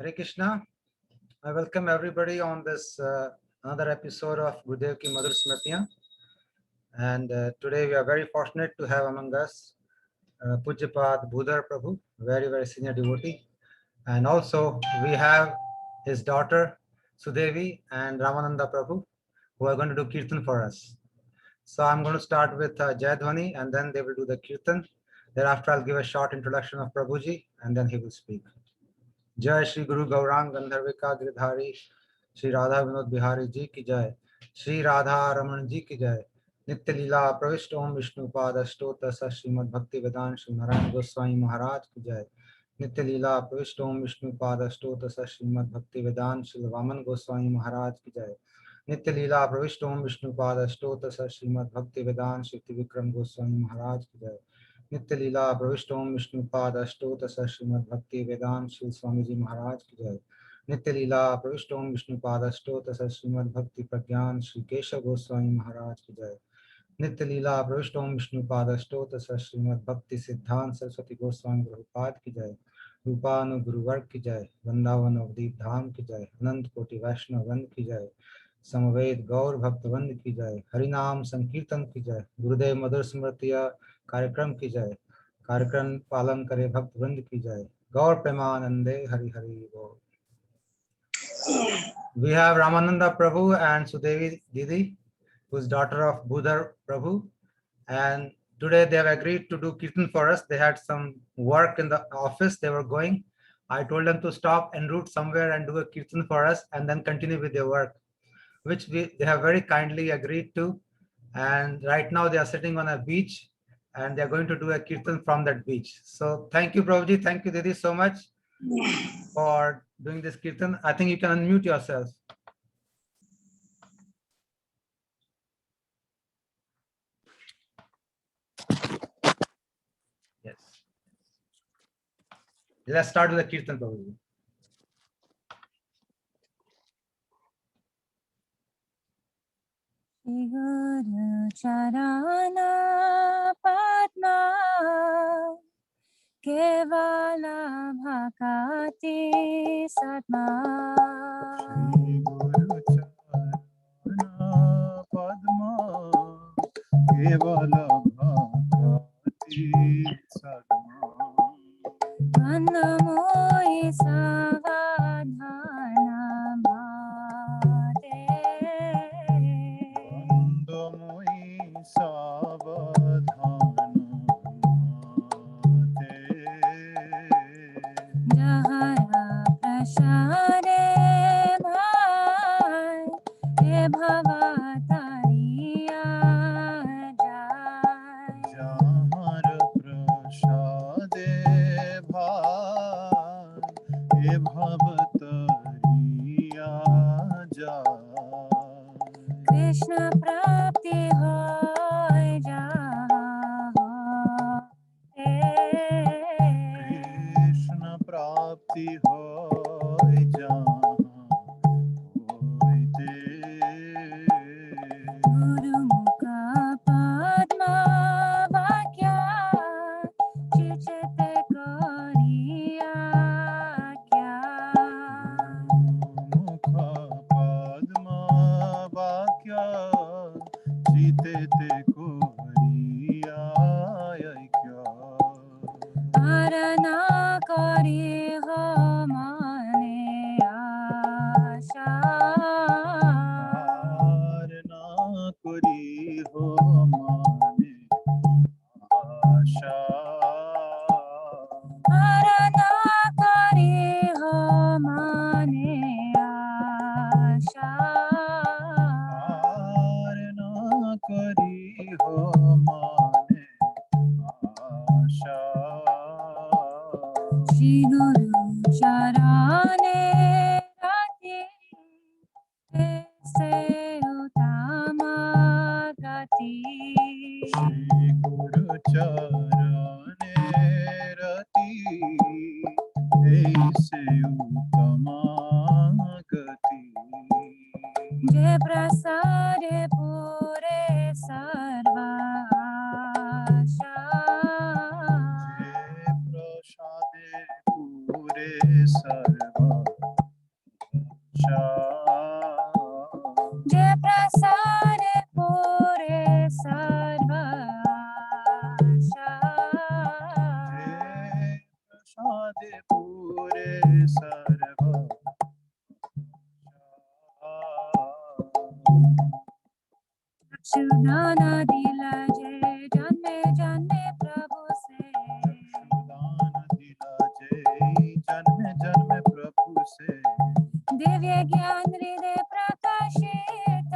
Hare Krishna. I welcome everybody on this another episode of Gurudev Ki Madhur Smritiyan. And today we are very fortunate to have among us Sripad Bhudhara Prabhu, very senior devotee. And also we have his daughter Sudevi and Ramananda Prabhu, who are going to do Kirtan for us. So I'm going to start with Jai Dhwani and then they will do the Kirtan. Thereafter I'll give a short introduction of Prabhuji and then he will speak. जय श्री गुरु गौरांग गंधर्विका गिरधारी श्री राधा विनोद बिहारी जी की जय। श्री राधा रमन जी की जय। नित्य लीला प्रविष्ट ओम विष्णु पाद अष्टोत्तर श्रीमद भक्ति वेदांत श्री नारायण गोस्वामी महाराज की जय। नित्य लीला प्रविष्ट ओम विष्णु पाद अष्टोत्तर श्रीमद भक्ति वेदांत श्री वामन गोस्वामी महाराज की जय। नित्य लीला प्रविष्ट ओम विष्णु पाद अष्टोत्तर श्रीमद भक्ति वेदांत श्री त्रिविक्रम गोस्वामी महाराज की जय। नित्य लीला प्रविष्ट ओम विष्णुपाद अष्टोत्तर श्रीमद भक्ति वेदांत श्री स्वामी जी महाराज की जय। नित्य लीला प्रविष्ट ओम विष्णुपाद अष्टोत्तर श्रीमद भक्ति प्रज्ञान श्री केशव गोस्वामी महाराज की जय। नित्य लीला प्रविष्ट ओम विष्णुपाद अष्टोत्तर श्रीमद भक्ति सिद्धांत सरस्वती गोस्वामी प्रभुपाद की जय। रूपानु गुरुवर्ग की जय। वृंदावन अवदीप धाम की जय। अनंत कोटि वैष्णव वंद की जय। समवेद गौर भक्त वंद की जय। हरिनाम संकीर्तन की जय। गुरुदेव मधुर स्मृतिया कार्यक्रम की जय। कार्यक्रम पालन करे भक्त वृंद की जय। गौर प्रेमानंदे हरि हरि बोल। We have Ramananda Prabhu and Sudevi Didi, who is daughter of Bhudhara Prabhu, and today they have agreed to do kirtan for us. They had some work in the office, they were going. I told them to stop en route somewhere and do a kirtan for us and then continue with their work, which they have very kindly agreed to. And right now they are sitting on a beach and they're going to do a kirtan from that beach. So thank you, Prabhuji. Thank you, Didi, so much for doing this kirtan. I think you can unmute yourself. Yes. Let's start with the kirtan, Prabhuji. Guru Charana Padma Kevala Bhakati Satma Guru Charana Padma Kevala Bhakati Satma Annamoyi Savadhana Mate Andamoyi Savadhana Mate Jahara Prashare Bhai He Bhavatariya Jai Jahar Prashade Bhai He Bhavatariya Jai Krishna Prapti Hoy Jai Krishna Prapti Hoy Jahan Hoite Guru Mukha Padma Vakya Chichete Kariya Kya Mukha Padma Vakya Chitete Koriya Kya Arana Kari Ho Mane Asha Arna Kori Ho Mane Asha Arana Kari Ho Mane Asha Arna Kari Ho Mane Asha Shri Guru Charane Rati Se Utama Gati Shri Guru Charane Rati Aise Uttama Gati Jai Prasare Pure Sarva Asha Jai Prasade Pure Sarva sarva चक्षुदाना दिला जय जन्मे जन्मे प्रभु से चक्षुदान दिला जय जन्म जन्म प्रभु से दिव्य ज्ञान हृदय प्रकाशित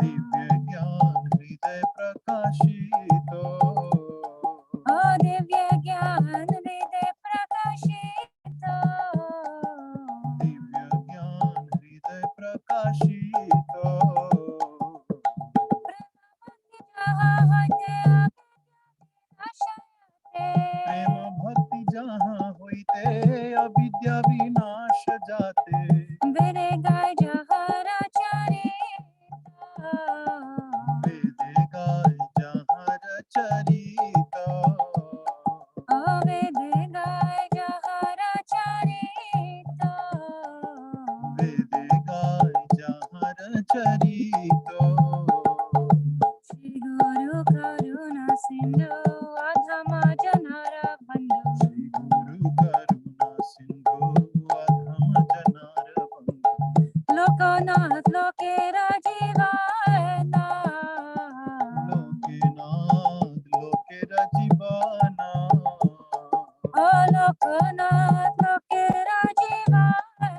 दिव्य ज्ञान हृदय प्रकाशित ओ दिव्य ज्ञान हृदय प्रकाशित दिव्य ज्ञान हृदय प्रकाशित जहाँ होते प्रेम भक्ति जहाँ होइते अविद्या विनाश जाते वेदे गाय जहराचारिता वेदे गाय जहाँ रचरित ओ वेदे गाय जहराचारिता वेदे गाय जहाँ रचरित श्री गुरु करुणा सिंधु अधम जनर बंधु श्री गुरु करुणा सिंधु अधम जनार बंधु लोकनाथ लोकेरा जीवाना लोकेनाथ लोकेरा जीवाना ओ लोकनाथ लोकेरा जीवाना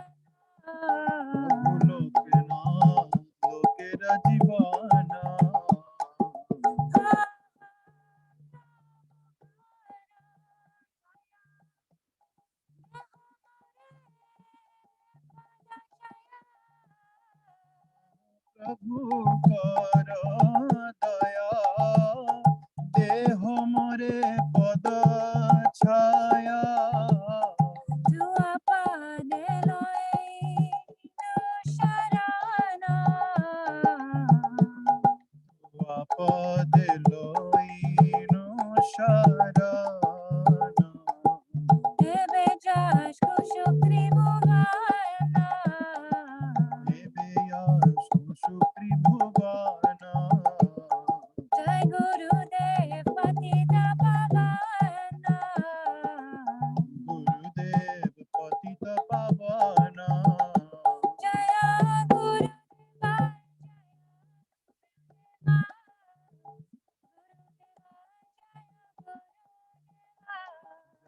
लोकेनाथ लोकेरा जीवाना प्रभु कर दया देह मोरे पद छाया तू अपने लोई शरणा पद लोइनो शरण देवे जश कुशु त्रिभुवना सुत्रिभुवना जय गुरुदेव पतित पावना गुरुदेव पतित पावना जय गुरुदेव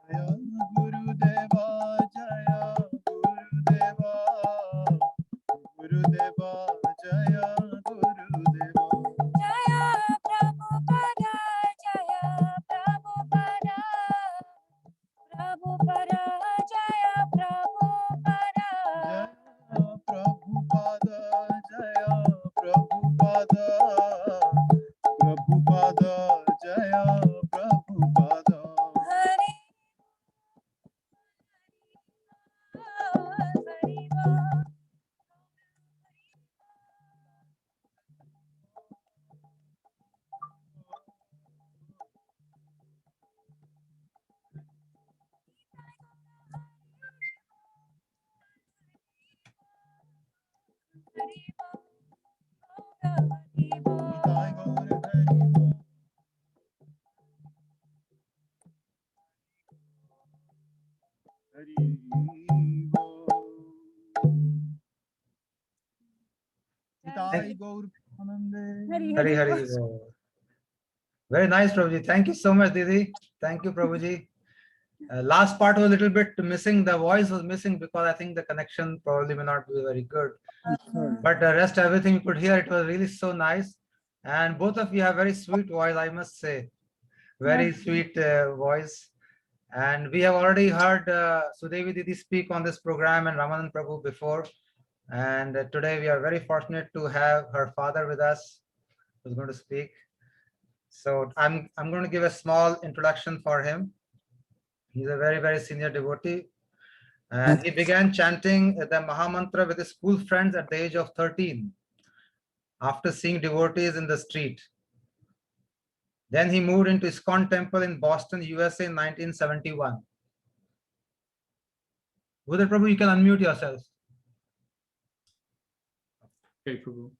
जय गुरुदेवा जय गुरुदेवा गुरुदेवा जय गुरुदेवा जय प्रभुपद जय प्रभुपद प्रभुपद जय प्रभुपद जय प्रभुपाद जय प्रभुपाद प्रभुपाद जय प्रभुपाद हरि हरि निताय गौर हरि हरि निताय गौर आनंदे Hari Hari Bol. Very nice, Prabhuji. Thank you so much, Didi. Thank you, Prabhuji. Last part was a little bit missing. The voice was missing because I think the connection probably may not be very good. But the rest, everything you could hear, it was really so nice. And both of you have very sweet voice, I must say. Very sweet voice. And we have already heard Sudevi Didi speak on this program and Ramanand Prabhu before. And today we are very fortunate to have her father with us, who's going to speak. So I'm going to give a small introduction for him. He's a very, very senior devotee. And he began chanting the Mahamantra with his school friends at the age of 13, after seeing devotees in the street. Then he moved into ISKCON temple in Boston, USA in 1971. Gurudev Prabhu, you can unmute yourself. Okay, Prabhu.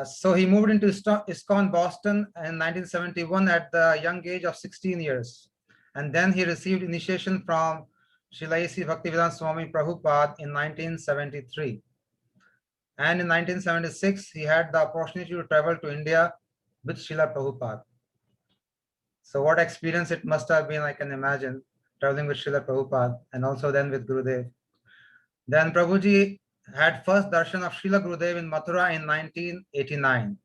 So he moved into ISKCON Boston in 1971 at the young age of 16 years. and then he received initiation from Srila A.C. Bhaktivedanta Swami Prabhupada in 1973. And in 1976, he had the opportunity to travel to India with Srila Prabhupada. So what experience it must have been, I can imagine, traveling with Srila Prabhupada and also then with Gurudev. Then Prabhuji had first darshan of Srila Gurudev in Mathura in 1989.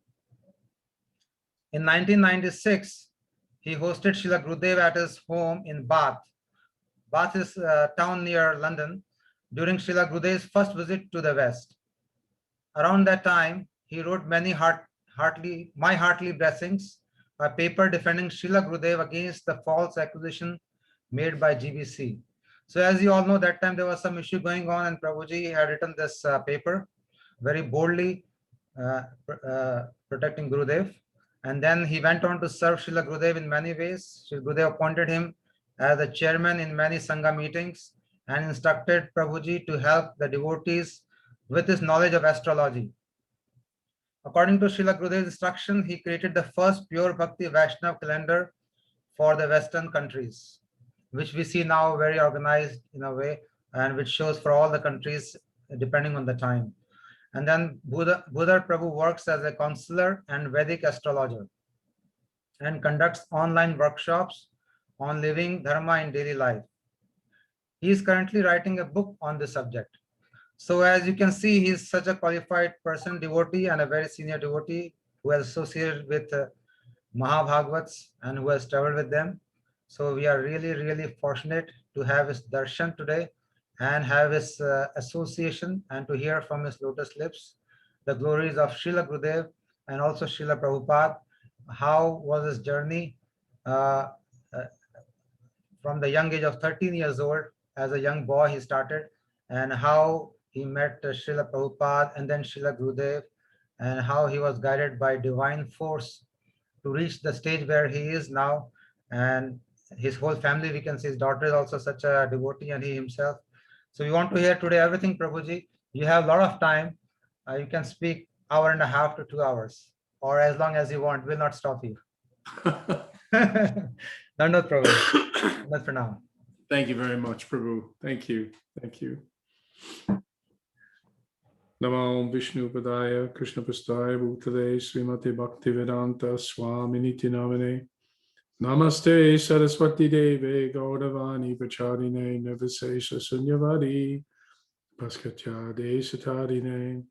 In 1996, he hosted Srila Gurudev at his home in Bath. Bath is a town near London during Srila Gurudev's first visit to the West. Around that time, he wrote many heartily blessings, a paper defending Srila Gurudev against the false accusation made by GBC. So as you all know, that time there was some issue going on and Prabhuji had written this paper very boldly protecting Gurudev. And then he went on to serve Srila Gurudev in many ways. Srila Gurudev appointed him as the chairman in many Sangha meetings and instructed Prabhuji to help the devotees with his knowledge of astrology. According to Srila Gurudev's instruction, he created the first pure Bhakti Vaishnav calendar for the Western countries, which we see now very organized in a way and which shows for all the countries depending on the time. And then Bhudhara Prabhu works as a counselor and Vedic astrologer and conducts online workshops on living dharma in daily life. He is currently writing a book on this subject. So as you can see, he's such a qualified person, devotee, and a very senior devotee who has associated with Mahabhagavats and who has traveled with them. So we are really, really fortunate to have his darshan today and have his association and to hear from his lotus lips the glories of Srila Gurudev and also Srila Prabhupada. How was his journey from the young age of 13 years old? As a young boy, he started, and how he met Srila Prabhupada and then Srila Gurudev, and how he was guided by divine force to reach the stage where he is now. And his whole family, we can see his daughter is also such a devotee and he himself. So we want to hear today everything, Prabhuji. You have a lot of time. You can speak 1.5 to 2 hours or as long as you want. We'll not stop you. Dandot Prabhu. That's for now. Thank you very much, Prabhu. Thank you. Thank you. Namo Vishnu Padaya Krishna Pastaya Bhutale Srimati Bhaktivedanta Swami Niti Namane Namaste Saraswati Deve Gaudavani Pacharine Navasesha Sunyavadi Paskatya Desatarine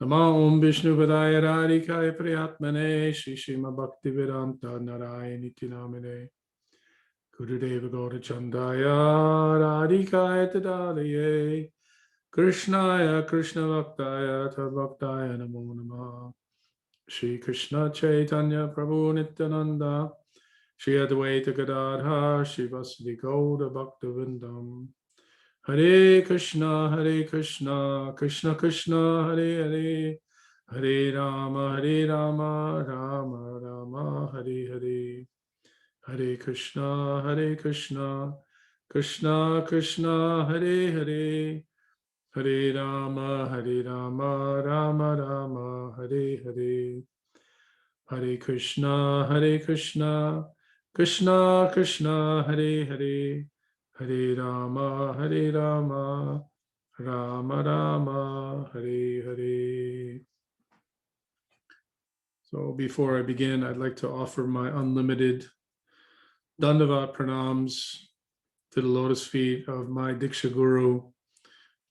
Namo Vishnu Padaya Radhikaya Priyatmane Shishima Bhaktivedanta Narayani Namane Gurudeva Gaurachandaya Radhikaya Tadalaye Krishnaya Krishna Bhaktaya Tadbhaktaya Namo Namah Shri Krishna Chaitanya Prabhu Nityananda Shri Advaita Gadadhar Shri Vasudhi Gauda Bhaktivinoda Hare Krishna Krishna Krishna Hare Hare Hare Rama Rama Rama Hare Hare Hare Krishna Krishna Krishna Hare Hare Hare Rama Rama Rama Hare Hare Hare Krishna Krishna Krishna Hare Hare Hare Rama Rama Rama Hare Hare. So before I begin, I'd like to offer my unlimited Dandavat pranams to the lotus feet of my Diksha Guru,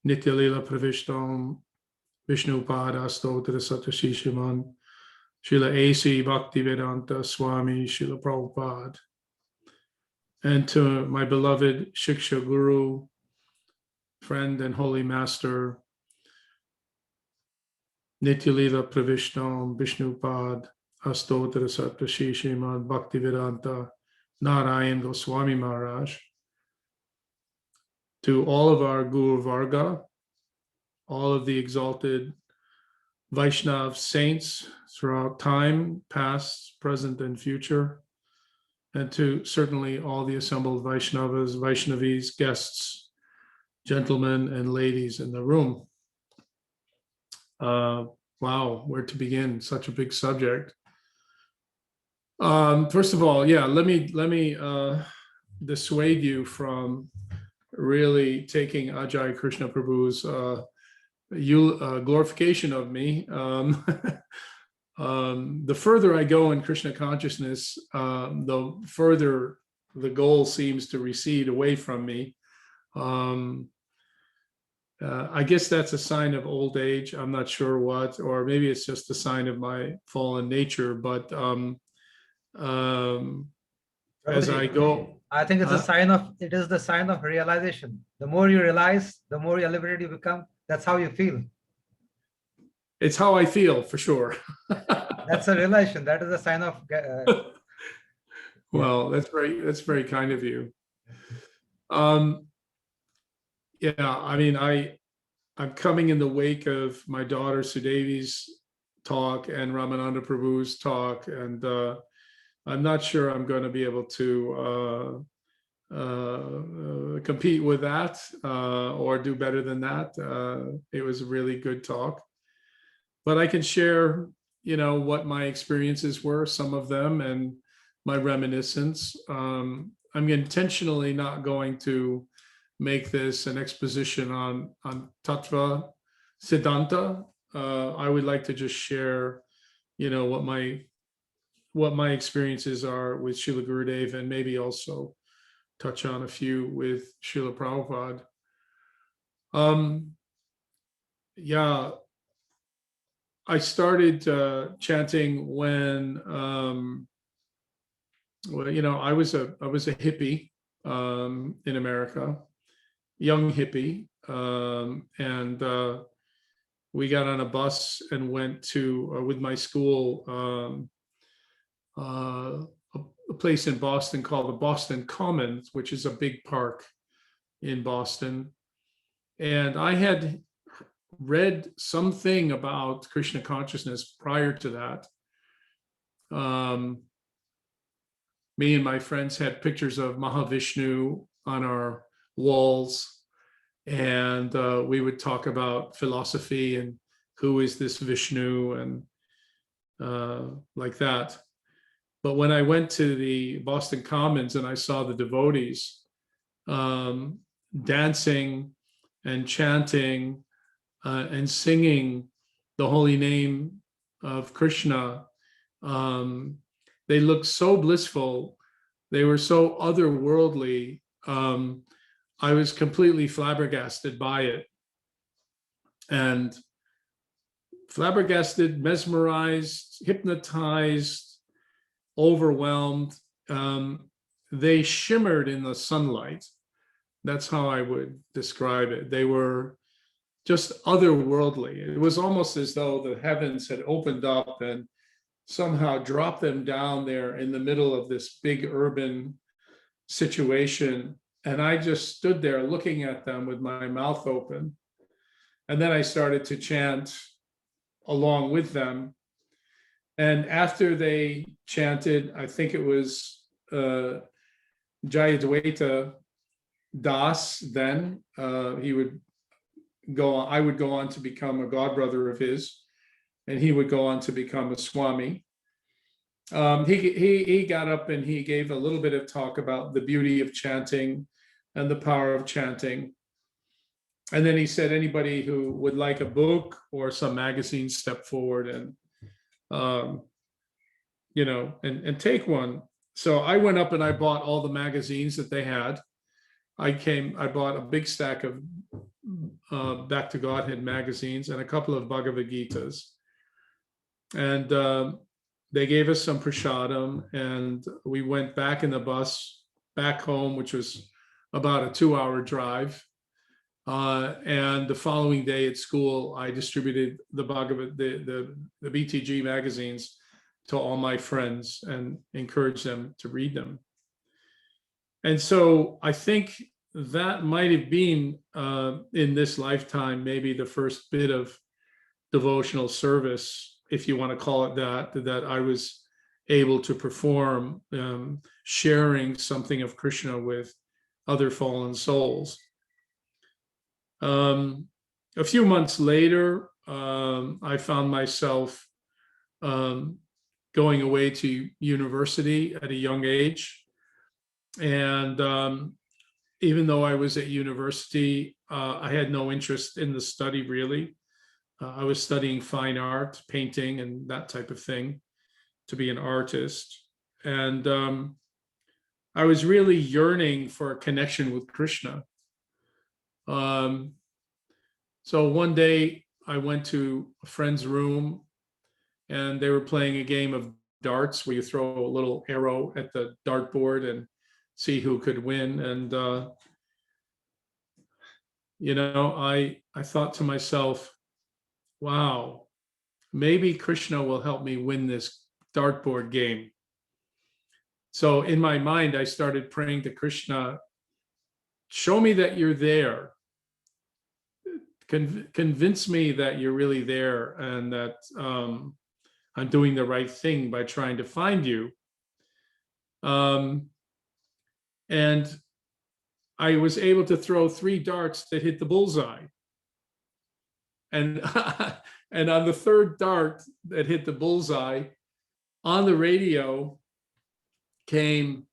Nitya Lila Pravishtam, Vishnu Pada Stotra Satashishiman, Srila A.C. Bhaktivedanta Swami, Srila Prabhupada, and to my beloved Shiksha Guru, friend and holy master, Nitya Lila Pravishtam, Vishnu Pada Astotra Satashishiman, Bhaktivedanta Narayan Goswami Maharaj, to all of our Guru Varga, all of the exalted Vaishnav saints throughout time, past, present, and future, and to certainly all the assembled Vaishnavas, Vaishnavis, guests, gentlemen, and ladies in the room. Wow, where to begin? Such a big subject. First of all, yeah, let me dissuade you from really taking Ajay Krishna Prabhu's glorification of me. The further I go in Krishna consciousness, the further the goal seems to recede away from me. I guess that's a sign of old age. I'm not sure what, or maybe it's just a sign of my fallen nature. But as I go, I think it's a sign of, it is the sign of realization. The more you realize, the more elevated you become. That's how you feel. it's how I feel, for sure. That's a realization. That is a sign of. Well, that's very kind of you. Yeah, I mean, I'm coming in the wake of my daughter Sudevi's talk and Ramananda Prabhu's talk, and I'm not sure I'm going to be able to compete with that or do better than that. It was a really good talk, but I can share, what my experiences were, some of them, and my reminiscence. I'm intentionally not going to make this an exposition on Tattva Siddhanta. I would like to just share, what my experiences are with Srila Gurudev, and maybe also touch on a few with Srila Prabhupada. Yeah, I started chanting when, I was a hippie in America, young hippie, and we got on a bus and went to with my school a place in Boston called the Boston Commons, which is a big park in Boston. And I had read something about Krishna consciousness prior to that. Me and my friends had pictures of Mahavishnu on our walls, and we would talk about philosophy and who is this Vishnu and like that. But when I went to the Boston Commons and I saw the devotees dancing and chanting and singing the holy name of Krishna, they looked so blissful. They were so otherworldly. I was completely flabbergasted by it. And flabbergasted, mesmerized, hypnotized, overwhelmed. They shimmered in the sunlight. That's how I would describe it. They were just otherworldly. It was almost as though the heavens had opened up and somehow dropped them down there in the middle of this big urban situation. And I just stood there looking at them with my mouth open. And then I started to chant along with them. And after they chanted, I think it was Jayadwaita Das, then he would go on, I would go on to become a godbrother of his, and he would go on to become a Swami. He got up and he gave a little bit of talk about the beauty of chanting and the power of chanting. And then he said, anybody who would like a book or some magazine, step forward and, and take one. So I went up and I bought all the magazines that they had. I bought a big stack of Back to Godhead magazines and a couple of Bhagavad Gitas. And they gave us some prasadam, and we went back in the bus back home, which was about a 2-hour drive. And the following day at school, I distributed the BTG magazines to all my friends and encouraged them to read them. And so I think that might have been in this lifetime, maybe the first bit of devotional service, if you want to call it that I was able to perform, sharing something of Krishna with other fallen souls. A few months later, I found myself going away to university at a young age. And even though I was at university, I had no interest in the study really. I was studying fine art, painting, and that type of thing to be an artist. And I was really yearning for a connection with Krishna. So one day I went to a friend's room and they were playing a game of darts where you throw a little arrow at the dartboard and see who could win. And, I thought to myself, wow, maybe Krishna will help me win this dartboard game. So in my mind, I started praying to Krishna, show me that you're there. Convince me that you're really there and that I'm doing the right thing by trying to find you. And I was able to throw 3 darts that hit the bullseye. And, and on the 3rd dart that hit the bullseye, on the radio came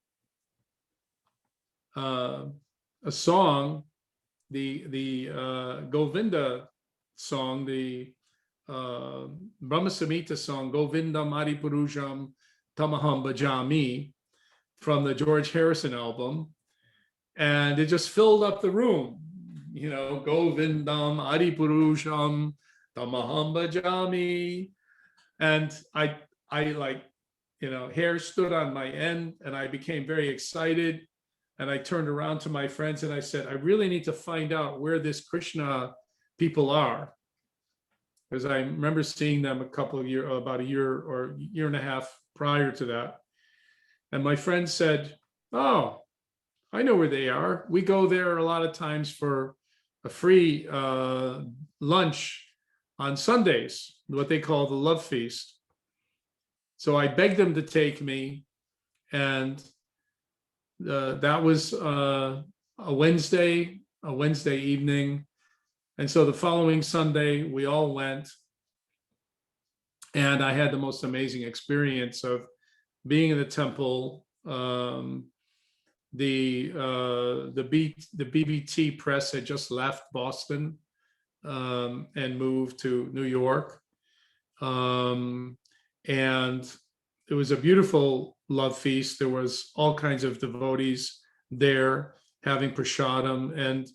a song, the Govinda song, the Brahma Samhita song, Govinda Maripurusham Tamaham Bhajami, from the George Harrison album. And it just filled up the room, Govindam Adipurusham Tamaham Bhajami. And I hair stood on my end and I became very excited. And I turned around to my friends and I said, I really need to find out where this Krishna people are. Because I remember seeing them about a year or year and a half prior to that. And my friend said, oh, I know where they are. We go there a lot of times for a free lunch on Sundays, what they call the love feast. So I begged them to take me, and that was a Wednesday evening. And so the following Sunday, we all went, and I had the most amazing experience of being in the temple. The BBT press had just left Boston and moved to New York. And it was a beautiful love feast. There was all kinds of devotees there having prasadam. And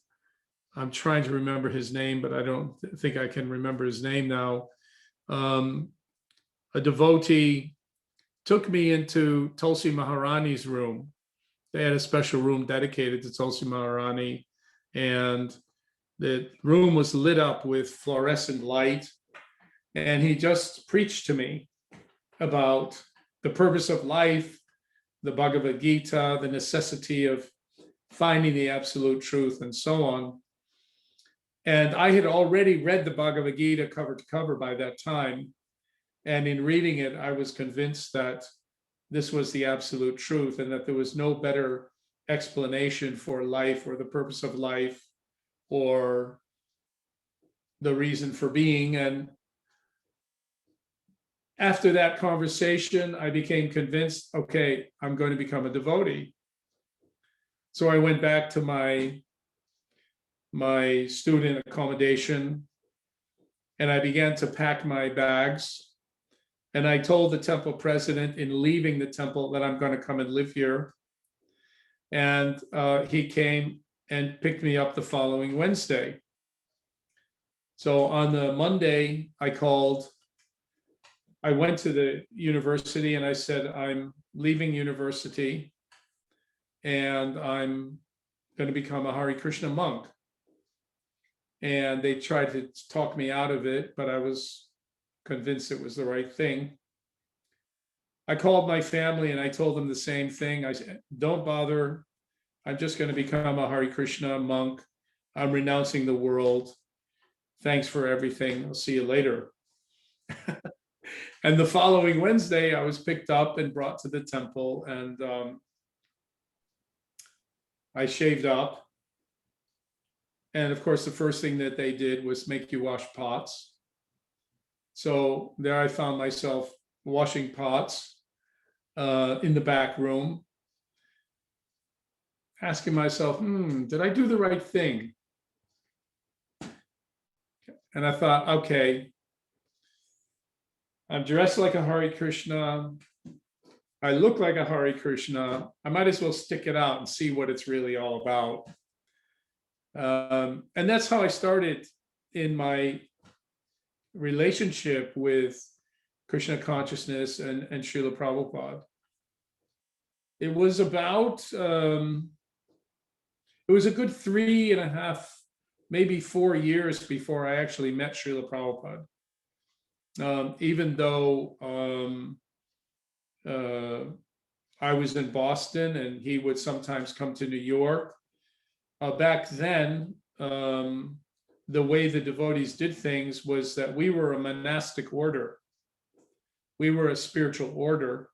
I'm trying to remember his name, but I don't think I can remember his name now. A devotee took me into Tulsi Maharani's room. They had a special room dedicated to Tulsi Maharani, and the room was lit up with fluorescent light. And he just preached to me about the purpose of life, the Bhagavad Gita, the necessity of finding the absolute truth, and so on. And I had already read the Bhagavad Gita cover to cover by that time. And in reading it, I was convinced that this was the absolute truth and that there was no better explanation for life or the purpose of life or the reason for being. And after that conversation, I became convinced, okay, I'm going to become a devotee. So I went back to my student accommodation and I began to pack my bags. And I told the temple president in leaving the temple that I'm going to come and live here. And he came and picked me up the following Wednesday. So on the Monday, I went to the university and I said, I'm leaving university and I'm going to become a Hare Krishna monk. And they tried to talk me out of it, but I was convinced it was the right thing. I called my family and I told them the same thing. I said, don't bother. I'm just going to become a Hare Krishna monk. I'm renouncing the world. Thanks for everything. I'll see you later. And the following Wednesday, I was picked up and brought to the temple, and I shaved up. And of course, the first thing that they did was make you wash pots. So there I found myself washing pots in the back room. asking myself, did I do the right thing? And I thought, okay, I'm dressed like a Hare Krishna. I look like a Hare Krishna. I might as well stick it out and see what it's really all about. And that's how I started in my relationship with Krishna consciousness and Srila Prabhupada. It was about, it was a good 3.5, maybe 4 years before I actually met Srila Prabhupada. Even though I was in Boston and he would sometimes come to New York. Back then, the way the devotees did things was that we were a monastic order. We were a spiritual order.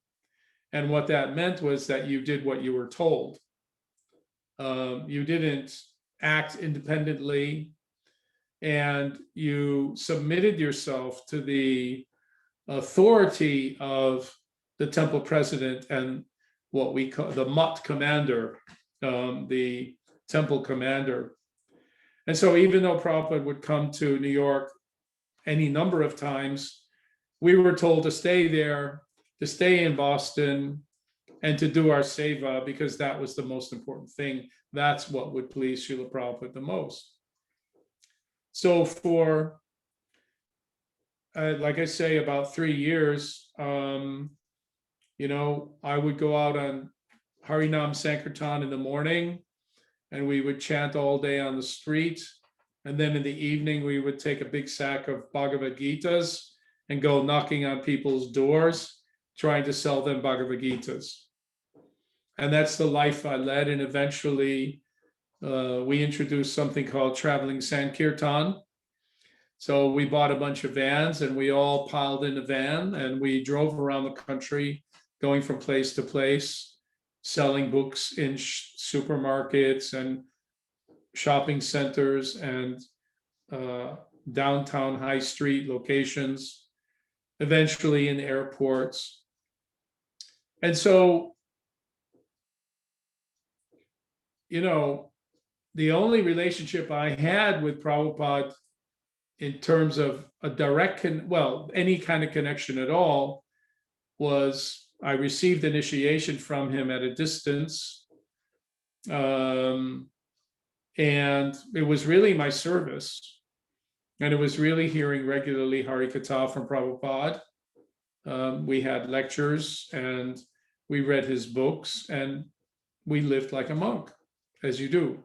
And what that meant was that you did what you were told. You didn't act independently, and you submitted yourself to the authority of the temple president and what we call the mutt commander, the temple commander. And so even though Prabhupada would come to New York any number of times, we were told to stay there, to stay in Boston, and to do our seva, because that was the most important thing. That's what would please Srila Prabhupada the most. So for, like I say, about 3 years, you know, I would go out on Harinam Sankirtan in the morning, and we would chant all day on the street. And then in the evening, we would take a big sack of Bhagavad Gitas and go knocking on people's doors, trying to sell them Bhagavad Gitas. And that's the life I led. And eventually, we introduced something called traveling Sankirtan. So we bought a bunch of vans and we all piled in a van and we drove around the country, going from place to place, selling books in supermarkets and shopping centers and downtown high street locations, eventually in airports. And so, you know, the only relationship I had with Prabhupada in terms of a direct, any kind of connection at all, was I received initiation from him at a distance. And it was really my service. And it was really hearing regularly Hari Katha from Prabhupada. We had lectures and we read his books and we lived like a monk, as you do.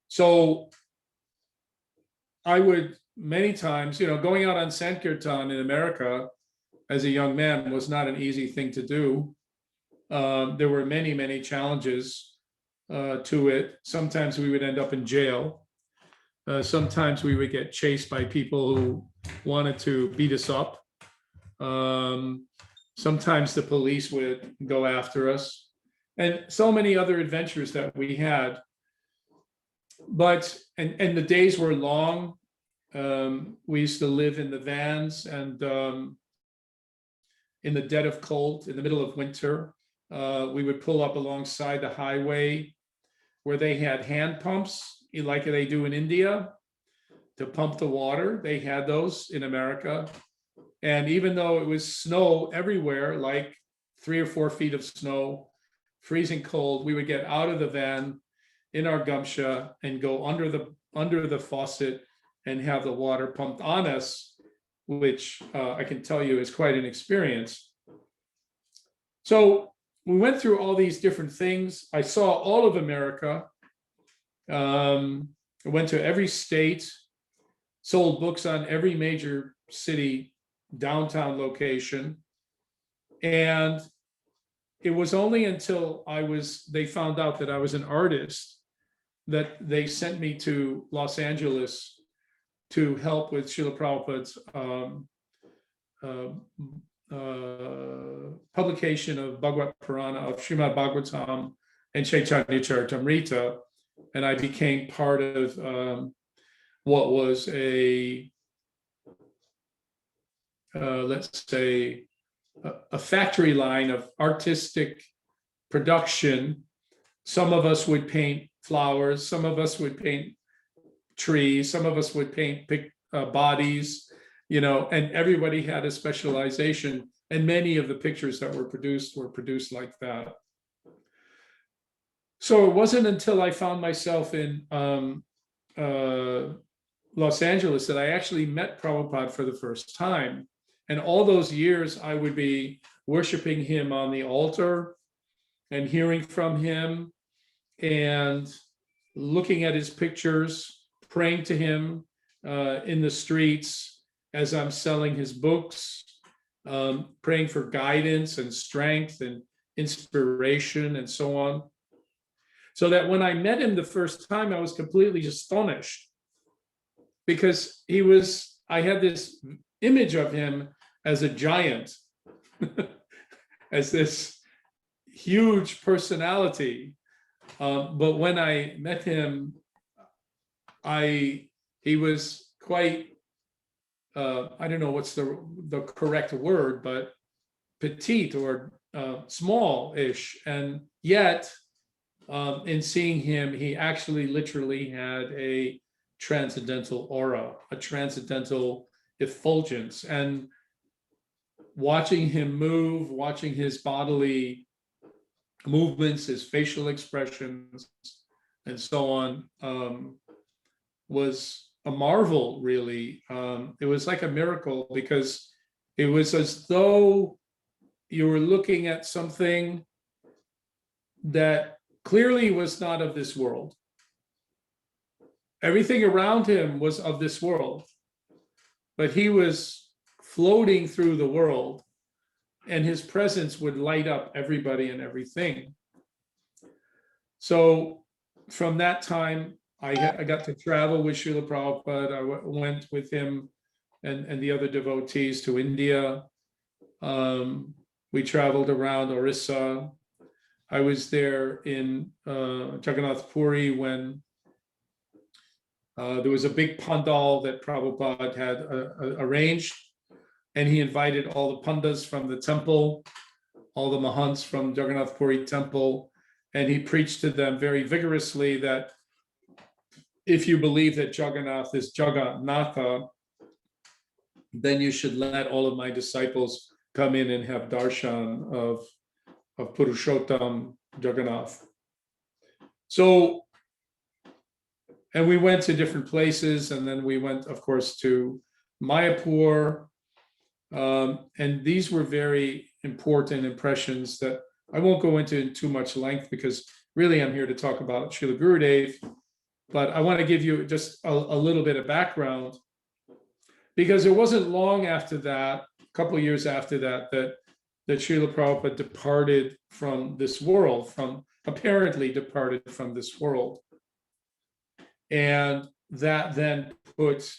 So I would many times, you know, going out on Sankirtan in America as a young man was not an easy thing to do. There were many, many challenges to it. Sometimes we would end up in jail. Sometimes we would get chased by people who wanted to beat us up. Sometimes the police would go after us, and so many other adventures that we had. But, and the days were long. We used to live in the vans, and in the dead of cold, in the middle of winter, we would pull up alongside the highway where they had hand pumps, like they do in India, to pump the water. They had those in America. And even though it was snow everywhere, like 3 or 4 feet of snow, freezing cold, we would get out of the van in our gamsha and go under the faucet and have the water pumped on us, which I can tell you is quite an experience. So we went through all these different things. I saw all of America. I went to every state, sold books on every major city, downtown location. And it was only until they found out that I was an artist that they sent me to Los Angeles to help with Srila Prabhupada's publication of Bhagavad Purana, of Srimad Bhagavatam and Chaitanya Charitamrita. And I became part of what was let's say, a factory line of artistic production some of us would paint flowers, some of us would paint trees, some of us would paint bodies, and everybody had a specialization. And many of the pictures that were produced like that. So it wasn't until I found myself in Los Angeles that I actually met Prabhupada for the first time. And all those years I would be worshiping him on the altar and hearing from him and looking at his pictures, praying to him in the streets as I'm selling his books, praying for guidance and strength and inspiration and so on. So that when I met him the first time, I was completely astonished because I had this image of him as a giant, as this huge personality. But when I met him, he was quite, I don't know what's the correct word, but petite or small-ish. And yet, in seeing him, he actually literally had a transcendental aura, a transcendental effulgence. And watching him move, watching his bodily movements, his facial expressions, and so on, was a marvel, really. It was like a miracle because it was as though you were looking at something that clearly was not of this world. Everything around him was of this world, but he was floating through the world, and his presence would light up everybody and everything. So from that time, I got to travel with Srila Prabhupada. I went with him and the other devotees to India. We traveled around Orissa. I was there in Jagannath Puri when there was a big pandal that Prabhupada had arranged, and he invited all the pandas from the temple, all the mahants from Jagannath Puri temple, and he preached to them very vigorously that if you believe that Jagannath is Jagannatha, then you should let all of my disciples come in and have darshan of Purushottam Jagannath. So, and we went to different places, and then we went, of course, to Mayapur, and these were very important impressions that I won't go into in too much length because really I'm here to talk about Srila Gurudev, but I want to give you just a little bit of background, because it wasn't long after that, a couple of years after that, that Srila Prabhupada departed from this world, apparently departed from this world. And that then put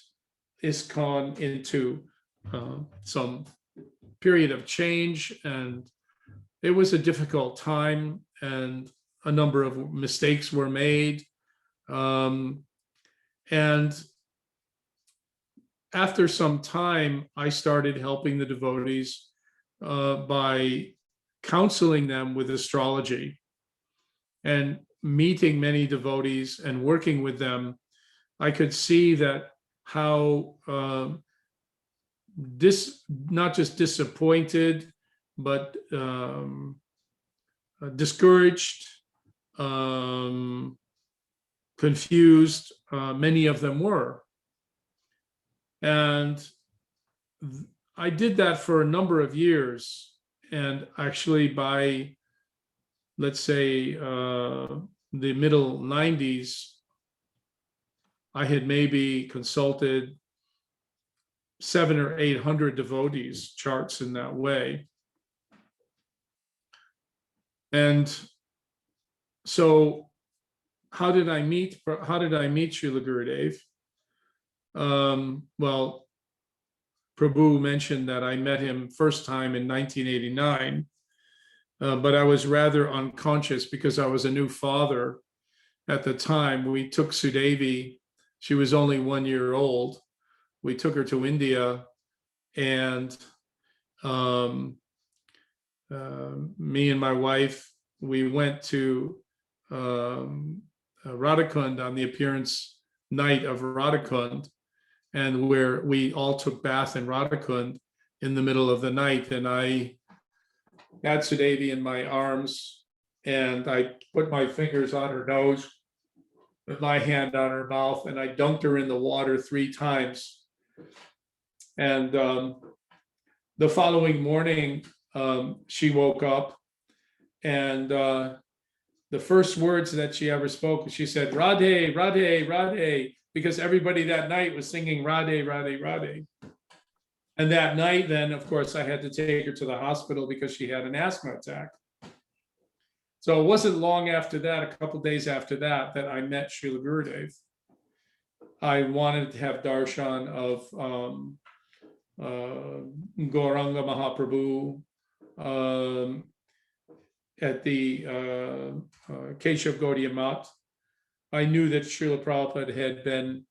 ISKCON into some period of change, and it was a difficult time, and a number of mistakes were made. And after some time, I started helping the devotees by counseling them with astrology and meeting many devotees and working with them. I could see that how not just disappointed, but discouraged, confused, many of them were. And I did that for a number of years. And actually by, let's say, the middle 90s, I had maybe consulted 700 or 800 devotees, charts in that way. And so how did I meet Srila Gurudev? Well, Prabhu mentioned that I met him first time in 1989, but I was rather unconscious because I was a new father at the time. We took Sudevi, she was only 1 year old. We took her to India, and me and my wife, we went to Radhakund on the appearance night of Radhakund, and where we all took bath in Radhakund in the middle of the night. And I had Sudevi in my arms, and I put my fingers on her nose with my hand on her mouth, and I dunked her in the water 3 times. And the following morning, she woke up, and the first words that she ever spoke, she said, "Radhe, Radhe, Radhe," because everybody that night was singing Radhe, Radhe, Radhe. And that night, then, of course, I had to take her to the hospital because she had an asthma attack. So it wasn't long after that, a couple days after that, that I met Srila Gurudev. I wanted to have darshan of Gauranga Mahaprabhu at the Keshav Gaudiya Math. I knew that Srila Prabhupada had been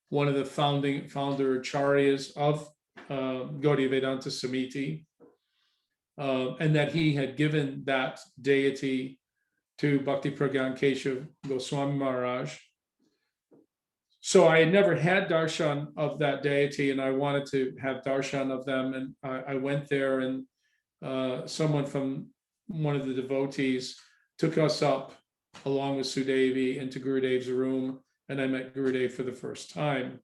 one of the founder acharyas of Gaudiya Vedanta Samiti, and that he had given that deity to Bhakti Pragyan Keshav Goswami Maharaj. So I had never had darshan of that deity, and I wanted to have darshan of them. And I went there, and someone from one of the devotees took us up along with Sudevi into Gurudev's room, and I met Gurudev for the first time.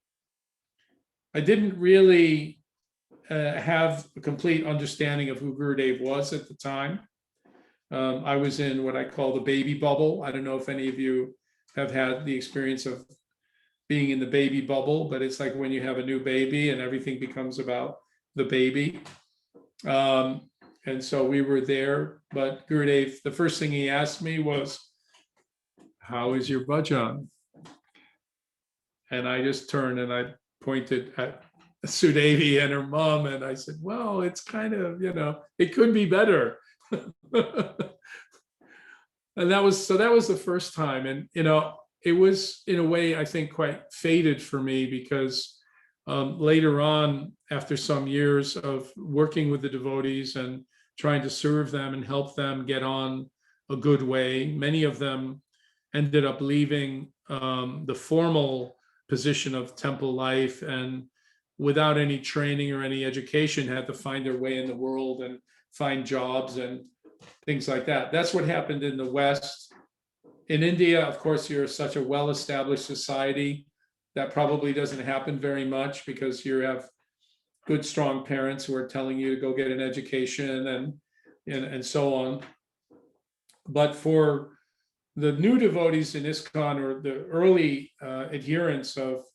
I didn't really have a complete understanding of who Gurudev was at the time. I was in what I call the baby bubble. I don't know if any of you have had the experience of being in the baby bubble, but it's like when you have a new baby and everything becomes about the baby. And so we were there, but Gurudev, the first thing he asked me was, "How is your bhajan?" And I just turned and I pointed at Sudevi and her mom, and I said, "Well, it's kind of, it could be better." And that was the first time. And, it was in a way, I think, quite fated for me, because later on, after some years of working with the devotees and trying to serve them and help them get on a good way, many of them ended up leaving the formal position of temple life, and without any training or any education, had to find their way in the world and find jobs and things like that. That's what happened in the West. In India, of course, you're such a well-established society that probably doesn't happen very much, because you have good, strong parents who are telling you to go get an education and so on. But for the new devotees in ISKCON, or the early adherents of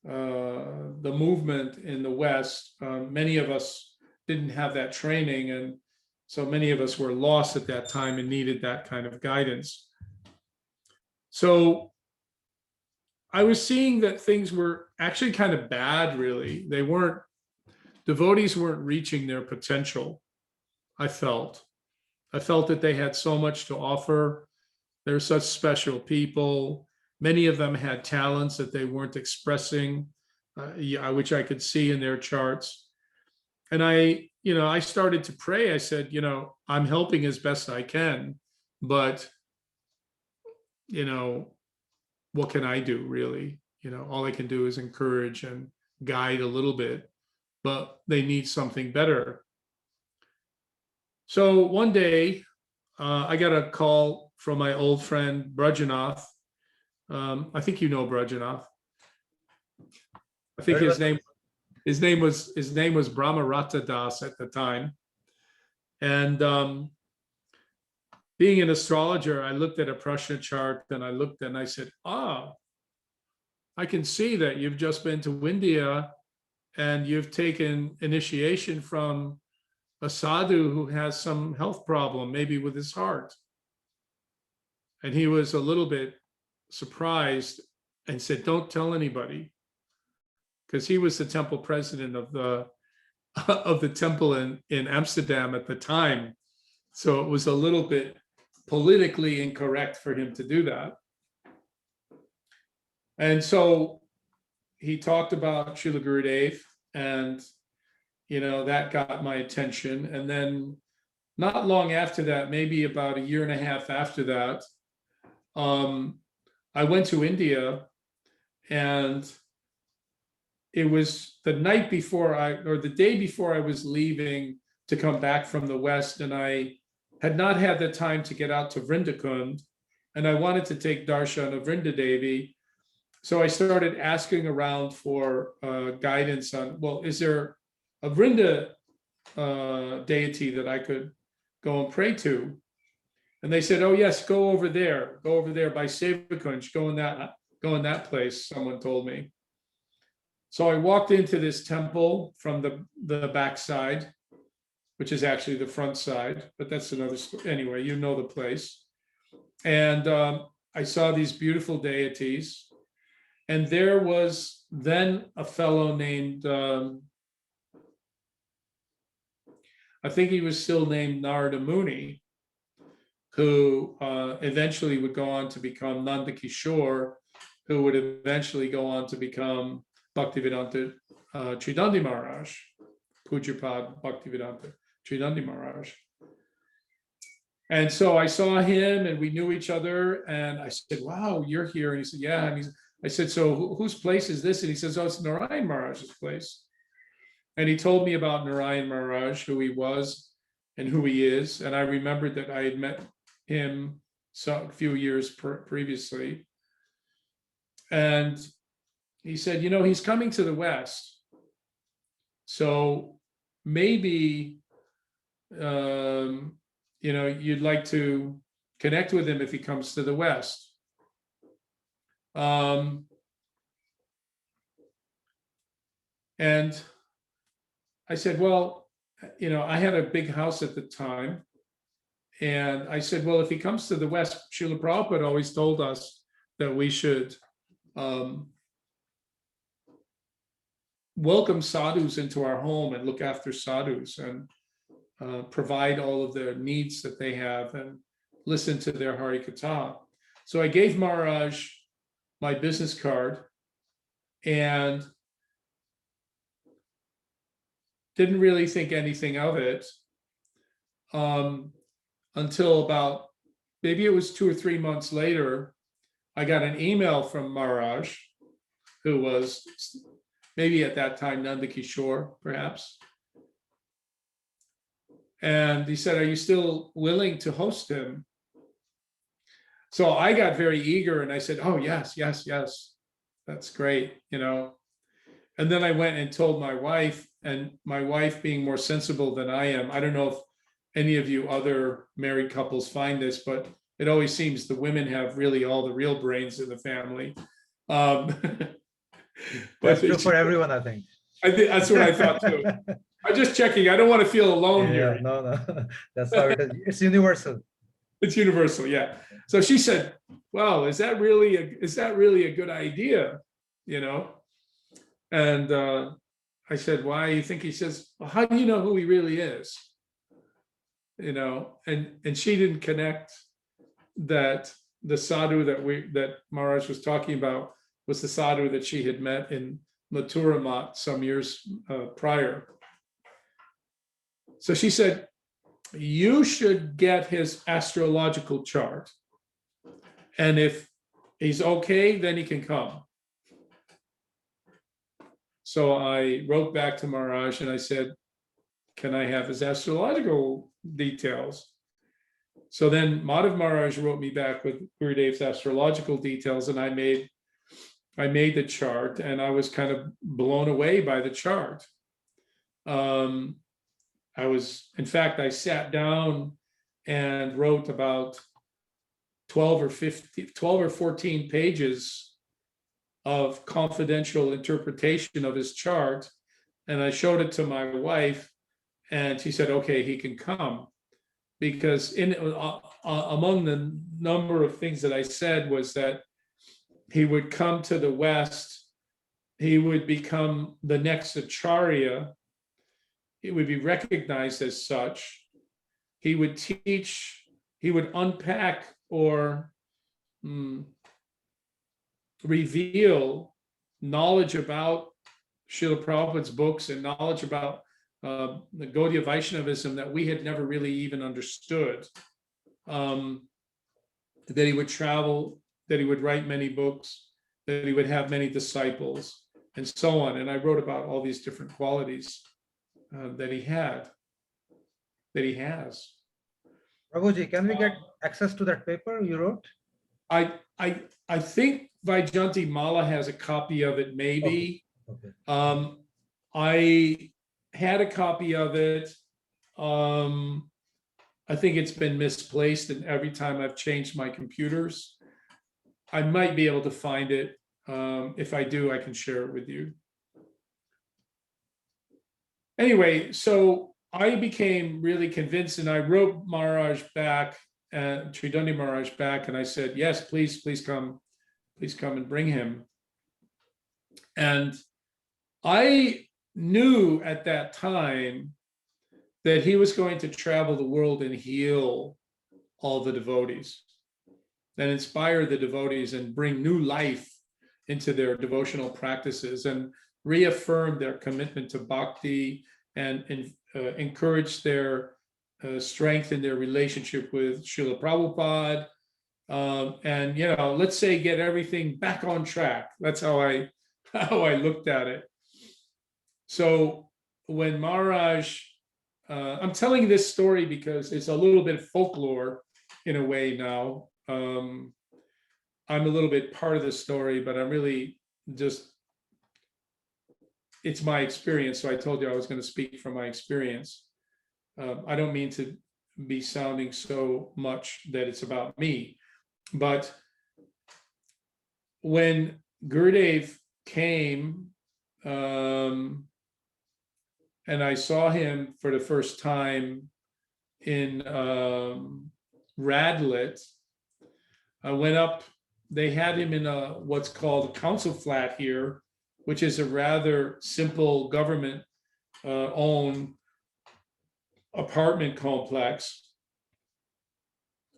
the movement in the West, many of us didn't have that training, and so many of us were lost at that time and needed that kind of guidance. So I was seeing that things were actually kind of bad, really. Devotees weren't reaching their potential, I felt. I felt that they had so much to offer. They're such special people. Many of them had talents that they weren't expressing, which I could see in their charts. And I started to pray. I said, I'm helping as best I can, but, what can I do, really? All I can do is encourage and guide a little bit, but they need something better. So one day, I got a call from my old friend Brajanath. I think you know Brajanath. I think his name was Brahmarata Das at the time. And being an astrologer, I looked at a Prashna chart, and I said, I can see that you've just been to India and you've taken initiation from a sadhu who has some health problem, maybe with his heart. And he was a little bit surprised and said, "Don't tell anybody," because he was the temple president of the temple in Amsterdam at the time. So it was a little bit politically incorrect for him to do that. And so he talked about Srila Gurudev, and that got my attention. And then not long after that, maybe about a year and a half after that, I went to India, and it was the night before or the day before I was leaving to come back from the West, and I had not had the time to get out to Vrindakund, and I wanted to take Darshan of Vrindadevi. So I started asking around for guidance on, well, is there a Vrinda deity that I could go and pray to? And they said, oh yes, go over there by Sevakunj, go in that place, someone told me. So I walked into this temple from the backside, which is actually the front side, but that's another story. Anyway, you know the place. And I saw these beautiful deities. And there was then a fellow named, I think he was still named Narada Muni, who eventually would go on to become Nanda Kishore, who would eventually go on to become Bhaktivedanta Tridandi Maharaj, Pujapad Bhaktivedanta Tridandi Maharaj. And so I saw him and we knew each other, and I said, wow, you're here. And he said, yeah. And I said, so whose place is this? And he says, oh, it's Narayan Maharaj's place. And he told me about Narayan Maharaj, who he was and who he is. And I remembered that I had met him a few years previously. And he said, you know, he's coming to the West. So maybe, you know, you'd like to connect with him if he comes to the West. And I said, well, you know, I had a big house at the time. And I said, well, if he comes to the West, Srila Prabhupada always told us that we should welcome sadhus into our home and look after sadhus and provide all of their needs that they have and listen to their Hari Katha. So I gave Maharaj my business card and didn't really think anything of it until about, maybe it was 2 or 3 months later, I got an email from Maharaj, who was maybe at that time Nanda Kishore, perhaps. And he said, are you still willing to host him? So I got very eager and I said, oh, yes, yes, yes. That's great, you know. And then I went and told my wife, and my wife being more sensible than I am, I don't know if any of you other married couples find this, but it always seems the women have really all the real brains in the family. That's true for everyone, I think. That's what I thought too. I'm just checking. I don't want to feel alone here. No. That's how it is. It's universal. It's universal, yeah. So she said, well, is that really a good idea? You know? And I said, why? You think? He says, well, how do you know who he really is? You know, and she didn't connect that the sadhu that Maharaj was talking about was the sadhu that she had met in Mathura Math some years prior. So she said, you should get his astrological chart. And if he's okay, then he can come. So I wrote back to Maharaj and I said, can I have his astrological details? So then Madhav Maharaj wrote me back with Gurudev's astrological details, and I made the chart, and I was kind of blown away by the chart. In fact, I sat down and wrote about 12 or 14 pages of confidential interpretation of his chart. And I showed it to my wife, and she said, okay, he can come. Because among the number of things that I said was that he would come to the West, he would become the next Acharya, he would be recognized as such, he would teach, he would unpack or reveal knowledge about Srila Prabhupada's books and knowledge about the Gaudiya Vaishnavism that we had never really even understood. that he would travel, that he would write many books, that he would have many disciples, and so on. And I wrote about all these different qualities that he had, that he has. Prabhuji, can we get access to that paper you wrote? I think Vaijayanti Mala has a copy of it, maybe. Okay. I had a copy of it. I think it's been misplaced, and every time I've changed my computers, I might be able to find it. If I do, I can share it with you. Anyway, so I became really convinced, and I wrote Maharaj back, Tridandi Maharaj back, and I said, yes, please come and bring him. And I knew at that time that he was going to travel the world and heal all the devotees and inspire the devotees and bring new life into their devotional practices and reaffirm their commitment to bhakti and encourage their strength in their relationship with Srila Prabhupada. And, you know, let's say get everything back on track. That's how I looked at it. So when Maharaj, I'm telling this story because it's a little bit folklore in a way now. I'm a little bit part of the story, but I'm really just, it's my experience. So I told you I was going to speak from my experience. I don't mean to be sounding so much that it's about me, but when Gurudev came, and I saw him for the first time in Radlett, I went up, they had him in what's called a council flat here, which is a rather simple government owned apartment complex.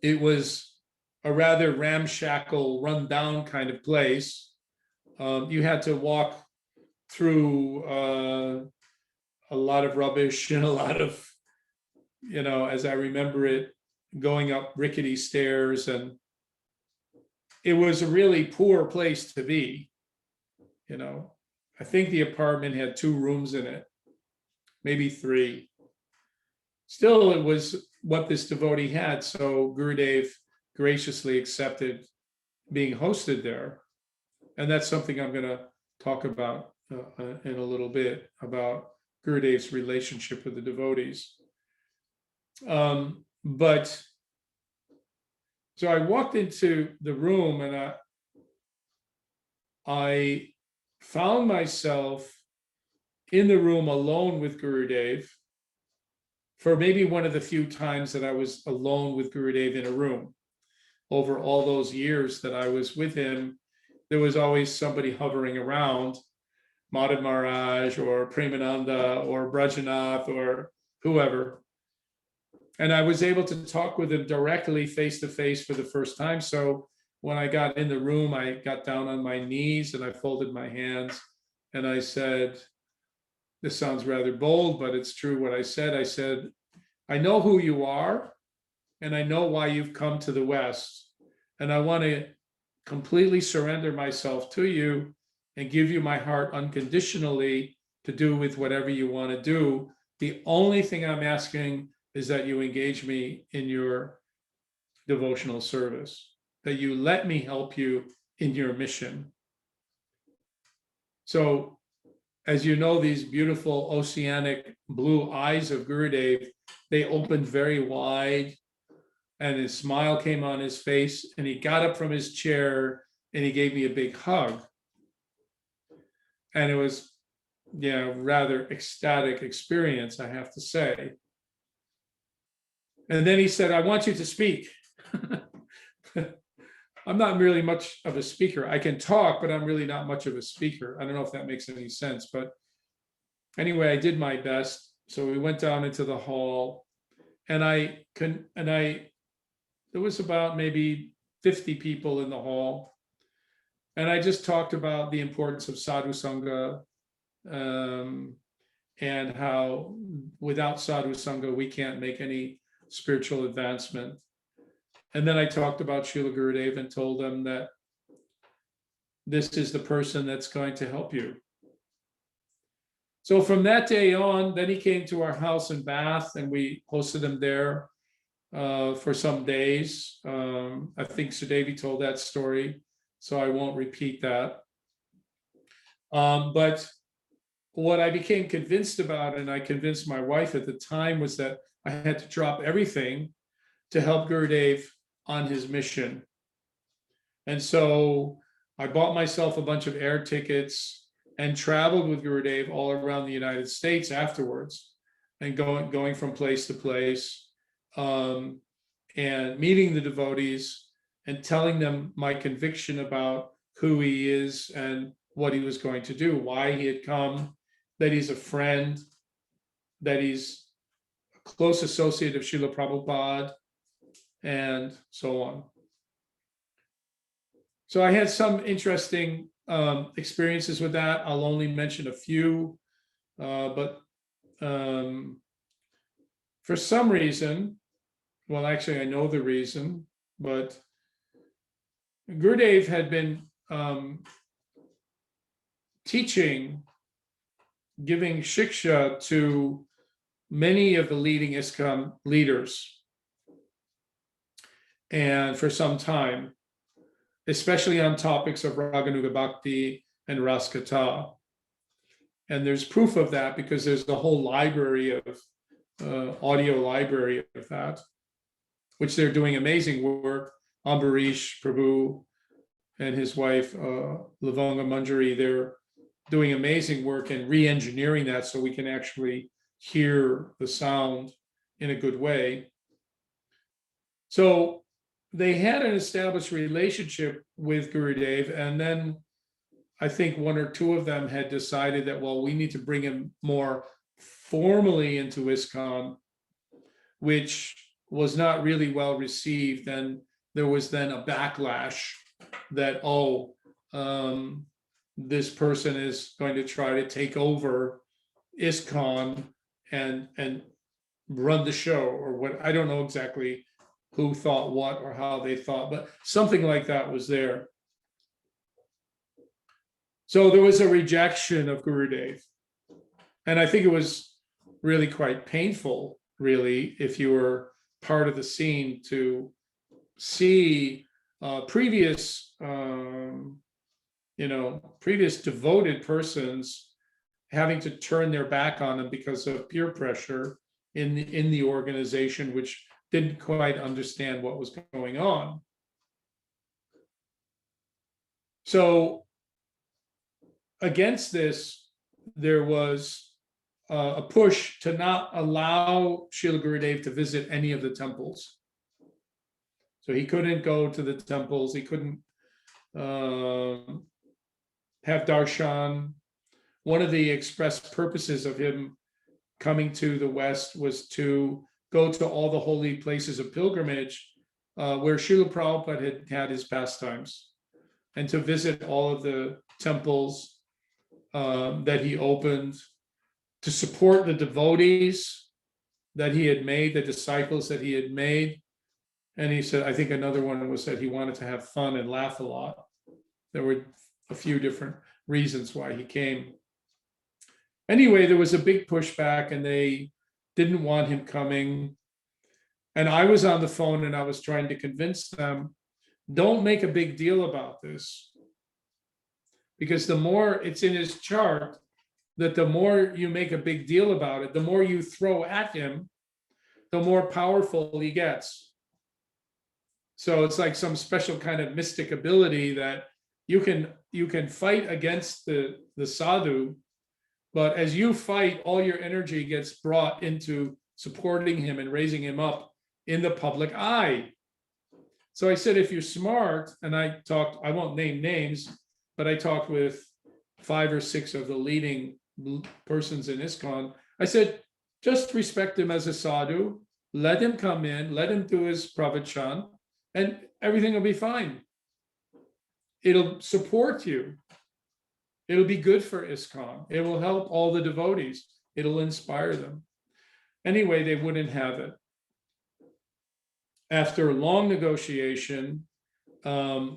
It was a rather ramshackle, rundown kind of place. You had to walk through a lot of rubbish and a lot of, you know, as I remember it, going up rickety stairs, and it was a really poor place to be. You know, I think the apartment had 2 rooms in it, maybe 3. Still, it was what this devotee had. So Gurudev graciously accepted being hosted there. And that's something I'm going to talk about in a little bit, about Gurudev's relationship with the devotees. But so I walked into the room, and I found myself in the room alone with Gurudev for maybe one of the few times that I was alone with Gurudev in a room. Over all those years that I was with him, there was always somebody hovering around, Madhav Maharaj or Premananda or Brajanath or whoever. And I was able to talk with him directly face to face for the first time. So when I got in the room, I got down on my knees and I folded my hands and I said, this sounds rather bold, but it's true what I said. I said, I know who you are and I know why you've come to the West. And I want to completely surrender myself to you and give you my heart unconditionally to do with whatever you want to do. The only thing I'm asking is that you engage me in your devotional service, that you let me help you in your mission. So, as you know, these beautiful oceanic blue eyes of Gurudev, they opened very wide, and his smile came on his face, and he got up from his chair and he gave me a big hug. And it was, yeah, rather ecstatic experience, I have to say. And then he said, I want you to speak. I'm not really much of a speaker. I can talk, but I'm really not much of a speaker. I don't know if that makes any sense, but anyway, I did my best. So we went down into the hall, and there was about maybe 50 people in the hall. And I just talked about the importance of sadhu sangha, and how without sadhu sangha, we can't make any spiritual advancement. And then I talked about Srila Gurudev and told them that this is the person that's going to help you. So from that day on, then he came to our house in Bath and we hosted him there for some days. I think Sudevi told that story, so I won't repeat that. But what I became convinced about, and I convinced my wife at the time, was that I had to drop everything to help Gurudev on his mission. And so I bought myself a bunch of air tickets and traveled with Gurudev all around the United States afterwards, and going from place to place, and meeting the devotees and telling them my conviction about who he is and what he was going to do, why he had come, that he's a friend, that he's a close associate of Srila Prabhupada, and so on. So I had some interesting experiences with that. I'll only mention a few, but for some reason, well, actually I know the reason, but Gurudev had been teaching, giving shiksha to many of the leading ISKCON leaders, and for some time, especially on topics of Raganuga Bhakti and Raskatha. And there's proof of that because there's the whole library of audio library of that, which they're doing amazing work. Ambarish Prabhu and his wife, Lavanga Manjari, they're doing amazing work in re-engineering that so we can actually hear the sound in a good way. So they had an established relationship with Gurudev, and then I think one or two of them had decided that, well, we need to bring him more formally into ISKCON, which was not really well received. And there was then a backlash that, this person is going to try to take over ISKCON and run the show, or what. I don't know exactly who thought what or how they thought, but something like that was there. So there was a rejection of Gurudev. And I think it was really quite painful, really, if you were part of the scene, to see previous devoted persons having to turn their back on him because of peer pressure in the organization, which didn't quite understand what was going on. So against this, there was a push to not allow Srila Gurudev to visit any of the temples. So he couldn't go to the temples, he couldn't have darshan. One of the express purposes of him coming to the West was to go to all the holy places of pilgrimage where Srila Prabhupada had his pastimes, and to visit all of the temples that he opened, to support the devotees that he had made, the disciples that he had made. And he said, I think another one was that he wanted to have fun and laugh a lot. There were a few different reasons why he came. Anyway, there was a big pushback and they didn't want him coming. And I was on the phone and I was trying to convince them, don't make a big deal about this. Because the more it's in his chart, that the more you make a big deal about it, the more you throw at him, the more powerful he gets. So it's like some special kind of mystic ability that you can fight against the sadhu, but as you fight, all your energy gets brought into supporting him and raising him up in the public eye. So I said, if you're smart, and I won't name names, but I talked with 5 or 6 of the leading persons in ISKCON. I said, just respect him as a sadhu, let him come in, let him do his pravachan, and everything will be fine. It'll support you. It'll be good for ISKCON. It will help all the devotees. It'll inspire them. Anyway, they wouldn't have it. after a long negotiation,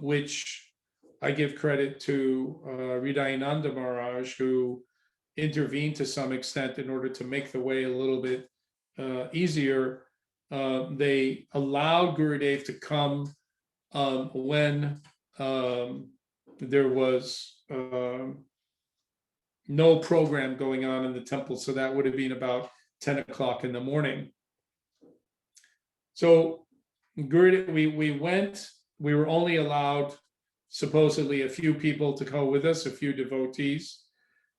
which I give credit to Hridayananda Maharaj, who intervened to some extent in order to make the way a little bit easier. They allowed Gurudev to come when there was no program going on in the temple. So that would have been about 10 o'clock in the morning. So Gurudev, we went, we were only allowed supposedly a few people to go with us, a few devotees,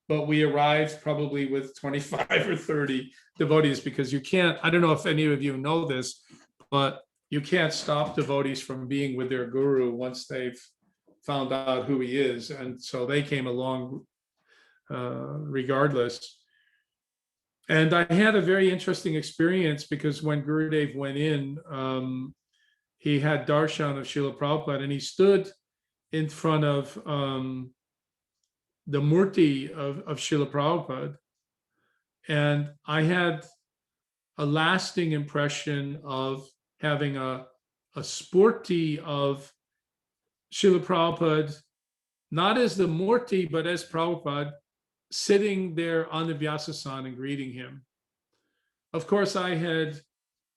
but we arrived probably with 25 or 30 devotees, because you can't, I don't know if any of you know this, but you can't stop devotees from being with their guru once they've found out who he is. And so they came along regardless. And I had a very interesting experience, because when Gurudev went in, he had Darshan of Srila Prabhupada, and he stood in front of the Murti of Srila Prabhupada. And I had a lasting impression of having a spurti of Srila Prabhupada, not as the Murti, but as Prabhupada, sitting there on the Vyasasana and greeting him. Of course, I had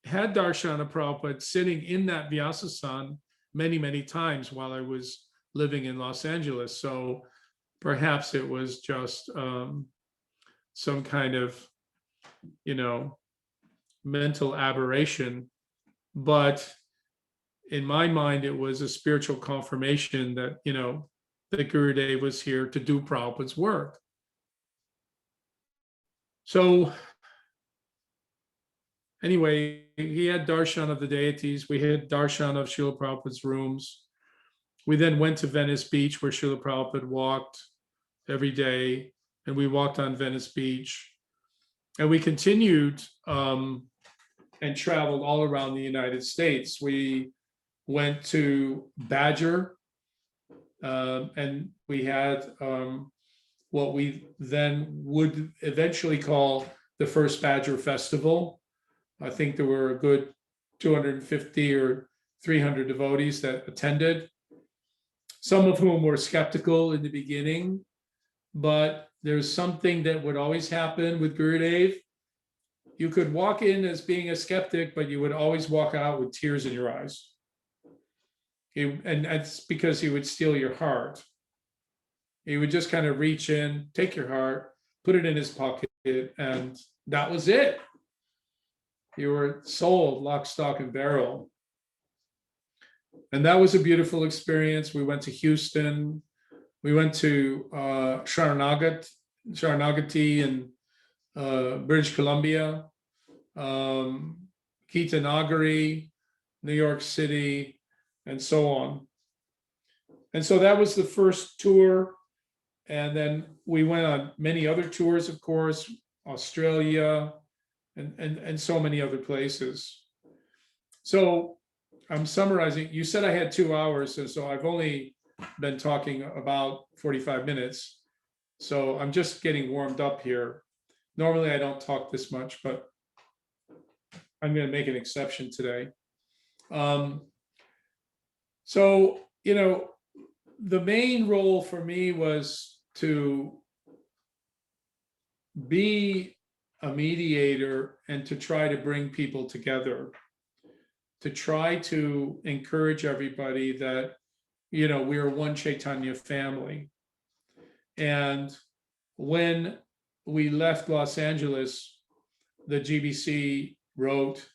Darshan of Prabhupada sitting in that Vyasasana many, many times while I was living in Los Angeles. So perhaps it was just some kind of, mental aberration. But in my mind, it was a spiritual confirmation that, that Gurudev was here to do Prabhupada's work. So anyway, he had darshan of the deities. We had darshan of Srila Prabhupada's rooms. We then went to Venice Beach, where Srila Prabhupada walked every day, and we walked on Venice Beach. And we continued and traveled all around the United States. We went to Badger, and we had what we then would eventually call the first Badger Festival. I think there were a good 250 or 300 devotees that attended, some of whom were skeptical in the beginning, but there's something that would always happen with Gurudev. You could walk in as being a skeptic, but you would always walk out with tears in your eyes. And that's because he would steal your heart. He would just kind of reach in, take your heart, put it in his pocket, and that was it. You were sold lock, stock, and barrel. And that was a beautiful experience. We went to Houston. We went to Sharanagati in British Columbia, Kitanagari, New York City, and so on. And so that was the first tour. And then we went on many other tours, of course, Australia, and so many other places. So I'm summarizing. You said I had 2 hours, and so I've only been talking about 45 minutes. So I'm just getting warmed up here. Normally I don't talk this much, but I'm going to make an exception today. So, the main role for me was to be a mediator and to try to bring people together, to try to encourage everybody that, we are one Chaitanya family. And when we left Los Angeles, the GBC wrote,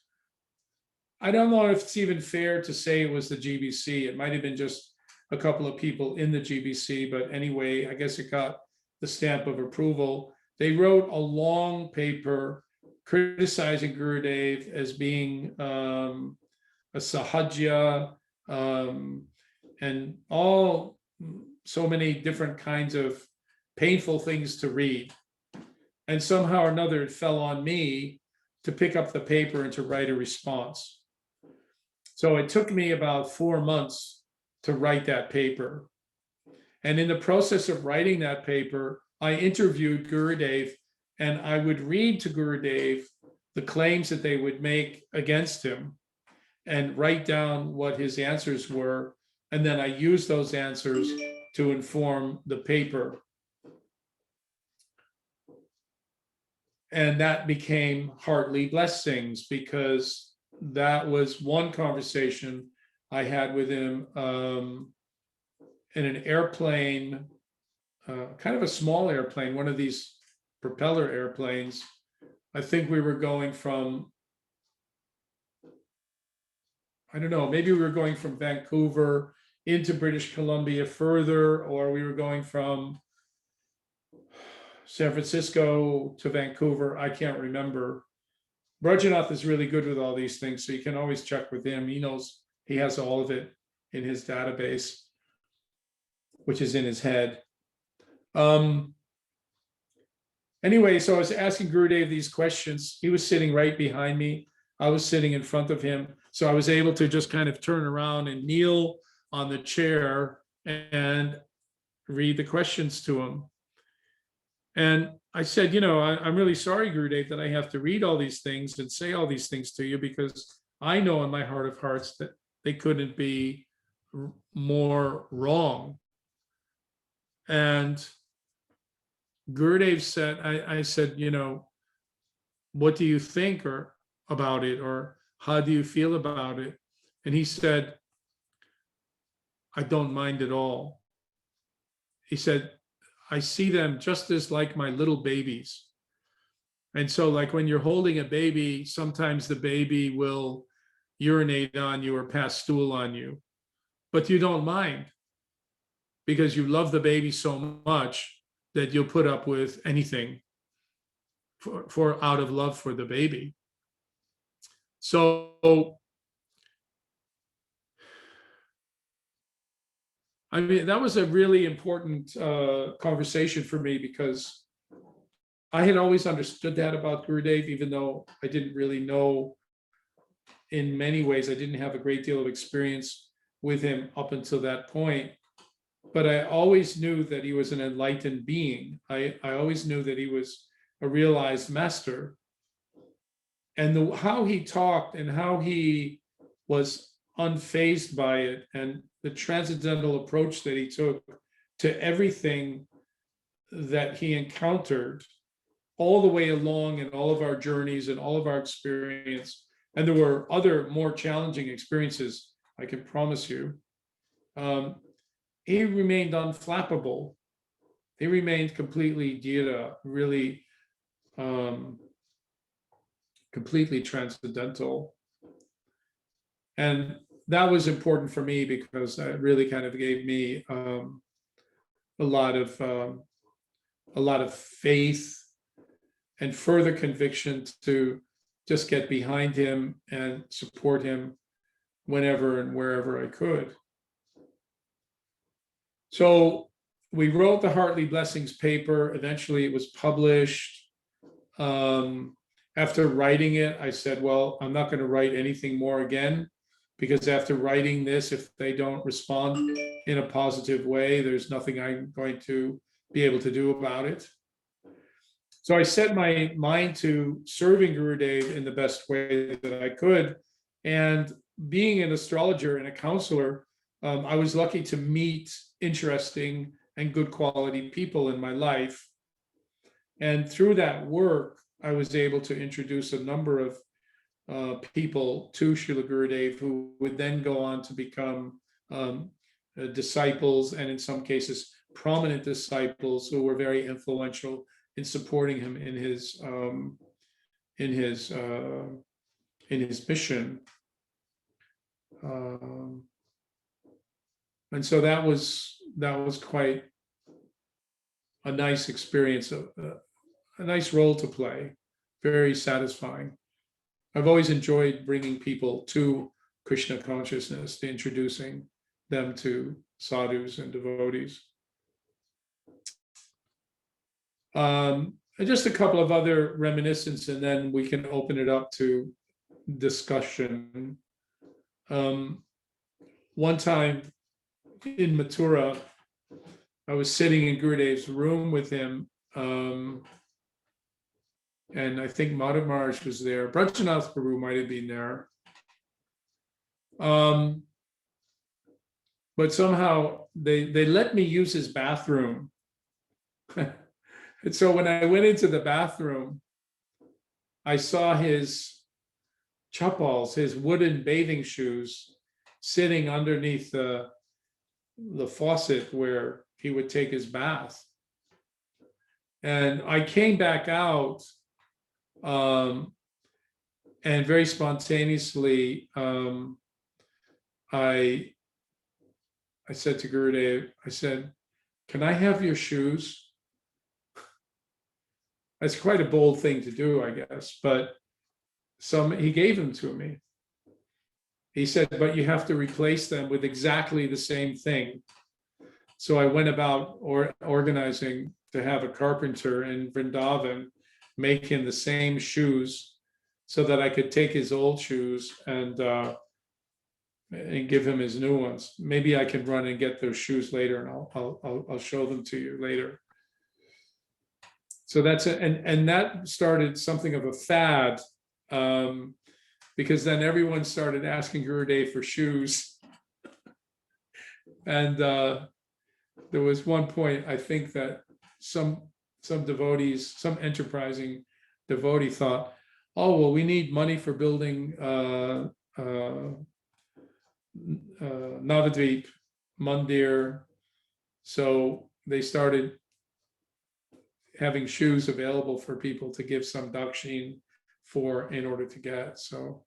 I don't know if it's even fair to say it was the GBC. It might have been just a couple of people in the GBC, but anyway, I guess it got the stamp of approval. They wrote a long paper criticizing Gurudev as being a sahajya, and all so many different kinds of painful things to read. And somehow or another, it fell on me to pick up the paper and to write a response. So it took me about 4 months to write that paper. And in the process of writing that paper, I interviewed Gurudev, and I would read to Gurudev the claims that they would make against him. and write down what his answers were. And then I use those answers to inform the paper. And that became Heartly Blessings, because that was one conversation I had with him in an airplane, kind of a small airplane, one of these propeller airplanes. I think we were going from, I don't know, maybe we were going from Vancouver into British Columbia further, or we were going from San Francisco to Vancouver. I can't remember. Brajanath is really good with all these things, so you can always check with him. He knows, he has all of it in his database, which is in his head. Anyway, so I was asking Gurudev these questions. He was sitting right behind me. I was sitting in front of him. So I was able to just kind of turn around and kneel on the chair and read the questions to him. And I said, you know, I'm really sorry, Gurudev, that I have to read all these things and say all these things to you, because I know in my heart of hearts that they couldn't be more wrong. And Gurudev said, I said, you know, what do you think about it, or how do you feel about it? And he said, I don't mind at all. He said, I see them just as like my little babies. And so like when you're holding a baby, sometimes the baby will urinate on you or pass stool on you, but you don't mind because you love the baby so much that you'll put up with anything for out of love for the baby. So, I mean, that was a really important conversation for me, because I had always understood that about Gurudev, even though I didn't really know, in many ways, I didn't have a great deal of experience with him up until that point. But I always knew that he was an enlightened being. I always knew that he was a realized master. And how he talked and how he was unfazed by it, and the transcendental approach that he took to everything that he encountered all the way along in all of our journeys and all of our experience. And there were other more challenging experiences, I can promise you. He remained unflappable. He remained completely Dhira, really completely transcendental. And that was important for me, because it really kind of gave me a lot of faith and further conviction to just get behind him and support him whenever and wherever I could. So we wrote the Heartly Blessings paper. Eventually it was published. After writing it, I said, well, I'm not going to write anything more again, because after writing this, if they don't respond in a positive way, there's nothing I'm going to be able to do about it. So I set my mind to serving Gurudev in the best way that I could. And being an astrologer and a counselor, I was lucky to meet interesting and good quality people in my life. And through that work, I was able to introduce a number of people to Srila Gurudev, who would then go on to become disciples, and in some cases, prominent disciples who were very influential in supporting him in his mission. And so that was quite a nice experience, a nice role to play, very satisfying. I've always enjoyed bringing people to Krishna consciousness, to introducing them to sadhus and devotees. And just a couple of other reminiscences, and then we can open it up to discussion. One time in Mathura, I was sitting in Gurudev's room with him, and I think Madhav Maharaj was there. Brajanath Prabhu might have been there. But somehow they let me use his bathroom. And so when I went into the bathroom, I saw his chappals, his wooden bathing shoes, sitting underneath the faucet where he would take his bath. And I came back out, and very spontaneously, I said to Gurudev, I said, "Can I have your shoes?" That's quite a bold thing to do, I guess, but he gave them to me. He said, "But you have to replace them with exactly the same thing." So I went about organizing to have a carpenter in Vrindavan make him the same shoes so that I could take his old shoes and give him his new ones. Maybe I can run and get those shoes later, and I'll show them to you later. So that's it, and that started something of a fad, because then everyone started asking Gurudev for shoes, and there was one point, I think, that some devotees, some enterprising devotee thought, "Oh, well, we need money for building Navadvip Mandir," so they started having shoes available for people to give some dakshin for in order to get. So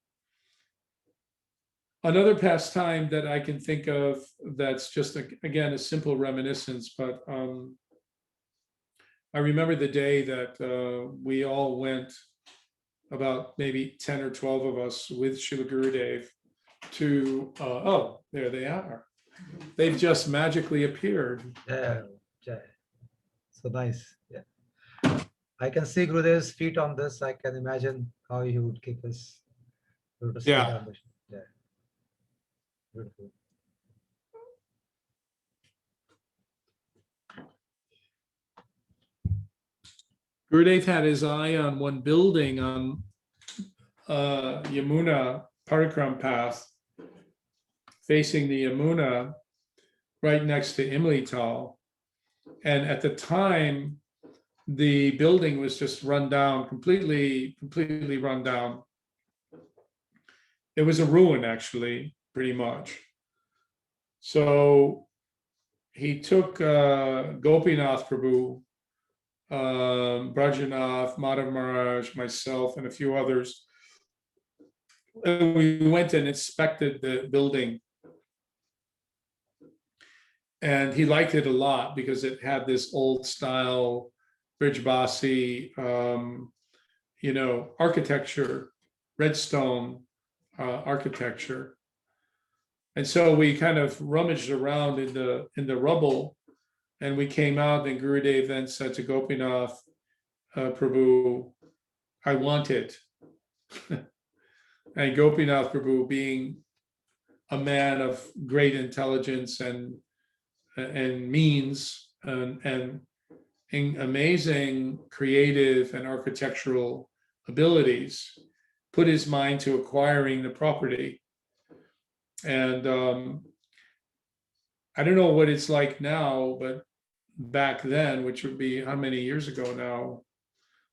another pastime that I can think of that's just again a simple reminiscence, but I remember the day that we all went, about maybe 10 or 12 of us with Srila Gurudev to oh, there they are. They've just magically appeared. Yeah, so nice. Yeah, I can see Gurudev's feet on this. I can imagine how he would keep his lotus feet Yeah. on the. Yeah, beautiful. Gurudev had his eye on one building on Yamuna Parikram path, facing the Yamuna, right next to Imli Tal. And at the time, the building was just run down, completely run down. It was a ruin, actually, pretty much. So he took Gopinath Prabhu, Brajanath, Madhav Maharaj, myself, and a few others. And we went and inspected the building. And he liked it a lot because it had this old style Brijbasi, architecture, redstone architecture. And so we kind of rummaged around in the rubble, and we came out, and Gurudev then said to Gopinath Prabhu, "I want it." And Gopinath Prabhu, being a man of great intelligence and means and amazing creative and architectural abilities, put his mind to acquiring the property. And I don't know what it's like now, but back then, which would be how many years ago now,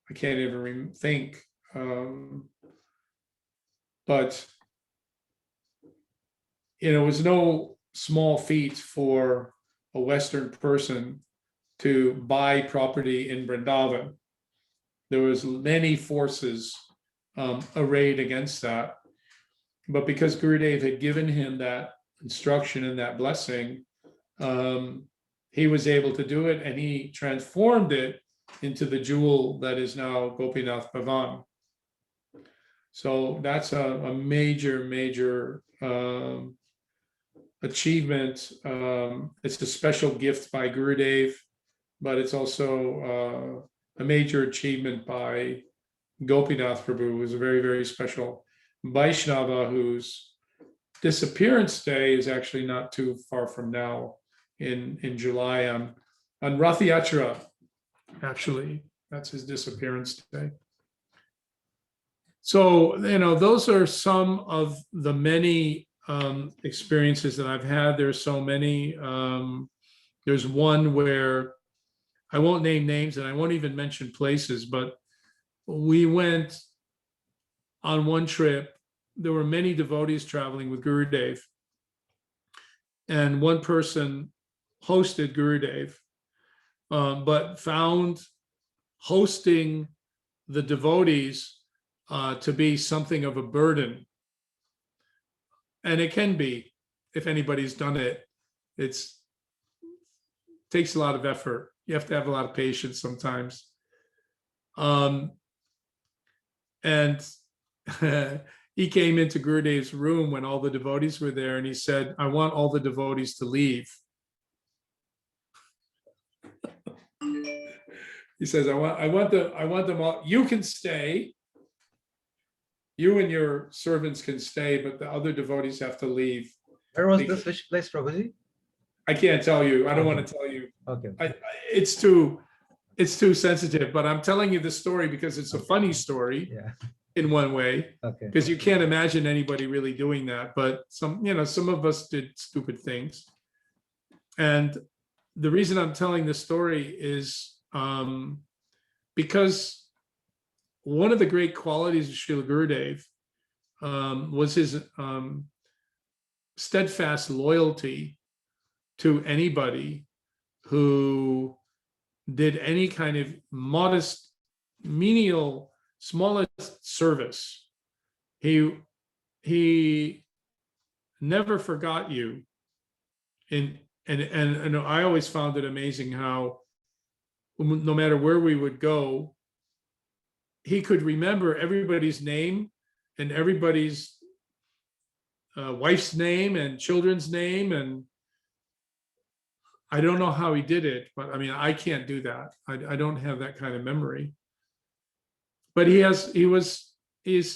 I can't even think. But it was no small feat for a Western person to buy property in Vrindavan. There was many forces arrayed against that. But because Gurudev had given him that instruction and that blessing, he was able to do it, and he transformed it into the jewel that is now Gopinath Bhavan. So that's a major achievement. It's a special gift by Gurudev, but it's also a major achievement by Gopinath Prabhu, who's a very special Vaishnava, whose disappearance day is actually not too far from now, in July on Rath Yatra. Actually, that's his disappearance day. So, those are some of the many experiences that I've had. There's so many. There's one where I won't name names and I won't even mention places, but we went on one trip. There were many devotees traveling with Gurudev, and one person hosted Gurudev, but found hosting the devotees to be something of a burden. And it can be, if anybody's done it. It takes a lot of effort. You have to have a lot of patience sometimes. And he came into Gurudev's room when all the devotees were there, and he said, "I want all the devotees to leave." He says, I want them all. You can stay. You and your servants can stay, but the other devotees have to leave. Where was this? Which place, Prabhuji? I can't tell you. I don't want to tell you. Okay. It's too sensitive, but I'm telling you the story because it's a funny story. Yeah. In one way, Okay. because you can't imagine anybody really doing that. But some of us did stupid things. And the reason I'm telling this story is because one of the great qualities of Srila Gurudev was his steadfast loyalty to anybody who did any kind of modest, menial, smallest service. He never forgot you. And I always found it amazing how no matter where we would go, he could remember everybody's name and everybody's wife's name and children's name. And I don't know how he did it, but I mean, I can't do that. I don't have that kind of memory. But he's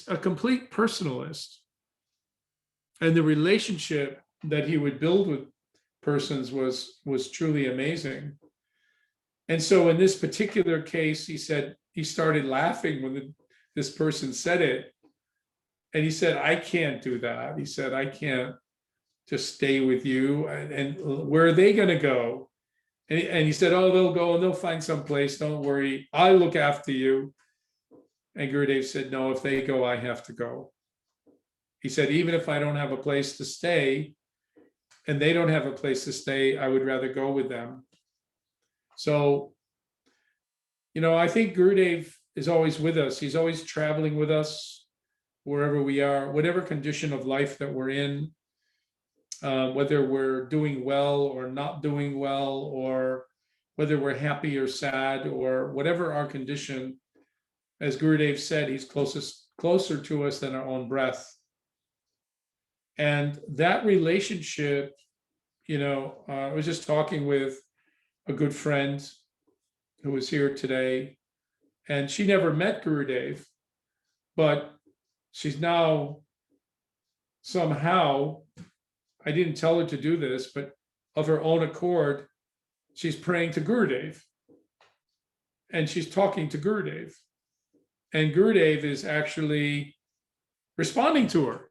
a complete personalist. And the relationship that he would build with persons was truly amazing. And so in this particular case, he said he started laughing when this person said it. And he said, "I can't do that." He said, "I can't just stay with you. And where are they going to go?" And he said, "Oh, they'll go and they'll find some place. Don't worry. I'll look after you." And Gurudev said, "No, if they go, I have to go." He said, "Even if I don't have a place to stay and they don't have a place to stay, I would rather go with them." So, I think Gurudev is always with us. He's always traveling with us wherever we are, whatever condition of life that we're in, whether we're doing well or not doing well, or whether we're happy or sad, or whatever our condition. As Gurudev said, he's closer to us than our own breath. And that relationship, I was just talking with a good friend who was here today, and she never met Gurudev, but she's now somehow, I didn't tell her to do this, but of her own accord, she's praying to Gurudev. And she's talking to Gurudev. And Gurudev is actually responding to her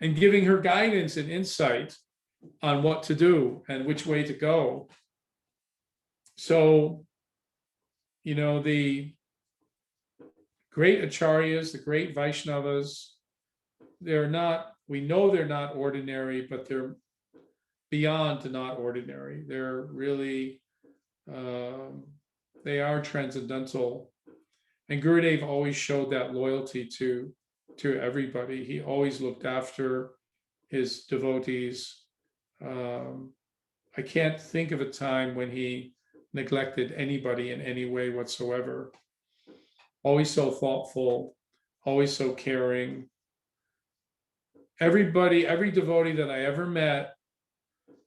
and giving her guidance and insight on what to do and which way to go. So, the great acharyas, the great Vaishnavas, we know they're not ordinary, but they're beyond not ordinary. They're really, they are transcendental. And Gurudev always showed that loyalty to everybody. He always looked after his devotees. I can't think of a time when he neglected anybody in any way whatsoever. Always so thoughtful, always so caring. Every devotee that I ever met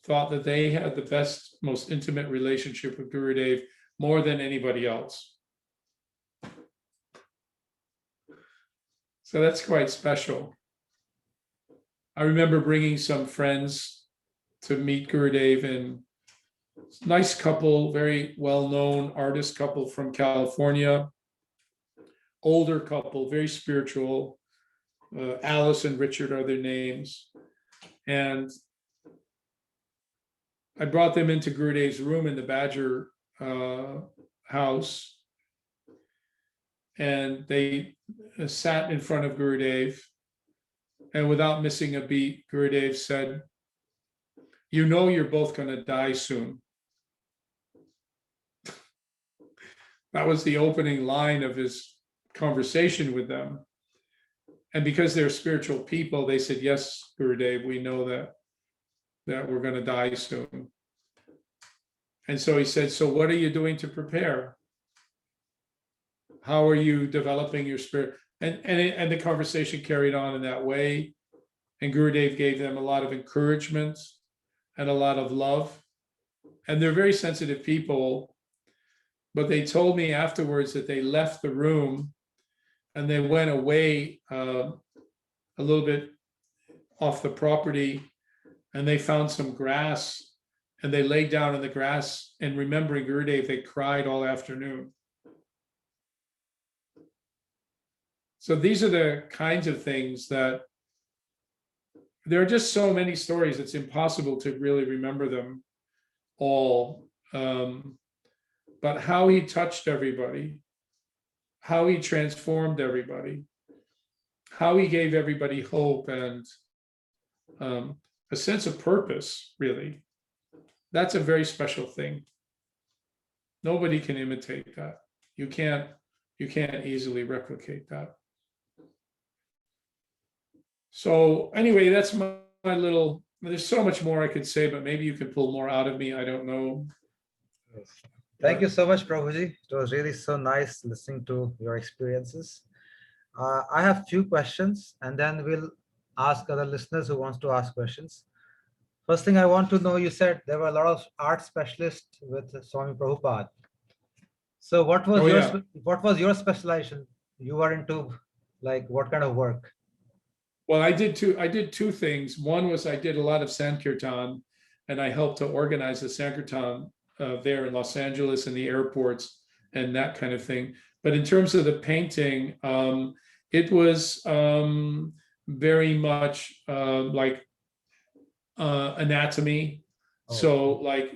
thought that they had the best, most intimate relationship with Gurudev more than anybody else. So that's quite special. I remember bringing some friends to meet Gurudev, and nice couple, very well-known artist couple from California, older couple, very spiritual, Alice and Richard are their names. And I brought them into Gurudev's room in the Badger house. And they sat in front of Gurudev. And without missing a beat, Gurudev said, "You know you're both going to die soon." That was the opening line of his conversation with them. And because they're spiritual people, they said, "Yes, Gurudev, we know that we're going to die soon." And so he said, "So what are you doing to prepare? How are you developing your spirit?" And the conversation carried on in that way. And Gurudev gave them a lot of encouragement and a lot of love. And they're very sensitive people. But they told me afterwards that they left the room and they went away a little bit off the property, and they found some grass, and they laid down in the grass, and remembering Gurudev, they cried all afternoon. So these are the kinds of things that there are just so many stories, it's impossible to really remember them all. But how he touched everybody, how he transformed everybody, how he gave everybody hope and a sense of purpose, really. That's a very special thing. Nobody can imitate that. You can't easily replicate that. So anyway, that's my little, there's so much more I could say, but maybe you can pull more out of me. I don't know. Thank you so much, Prabhuji. It was really so nice listening to your experiences. I have few questions, and then we'll ask other listeners who wants to ask questions. First thing I want to know, you said there were a lot of art specialists with Swami Prabhupada. So what was what was your specialization? You were into like what kind of work? Well, I did two things. One was I did a lot of Sankirtan, and I helped to organize the Sankirtan there in Los Angeles and the airports and that kind of thing. But in terms of the painting, it was very much like anatomy. Oh. So like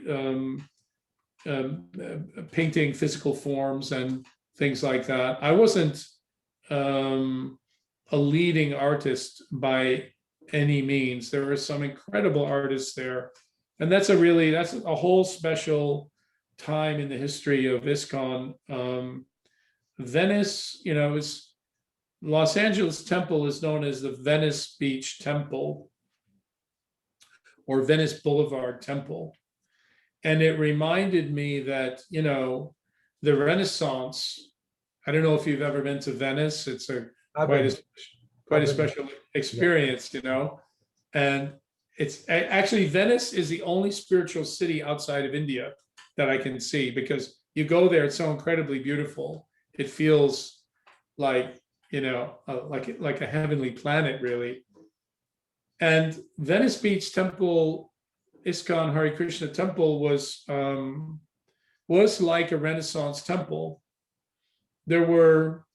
painting physical forms and things like that. I wasn't a leading artist by any means. There were some incredible artists there. And that's a whole special time in the history of ISKCON. Venice, Los Angeles Temple is known as the Venice Beach Temple or Venice Boulevard Temple. And it reminded me that, the Renaissance, I don't know if you've ever been to Venice. It's quite a special experience, and it's actually Venice is the only spiritual city outside of India that I can see, because you go there, it's so incredibly beautiful. It feels like, like a heavenly planet, really. And Venice Beach Temple, ISKCON Hare Krishna Temple was like a Renaissance temple. There were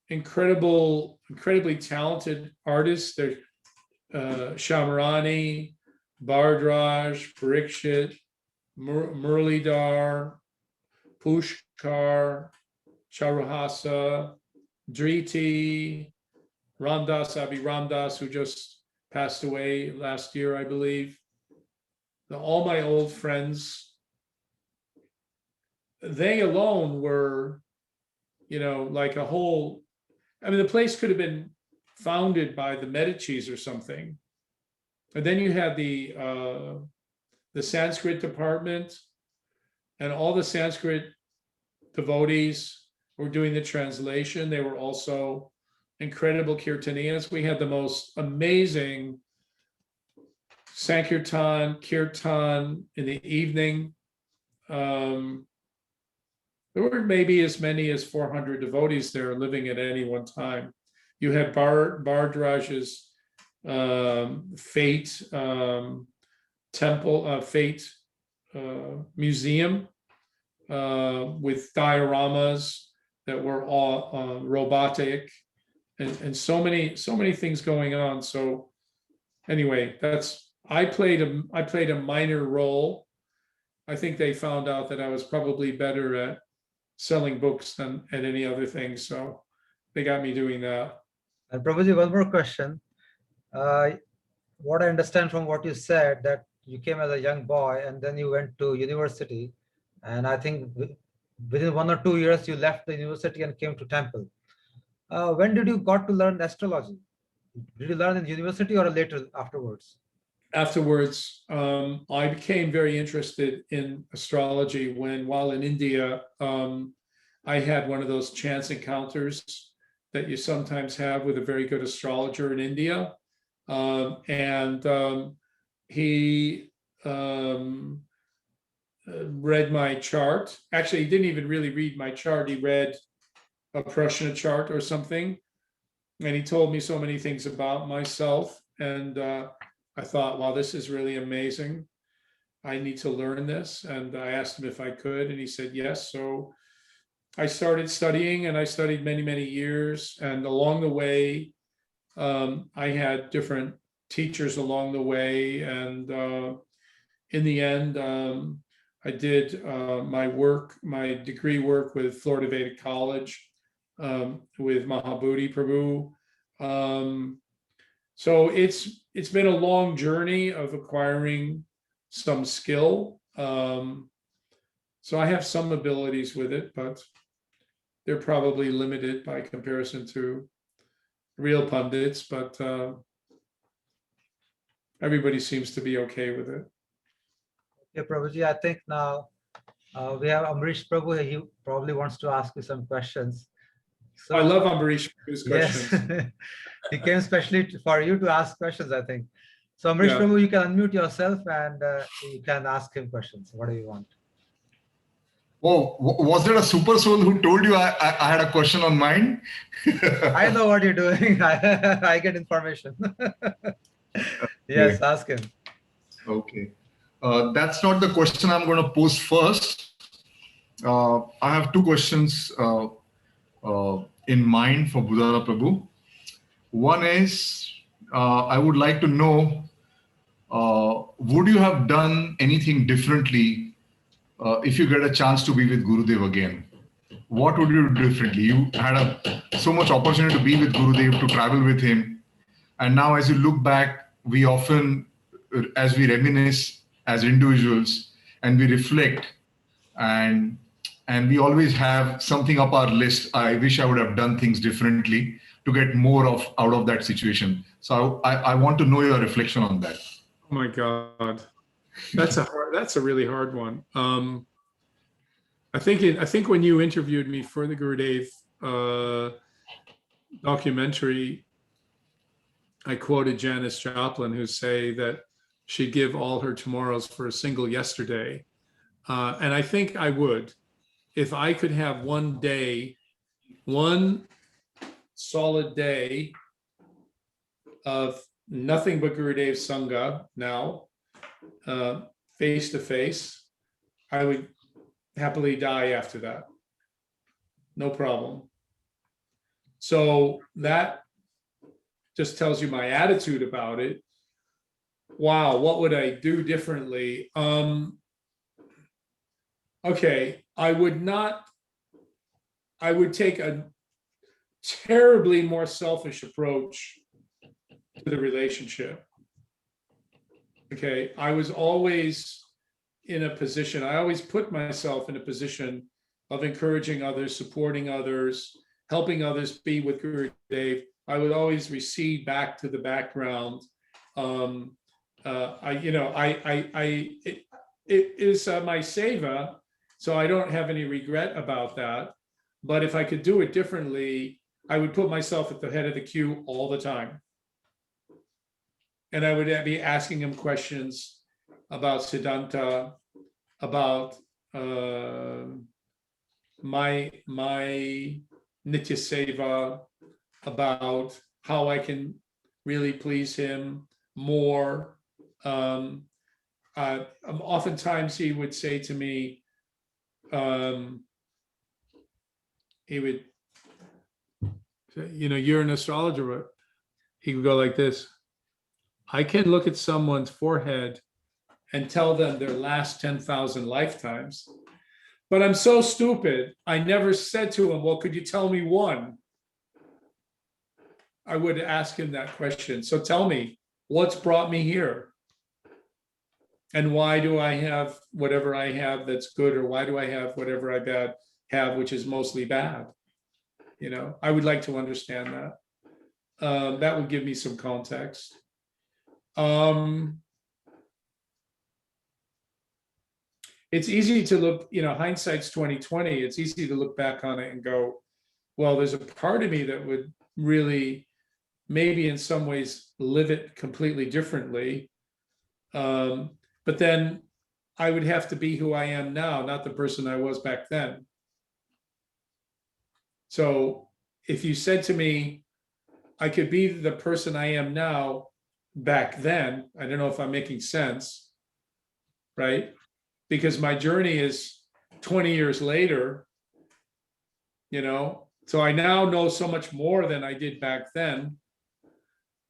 incredibly talented artists. There's Shamarani, Bhardraj, Parikshit, Murlidhar, Pushkar, Charuhasa, Driti, Ramdas, Abhi Ramdas, who just passed away last year, I believe. All my old friends, they alone were, like a whole, the place could have been founded by the Medicis or something. And then you had the Sanskrit department, and all the Sanskrit devotees were doing the translation. They were also incredible kirtaniyas. We had the most amazing Sankirtan, Kirtan in the evening. There were maybe as many as 400 devotees there living at any one time. You had Bhardraj's Fate temple, Fate museum with dioramas that were all robotic. and so many things going on. So anyway, I played a minor role. I think they found out that I was probably better at selling books than at any other thing, so they got me doing that. And Prabhuji, one more question. What I understand from what you said, that you came as a young boy and then you went to university, and I think within 1 or 2 years you left the university and came to temple. When did you got to learn astrology? Did you learn in university or later afterwards? Afterwards, I became very interested in astrology while in India, I had one of those chance encounters that you sometimes have with a very good astrologer in India. He read my chart. Actually, he didn't even really read my chart. He read a Prashna chart or something. And he told me so many things about myself. And I thought, wow, this is really amazing. I need to learn this. And I asked him if I could, and he said yes. So I started studying, and I studied many, many years. And along the way, I had different teachers along the way. And in the end, I did my degree work with Florida Vedic College, with Mahabodhi Prabhu. So it's been a long journey of acquiring some skill. So I have some abilities with it, but they're probably limited by comparison to real pundits, but everybody seems to be okay with it. Okay, Prabhuji, I think now we have Amrish Prabhu. He probably wants to ask you some questions. So I love Ambarish Prabhu's yes, questions. he came specially for you to ask questions, I think. So Amrish Yeah. Prabhu, you can unmute yourself and you can ask him questions. What do you want? Oh, was there a super soul who told you I had a question on mind? I know what you're doing. I get information. Yes, ask him. Okay. That's not the question I'm going to pose first. I have two questions in mind for Bhudhara Prabhu. One is, I would like to know, would you have done anything differently if you get a chance to be with Gurudev again? What would you do differently? You had so much opportunity to be with Gurudev, to travel with him. And now as you look back, we often, as we reminisce as individuals and we reflect, and we always have something up our list. I wish I would have done things differently to get more out of that situation. So I want to know your reflection on that. Oh my God, that's a really hard one. I think when you interviewed me for the Gurudev documentary, I quoted Janis Joplin, who say that she'd give all her tomorrows for a single yesterday. And I think I would, if I could have one solid day of nothing but Gurudev Sangha now, face to face, I would happily die after that. No problem. So that just tells you my attitude about it. Wow, what would I do differently? Okay, I would take a terribly more selfish approach to the relationship. Okay, I was always in a position, I always put myself in a position of encouraging others, supporting others, helping others be with Gurudev. I would always recede back to the background. It is my seva, so I don't have any regret about that. But if I could do it differently, I would put myself at the head of the queue all the time. And I would be asking him questions about Siddhanta, about my Nitya Seva, about how I can really please him more. Oftentimes he would say to me, he would you're an astrologer, but he would go like this. I can look at someone's forehead and tell them their last 10,000 lifetimes. But I'm so stupid. I never said to him, well, could you tell me one? I would ask him that question. So tell me, what's brought me here? And why do I have whatever I have that's good? Or why do I have whatever I have, which is mostly bad? I would like to understand that. That would give me some context. It's easy to look, hindsight's 2020. It's easy to look back on it and go, well, there's a part of me that would really, maybe in some ways, live it completely differently. But then I would have to be who I am now, not the person I was back then. So if you said to me, I could be the person I am now back then, I don't know if I'm making sense, right? Because my journey is 20 years later, so I now know so much more than I did back then,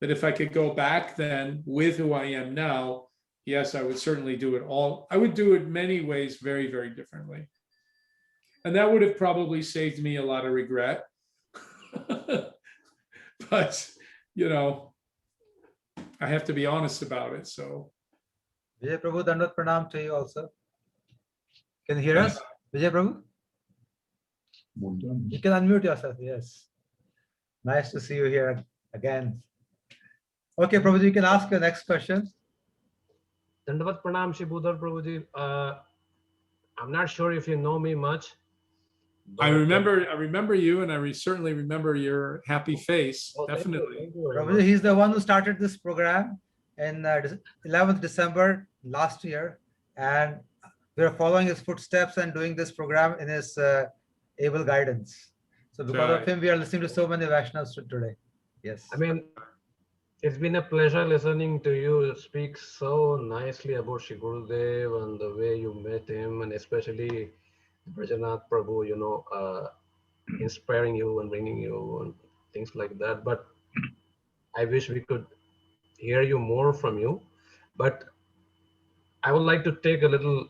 that if I could go back then with who I am now, yes, I would certainly do it all. I would do it many ways very, very differently. And that would have probably saved me a lot of regret. But, I have to be honest about it. So. Vijay Prabhu, Dandavat Pranam to you also. Can you hear us, Vijay Prabhu? You can unmute yourself, yes. Nice to see you here again. Okay, Prabhuji, you can ask your next question. Dandavat Pranam, Shri Bhudhara Prabhuji. I'm not sure if you know me much. I remember you, and I certainly remember your happy face. Oh, definitely. thank you very Prabhuji, much. he's the one who started this program in 11th December last year, and we're following his footsteps and doing this program in his able guidance. So because of him, we are listening to so many Vaishnavas today. Yes. I mean, it's been a pleasure listening to you speak so nicely about Shri Gurudev and the way you met him, and especially Brajanath Prabhu, inspiring you and bringing you and things like that. But I wish we could hear you more from you. But I would like to take a little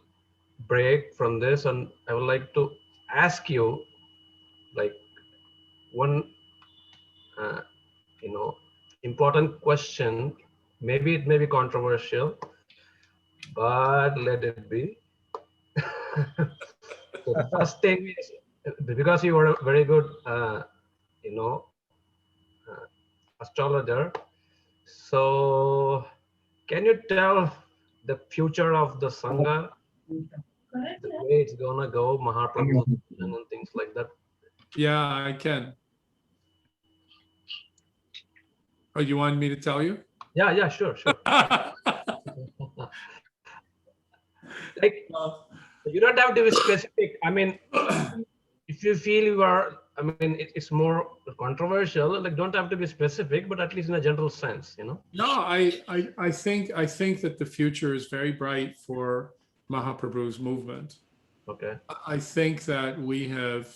break from this, and I would like to ask you like one important question. Maybe it may be controversial, but let it be. So the first thing is, because you are a very good astrologer, so can you tell the future of the Sangha, the way it's gonna go, Mahaprabhu and things like that? Yeah, I can. Oh, you want me to tell you? Yeah, sure. Like, you don't have to be specific. I mean, if you feel you are, I mean, it's more controversial, like don't have to be specific, but at least in a general sense, No, I think that the future is very bright for Mahaprabhu's movement. Okay. I think that we have,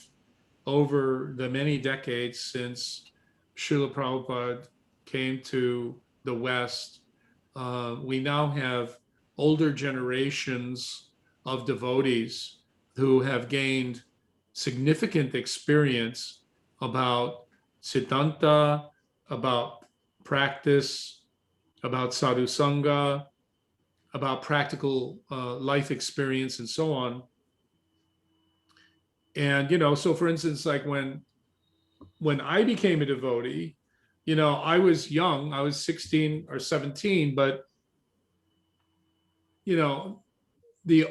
over the many decades since Srila Prabhupada came to the West, we now have older generations of devotees who have gained significant experience about Siddhanta, about practice, about sadhu sangha, about practical life experience, and so on. And so for instance, like when I became a devotee, I was young, I was 16 or 17, but the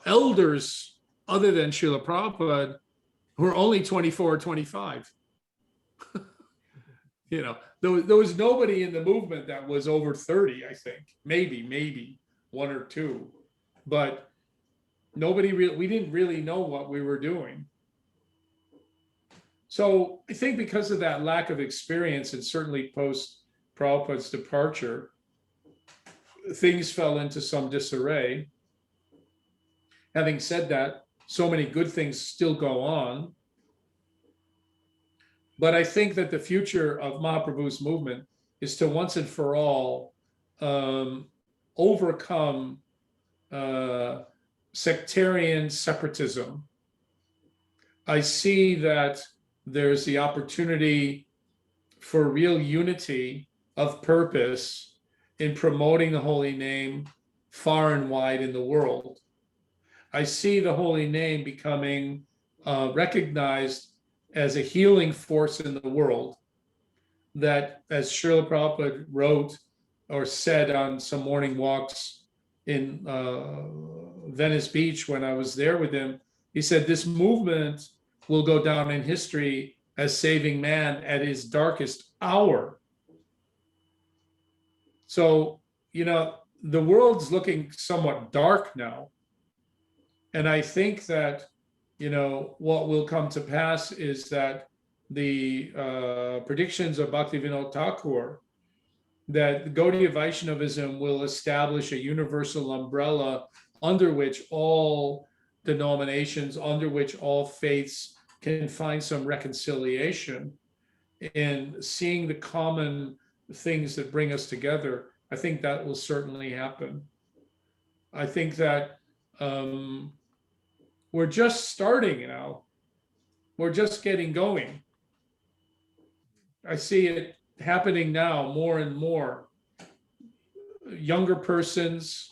elders other than Srila Prabhupada were only 24 or 25. There was nobody in the movement that was over 30, I think. Maybe one or two. But we didn't really know what we were doing. So I think because of that lack of experience, and certainly post Prabhupada's departure, things fell into some disarray. Having said that, so many good things still go on. But I think that the future of Mahaprabhu's movement is to once and for all overcome sectarian separatism. I see that there's the opportunity for real unity of purpose in promoting the holy name far and wide in the world. I see the holy name becoming recognized as a healing force in the world, that, as Srila Prabhupada wrote or said on some morning walks in Venice Beach when I was there with him, he said, this movement will go down in history as saving man at his darkest hour. So, the world's looking somewhat dark now. And I think that, what will come to pass is that the predictions of Bhaktivinoda Thakur, that Gaudiya Vaishnavism will establish a universal umbrella under which all denominations, under which all faiths can find some reconciliation, and seeing the common things that bring us together. I think that will certainly happen. I think that we're just starting now. We're just getting going. I see it happening now more and more. Younger persons,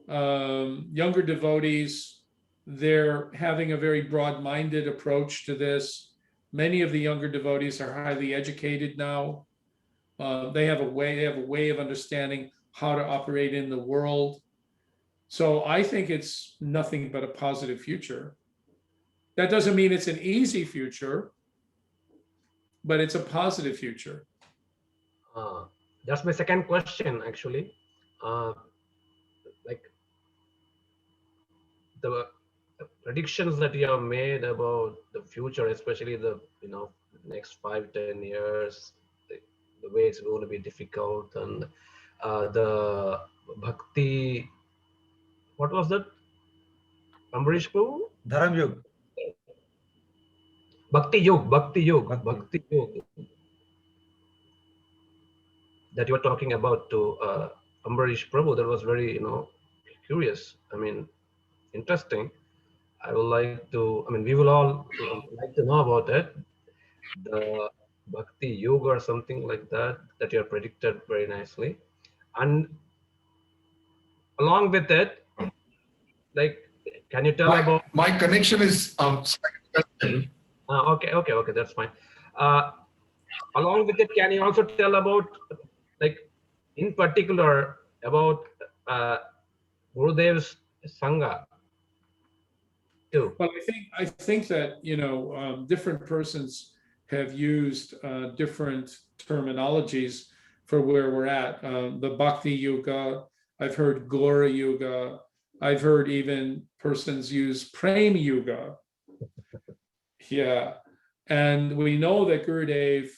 younger devotees, they're having a very broad-minded approach to this. Many of the younger devotees are highly educated now. They have a way of understanding how to operate in the world. So I think it's nothing but a positive future. That doesn't mean it's an easy future, but it's a positive future. That's my second question, actually. Like the predictions that you have made about the future, especially the next 5-10 years, the way it's going to be difficult, and the bhakti, what was that? Ambarish Prabhu? Dharam Yug. Bhakti Yug that you were talking about to Ambarish Prabhu. That was very, curious. I mean, interesting. I would like to, we will all like to know about it. The Bhakti Yoga or something like that you have predicted very nicely. And along with it, can you tell about... My connection is... Okay, that's fine. Along with it, can you also tell about, in particular, about Gurudev's Sangha too? Well, I think that different persons have used different terminologies for where we're at. The Bhakti Yuga, I've heard Gora Yuga, I've heard even persons use Prem Yuga. Yeah, and we know that Gurudev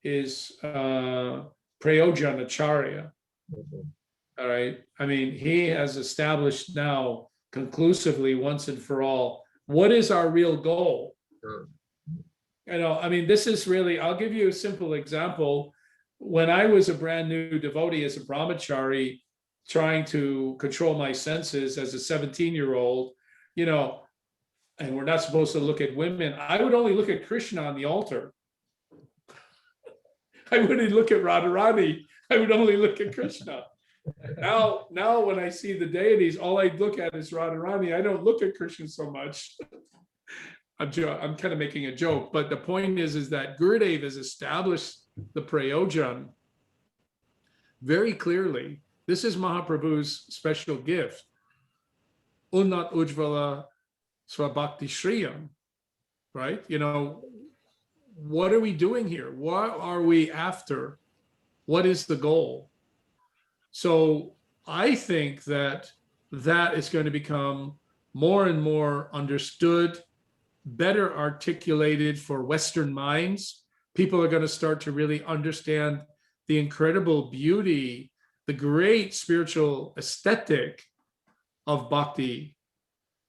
is Prayojanacharya. All right. He has established now conclusively once and for all, what is our real goal? This is really, I'll give you a simple example. When I was a brand new devotee as a brahmachari, trying to control my senses as a 17-year-old, and we're not supposed to look at women, I would only look at Krishna on the altar. I wouldn't look at Radharani. I would only look at Krishna. Now when I see the deities, all I look at is Radharani. I don't look at Krishna so much. I'm kind of making a joke, but the point is that Gurudev has established the Prayojan very clearly. This is Mahaprabhu's special gift. Unnat Ujvala Swabhakti Shriyam, right? What are we doing here? What are we after? What is the goal? So I think that is going to become more and more understood, better articulated for Western minds. People are going to start to really understand the incredible beauty, the great spiritual aesthetic of bhakti.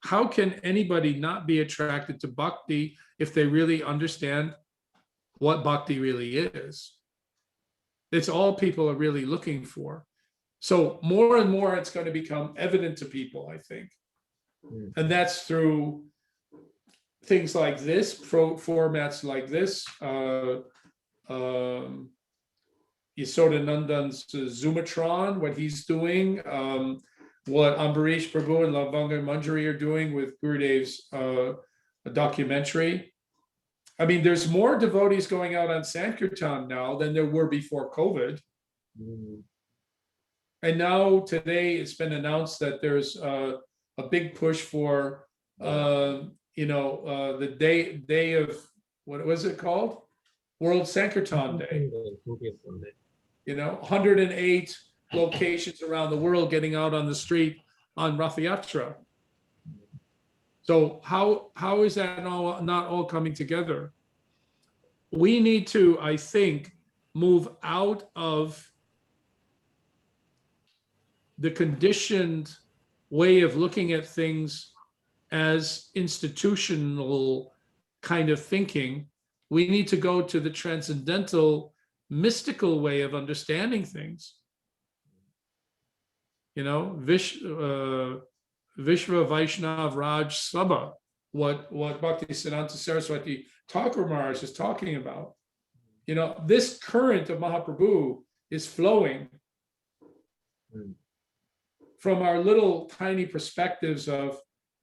How can anybody not be attracted to bhakti if they really understand what bhakti really is. It's all people are really looking for. So more and more it's going to become evident to people, I think. And that's through things like this, formats like this, Yashodanandan's Zoomatron, what he's doing, what Ambarish Prabhu and Lavanga Manjari are doing with Gurudev's documentary. I mean, there's more devotees going out on Sankirtan now than there were before COVID. And now today it's been announced that there's a big push for, the day of, what was it called? World Sankirtan Day. 108 locations around the world getting out on the street on Rath Yatra. So how is that not all coming together? We need to, I think, move out of the conditioned way of looking at things as institutional kind of thinking. We need to go to the transcendental, mystical way of understanding things. Vishva Vaishnav Raj Sabha, what Bhaktisiddhanta Saraswati Thakur Maharaj is talking about. This current of Mahaprabhu is flowing from our little tiny perspectives of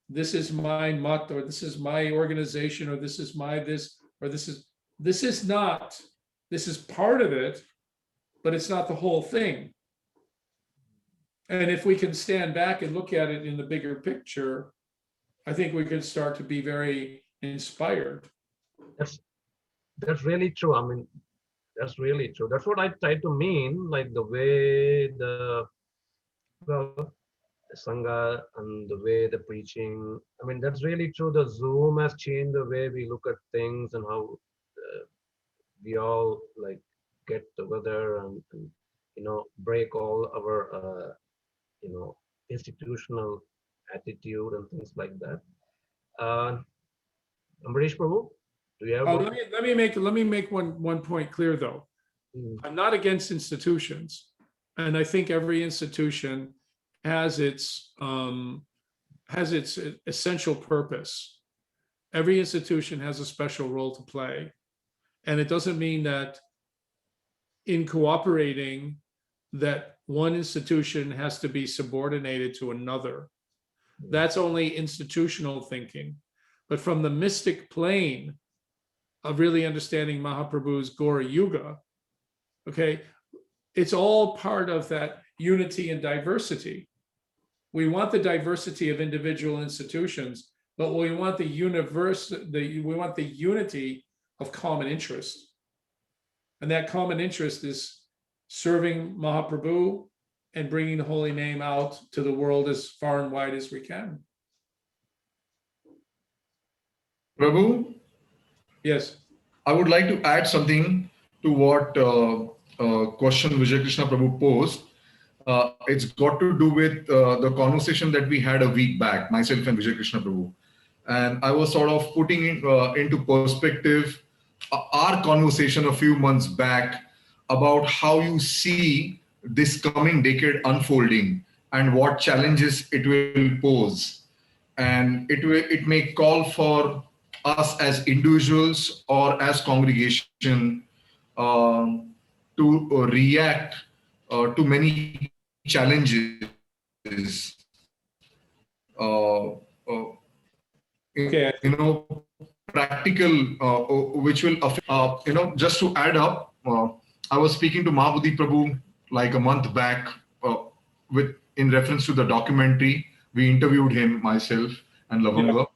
this is my mat, or this is my organization, or this is my this, or this is not. This is part of it, but it's not the whole thing. And if we can stand back and look at it in the bigger picture, I think we can start to be very inspired. That's really true. I mean, that's really true. That's what I try to mean, like the way the Sangha and the way the preaching. I mean, that's really true. The Zoom has changed the way we look at things and how we all like get together and break all our institutional attitude and things like that. Ambarish Prabhu, do you have? Let me make one point clear though. I'm not against institutions, and I think every institution has its essential purpose. Every institution has a special role to play, and it doesn't mean that in cooperating that one institution has to be subordinated to another. That's only institutional thinking. But from the mystic plane of really understanding Mahaprabhu's Gaura Yuga, okay, it's all part of that unity and diversity. We want the diversity of individual institutions, but we want the unity of common interest. And that common interest is serving Mahaprabhu and bringing the holy name out to the world as far and wide as we can. Prabhu? Yes. I would like to add something to what question Vijay Krishna Prabhu posed. It's got to do with the conversation that we had a week back, myself and Vijay Krishna Prabhu. And I was sort of putting into perspective our conversation a few months back about how you see this coming decade unfolding and what challenges it will pose. And it may call for us as individuals or as congregation to react to many challenges. Okay. Practical, which will affect, just to add up, I was speaking to Mahabodhi Prabhu like a month back in reference to the documentary. We interviewed him, myself and Lavanga.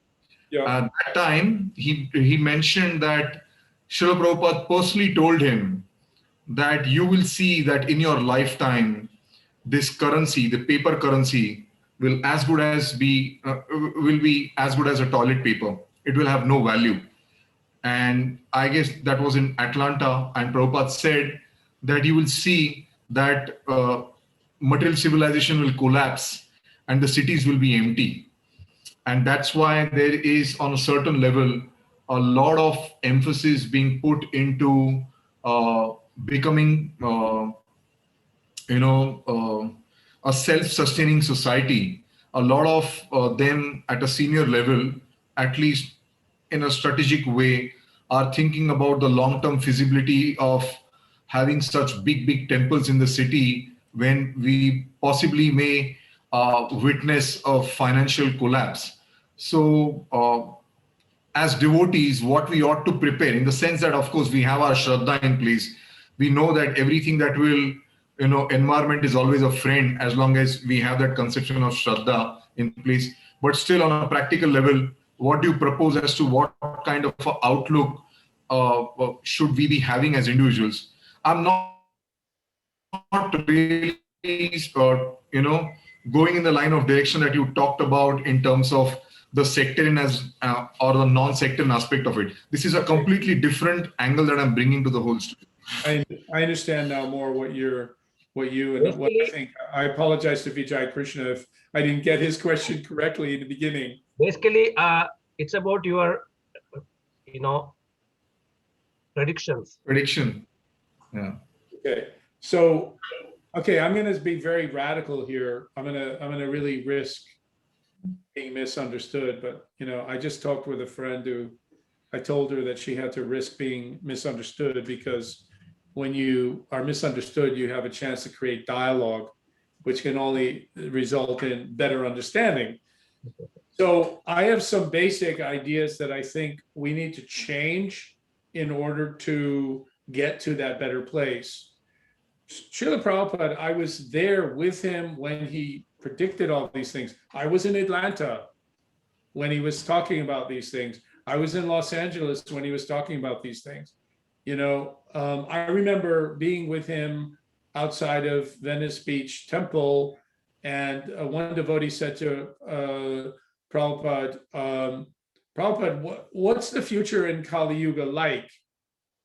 Yeah. At that time, he mentioned that Srila Prabhupada personally told him that you will see that in your lifetime, this currency, the paper currency, will be as good as a toilet paper. It will have no value. And I guess that was in Atlanta, and Prabhupada said that you will see that material civilization will collapse and the cities will be empty. And that's why there is, on a certain level, a lot of emphasis being put into becoming, a self-sustaining society. A lot of them at a senior level, at least in a strategic way, are thinking about the long-term feasibility of having such big temples in the city when we possibly may witness a financial collapse. So, as devotees, what we ought to prepare, in the sense that, of course, we have our Shraddha in place. We know that everything that will, environment is always a friend as long as we have that conception of Shraddha in place. But still, on a practical level, what do you propose as to what kind of a outlook should we be having as individuals? I'm not really, going in the line of direction that you talked about in terms of the sectarian or the non-sectarian aspect of it. This is a completely different angle that I'm bringing to the whole story. I understand now more what you and what I think. I apologize to Vijay Krishna if I didn't get his question correctly in the beginning. Basically, it's about your, predictions. Prediction. Yeah. Okay. So, I'm going to be very radical here. I'm going to really risk being misunderstood, but I just talked with a friend who I told her that she had to risk being misunderstood, because when you are misunderstood, you have a chance to create dialogue, which can only result in better understanding. So I have some basic ideas that I think we need to change in order to get to that better place. Srila Prabhupada, I was there with him when he predicted all these things. I was in Atlanta when he was talking about these things. I was in Los Angeles when he was talking about these things. I remember being with him outside of Venice Beach Temple, and one devotee said to Prabhupada, Prabhupada, what's the future in Kali Yuga like?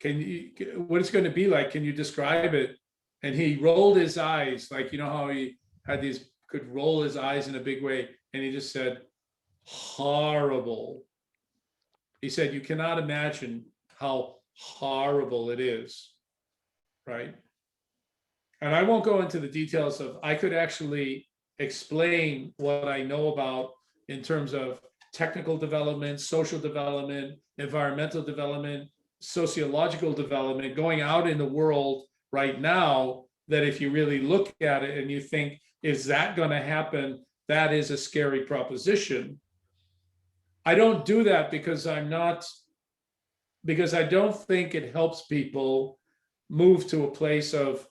What it's going to be like? Can you describe it? And he rolled his eyes, like, how he had could roll his eyes in a big way. And he just said, horrible. He said, you cannot imagine how horrible it is, right? And I won't go into the details I could actually explain what I know about in terms of technical development, social development, environmental development, sociological development, going out in the world right now, that if you really look at it and you think, is that going to happen? That is a scary proposition. I don't do that because I don't think it helps people move to a place of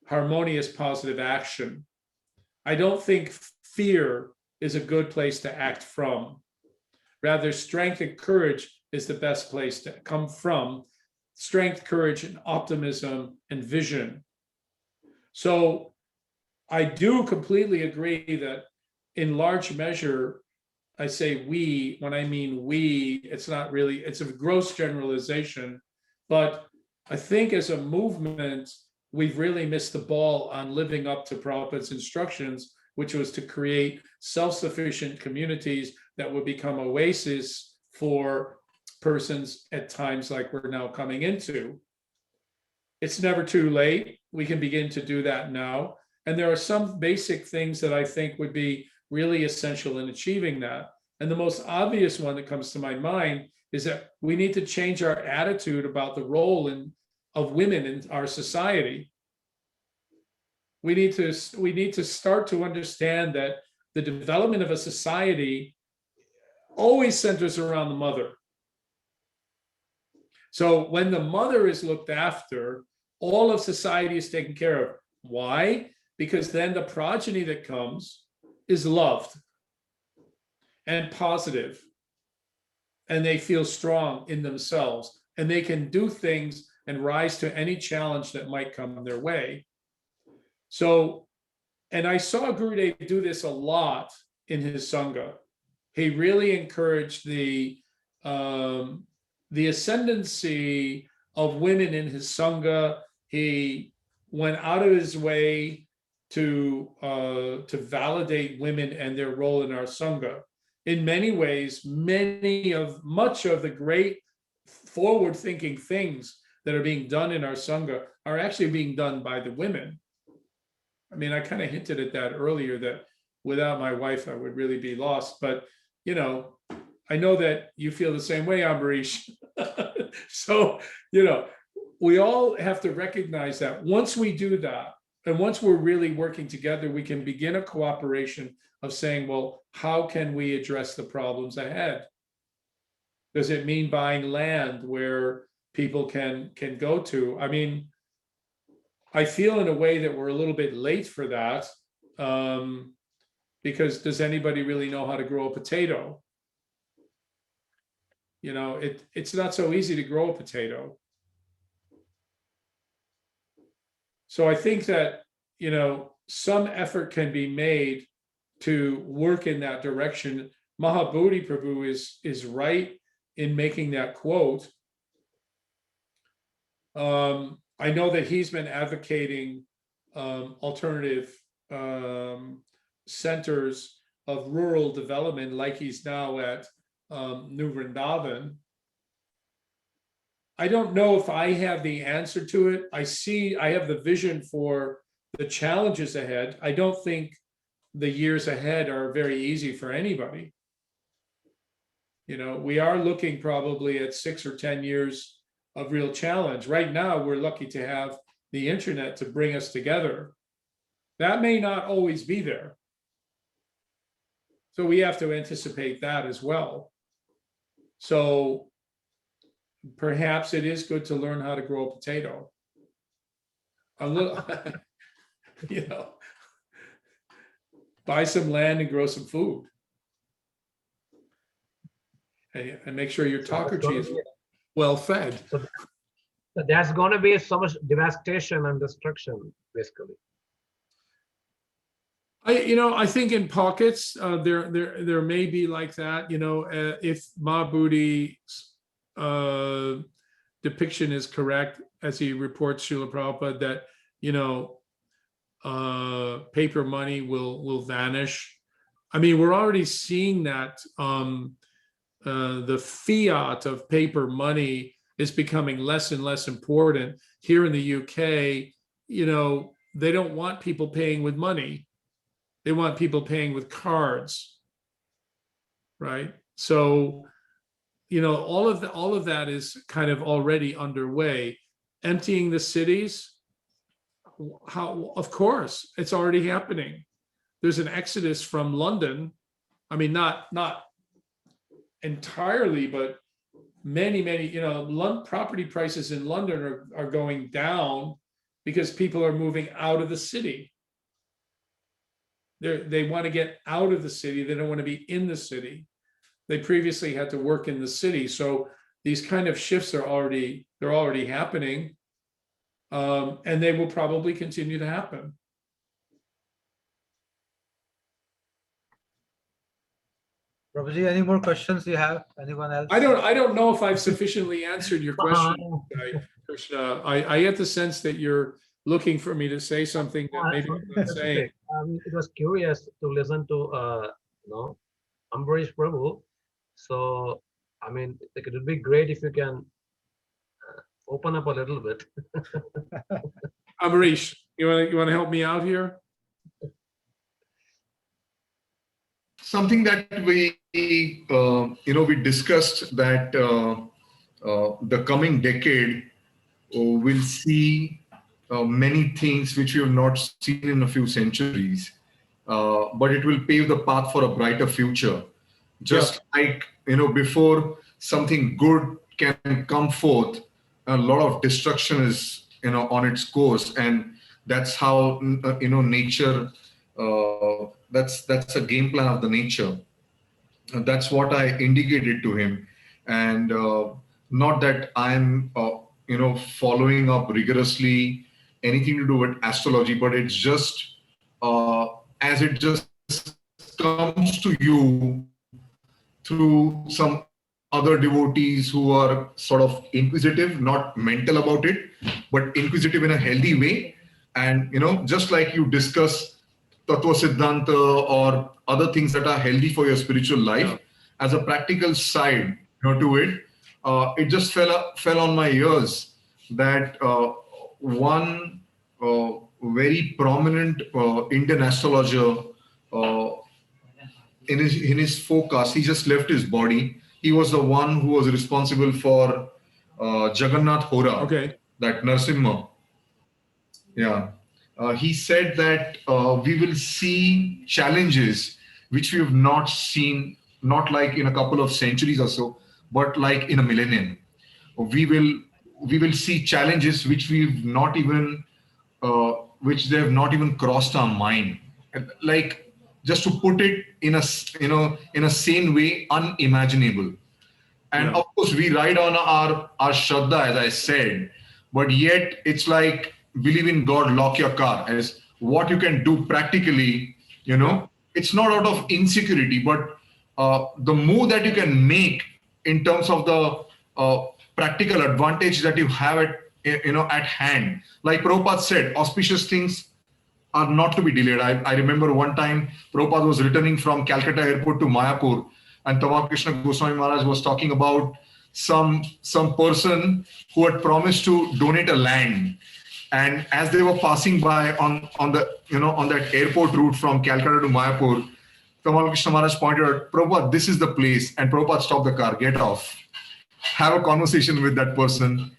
harmonious positive action. I don't think fear is a good place to act from. Rather, strength and courage is the best place to come from. Strength, courage, and optimism and vision. So I do completely agree that in large measure, I say we, when I mean we, it's not really, it's a gross generalization, but I think as a movement, we've really missed the ball on living up to Prabhupada's instructions, which was to create self-sufficient communities that would become oases for persons at times like we're now coming into. It's never too late. We can begin to do that now. And there are some basic things that I think would be really essential in achieving that. And the most obvious one that comes to my mind is that we need to change our attitude about the role of women in our society. We need to start to understand that the development of a society always centers around the mother. So when the mother is looked after, all of society is taken care of. Why? Because then the progeny that comes is loved and positive, and they feel strong in themselves, and they can do things and rise to any challenge that might come their way. So, and I saw Gurudev do this a lot in his Sangha. He really encouraged the ascendancy of women in his Sangha. He went out of his way to validate women and their role in our Sangha. in many ways, much of the great forward-thinking things that are being done in our Sangha are actually being done by the women. I mean, I kind of hinted at that earlier, that without my wife, I would really be lost. But, you know, I know that you feel the same way, Ambarish. So, you know, we all have to recognize that once we do that, and once we're really working together, we can begin a cooperation of saying, well, how can we address the problems ahead? Does it mean buying land where people can go to? I mean, I feel in a way that we're a little bit late for that, because does anybody really know how to grow a potato? You know, it's not so easy to grow a potato. So I think that, you know, some effort can be made to work in that direction. Mahabodhi Prabhu is right in making that quote. I know that he's been advocating alternative centers of rural development, like he's now at New Vrindavan. I don't know if I have the answer to it. I have the vision for the challenges ahead. I don't think the years ahead are very easy for anybody. You know, we are looking probably at 6 or 10 years of real challenge. Right now, we're lucky to have the internet to bring us together. That may not always be there. So we have to anticipate that as well. So perhaps it is good to learn how to grow a potato. A little, you know, buy some land and grow some food. And make sure your takuchi is well fed. So there's going to be so much devastation and destruction, basically. I think in pockets there may be like that. You know, if Mahabodhi's depiction is correct, as he reports Srila Prabhupada, that, you know, paper money will vanish. I mean, we're already seeing that. The fiat of paper money is becoming less and less important. Here in the UK, you know, they don't want people paying with money. They want people paying with cards, right? So, you know, all of that is kind of already underway. Emptying the cities, how? Of course, it's already happening. There's an exodus from London. I mean, not entirely, but many, you know, property prices in London are going down because people are moving out of the city. They want to get out of the city. They don't want to be in the city. They previously had to work in the city. So these kind of shifts are already happening, and they will probably continue to happen. Prabhuji, any more questions you have? Anyone else? I don't know if I've sufficiently answered your question, Krishna. I get the sense that you're looking for me to say something that maybe I'm not saying. It was curious to listen to you know, Ambarish Prabhu. So I mean, like, it would be great if you can open up a little bit. Ambarish, you want to help me out here? Something that we discussed, that the coming decade will see many things which we have not seen in a few centuries, but it will pave the path for a brighter future. Just like, you know, before something good can come forth, a lot of destruction is, you know, on its course, and that's how, you know, nature. That's a game plan of the nature. That's what I indicated to him, and not that I'm you know, following up rigorously anything to do with astrology, but it's just as it just comes to you through some other devotees who are sort of inquisitive, not mental about it, but inquisitive in a healthy way. And, you know, just like you discuss Tattva Siddhanta or other things that are healthy for your spiritual life. Yeah. As a practical side, to it, it just fell on my ears that one very prominent Indian astrologer, uh, in his forecast, he just left his body. He was the one who was responsible for Jagannath Hora, Okay. that Narsimha. Yeah. He said that we will see challenges which we have not seen, not like in a couple of centuries or so, but like in a millennium. We will we will see challenges which we've not even which they have not even crossed our mind. And, like, just to put it in a in a sane way, unimaginable. And Yeah. of course, we ride on our Shraddha, as I said, but yet it's like believe in God, lock your car, as what you can do practically, it's not out of insecurity, but the move that you can make in terms of the practical advantage that you have at hand. Like Prabhupada said, auspicious things are not to be delayed. I remember one time Prabhupada was returning from Calcutta airport to Mayapur, and Tawa Krishna Goswami Maharaj was talking about some person who had promised to donate a land. And as they were passing by on that airport route from Calcutta to Mayapur, Tawa Krishna Maharaj pointed out, Prabhupada, this is the place. And Prabhupada stopped the car, get off, have a conversation with that person,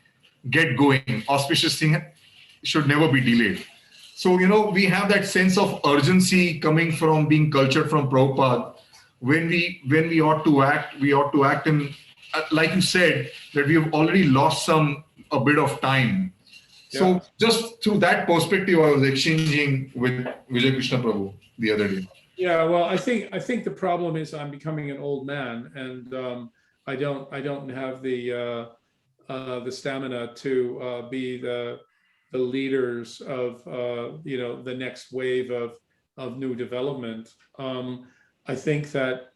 get going. Auspicious thing should never be delayed. So, we have that sense of urgency coming from being cultured from Prabhupada. When we ought to act, we ought to act in, like you said, that we have already lost a bit of time. Yeah. So just through that perspective, I was exchanging with Vijay Krishna Prabhu the other day. Yeah, well, I think the problem is I'm becoming an old man, and I don't have the stamina to be the leaders of the next wave of new development. I think that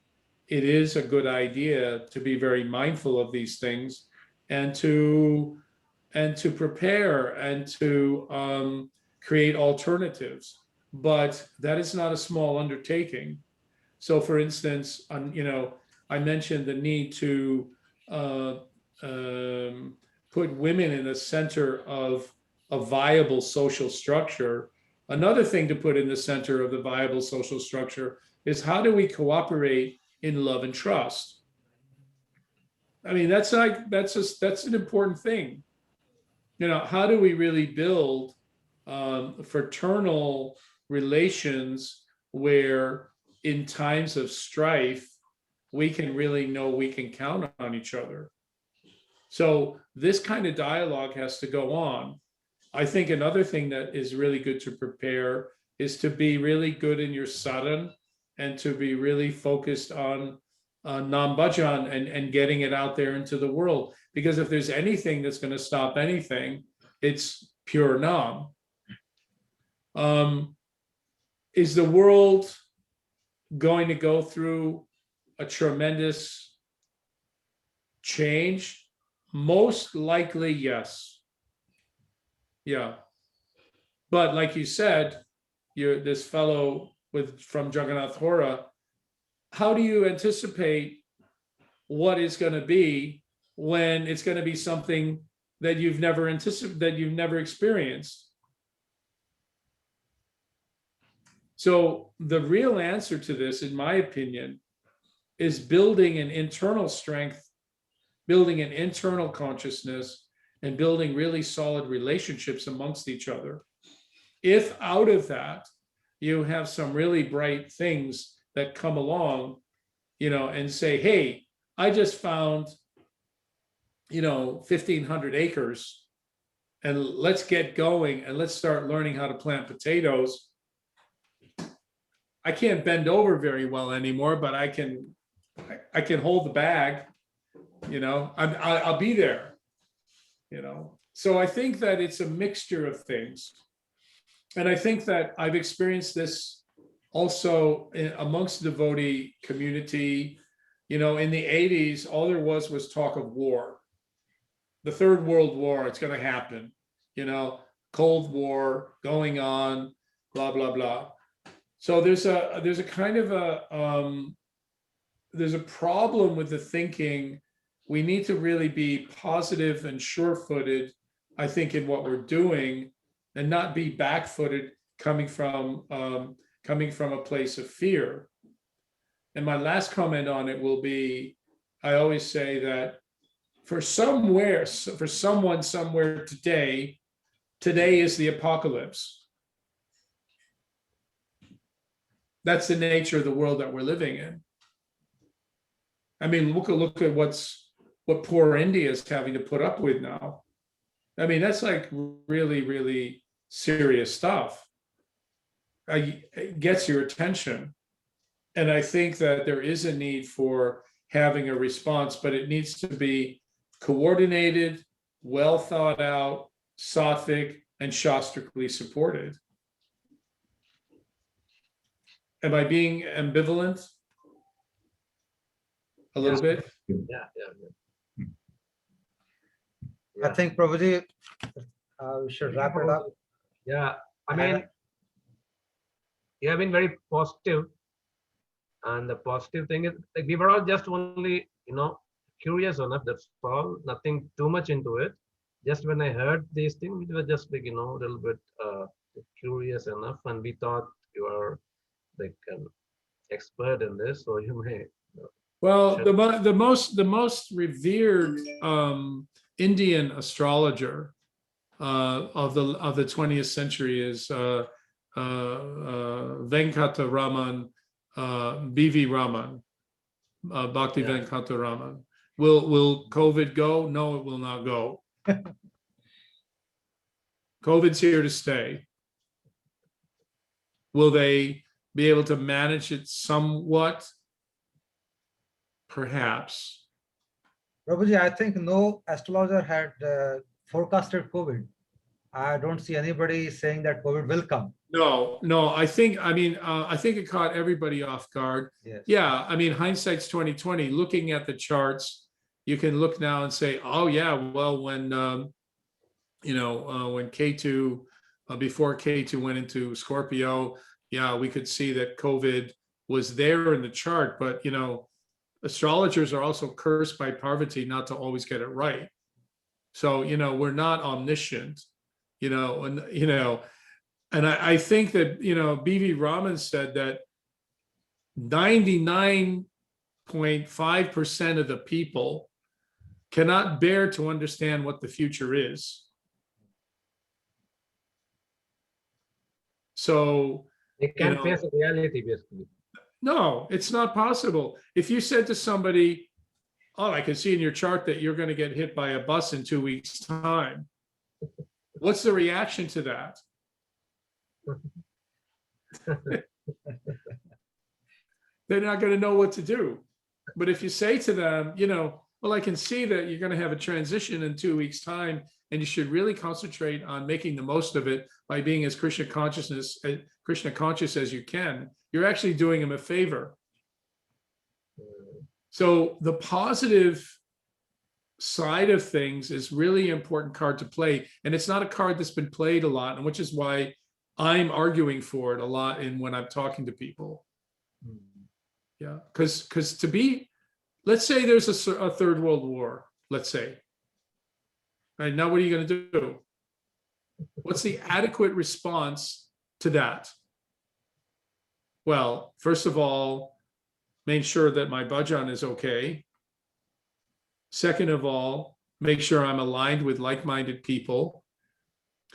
it is a good idea to be very mindful of these things, and to prepare and to create alternatives. But that is not a small undertaking. So, for instance, I mentioned the need to put women in the center of a viable social structure. Another thing to put in the center of the viable social structure is, how do we cooperate in love and trust? I mean, that's an important thing. How do we really build fraternal relations where in times of strife, we can really know we can count on each other? So this kind of dialogue has to go on. I think another thing that is really good to prepare is to be really good in your sadhana, and to be really focused on Nam Bhajan and getting it out there into the world. Because if there's anything that's going to stop anything, it's pure Nam. Is the world going to go through a tremendous change? Most likely, yes. Yeah. But like you said, you're this fellow from Jagannath Hora. How do you anticipate what is going to be when it's going to be something that you've never experienced? So the real answer to this, in my opinion, is building an internal strength, building an internal consciousness, and building really solid relationships amongst each other. If out of that, you have some really bright things that come along, and say, hey, I just found, 1,500 acres, and let's get going and let's start learning how to plant potatoes. I can't bend over very well anymore, but I can hold the bag, I'll be there, So I think that it's a mixture of things. And I think that I've experienced this also amongst the devotee community. In the 80s, all there was talk of war. The Third World War, it's going to happen. Cold War going on, blah, blah, blah. So there's a kind of there's a problem with the thinking. We need to really be positive and sure-footed, I think, in what we're doing, and not be back-footed coming from a place of fear. And my last comment on it will be, I always say that for someone somewhere today is the apocalypse. That's the nature of the world that we're living in. I mean, look at what poor India is having to put up with now. I mean, that's like really, really serious stuff. It gets your attention. And I think that there is a need for having a response, but it needs to be coordinated, well thought out, sattvic, and shastrically supported. Am I being ambivalent? A little bit? Yeah. I think, Prabhuji, we should wrap it up. Yeah, I mean, you have been very positive, and the positive thing is, like, we were all just only, curious enough. That's all. Nothing too much into it. Just when I heard these things, we were just like, a little bit curious enough, and we thought you are like an expert in this, so you may. Well, the most revered Indian astrologer of the 20th century is Venkata Raman, B.V. Raman, Bhakti Venkata Raman. Will COVID go? No, it will not go. COVID's here to stay. Will they be able to manage it somewhat? Perhaps. Prabhuji, I think no astrologer had forecasted COVID. I don't see anybody saying that COVID will come. No, I think it caught everybody off guard. Yes. Yeah, I mean, hindsight's 2020. Looking at the charts, you can look now and say, oh yeah, well, when K2, before K2 went into Scorpio, yeah, we could see that COVID was there in the chart, but astrologers are also cursed by Parvati not to always get it right. So, we're not omniscient, and I think that, B.V. Raman said that 99.5% of the people cannot bear to understand what the future is. So They can't face the reality, basically. no, it's not possible. If you said to somebody, oh, I can see in your chart that you're going to get hit by a bus in 2 weeks' time, what's the reaction to that? They're not going to know what to do. But if you say to them, well, I can see that you're going to have a transition in 2 weeks' time, and you should really concentrate on making the most of it by being as Krishna conscious as you can, you're actually doing them a favor. So the positive side of things is really important card to play. And it's not a card that's been played a lot, and which is why I'm arguing for it a lot when I'm talking to people. Yeah, because let's say there's a third world war, let's say. Right now, what are you going to do? What's the adequate response to that? Well, first of all, make sure that my bhajan is okay. Second of all, make sure I'm aligned with like-minded people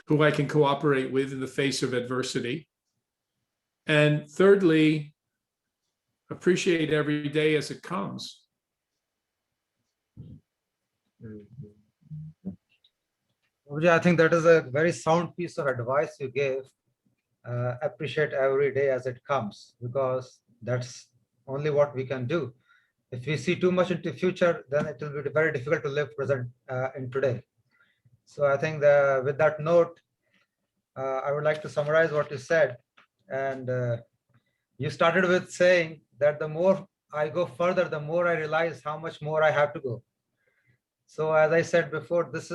who I can cooperate with in the face of adversity. And thirdly, appreciate every day as it comes. I think that is a very sound piece of advice you gave. Appreciate every day as it comes, because that's only what we can do. If we see too much into future, then it will be very difficult to live present in today. So I think with that note, I would like to summarize what you said. And you started with saying that the more I go further, the more I realize how much more I have to go. So as I said before, this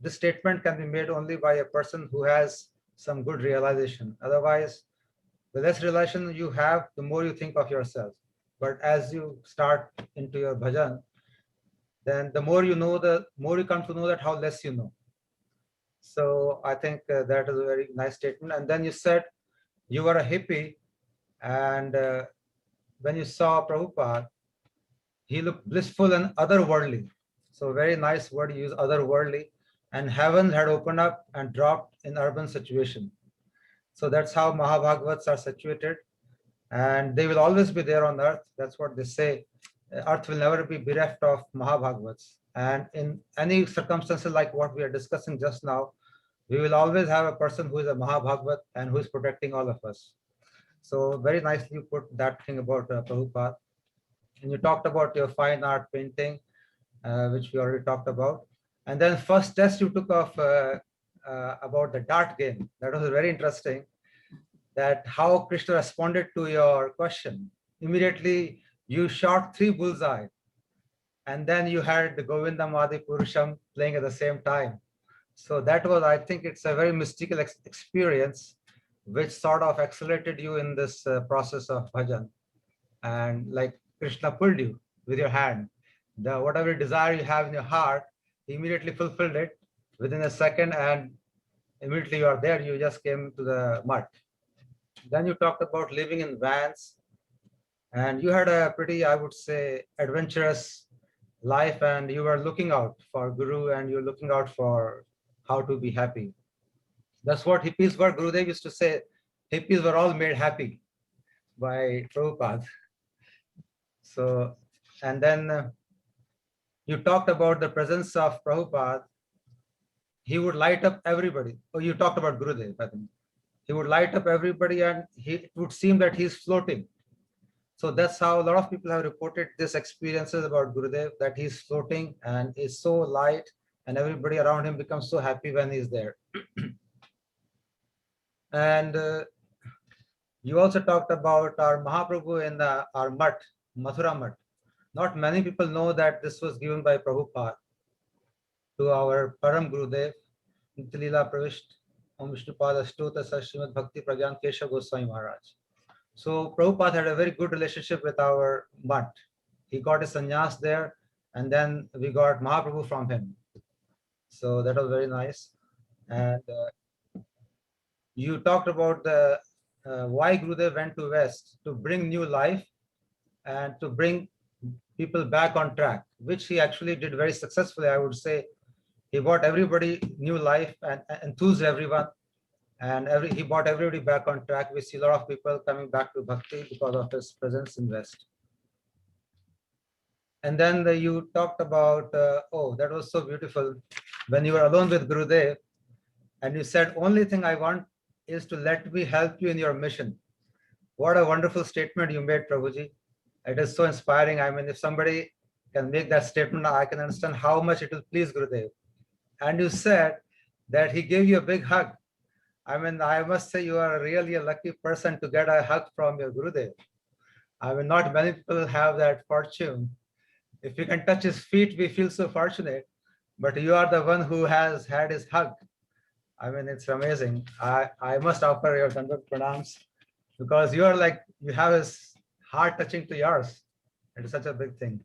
statement can be made only by a person who has some good realization. Otherwise, the less realization you have, the more you think of yourself. But as you start into your bhajan, then the more you know, the more you come to know that how less you know. So I think that is a very nice statement. And then you said you were a hippie, and when you saw Prabhupada, he looked blissful and otherworldly. So very nice word you use, otherworldly. And heaven had opened up and dropped in urban situation. So that's how Mahabhagavats are situated. And they will always be there on earth. That's what they say. Earth will never be bereft of Mahabhagavats. And in any circumstances like what we are discussing just now, we will always have a person who is a Mahabhagavat and who is protecting all of us. So very nicely you put that thing about Prabhupada. And you talked about your fine art painting, which we already talked about. And then first test you took off about the dart game. That was very interesting, that how Krishna responded to your question. Immediately you shot 3 bullseye, and then you had the Govindam Adi Purusham playing at the same time. So that was, I think it's a very mystical experience, which sort of accelerated you in this process of bhajan. And like Krishna pulled you with your hand. The whatever desire you have in your heart, he immediately fulfilled it within a second, and immediately you are there. You just came to the mud. Then you talked about living in vans, and you had a pretty, I would say, adventurous life, and you were looking out for Guru, and you're looking out for how to be happy. That's what hippies were. Gurudev used to say, hippies were all made happy by Prabhupada. So, and then you talked about the presence of Prabhupada. He would light up everybody. Oh, you talked about Gurudev, I think. He would light up everybody, and it would seem that he's floating. So that's how a lot of people have reported this experiences about Gurudev, that he's floating and is so light, and everybody around him becomes so happy when he's there. And you also talked about our Mahaprabhu in our Mutt, Mathura Mutt. Not many people know that this was given by Prabhupada to our Param Gurudev, Nityalila Pravisht, Om Vishnupada Stota Srimad Bhakti Pragyan Keshav Goswami Maharaj. So Prabhupada had a very good relationship with our Mutt. He got a sannyas there, and then we got Mahaprabhu from him. So that was very nice. And you talked about the why Gurudev went to West, to bring new life and to bring people back on track, which he actually did very successfully, I would say. He brought everybody new life and enthused everyone, and he brought everybody back on track. We see a lot of people coming back to Bhakti because of his presence in West. And then you talked about, oh, that was so beautiful, when you were alone with Gurudev, and you said, only thing I want is to let me help you in your mission. What a wonderful statement you made, Prabhuji. It is so inspiring. I mean, if somebody can make that statement, I can understand how much it will please Gurudev. And you said that he gave you a big hug. I mean, I must say you are really a lucky person to get a hug from your Gurudev. I mean, not many people have that fortune. If you can touch his feet, we feel so fortunate. But you are the one who has had his hug. I mean, it's amazing. I must offer your Dandavat Pranams, because you are like, you have his heart touching to yours. It is such a big thing.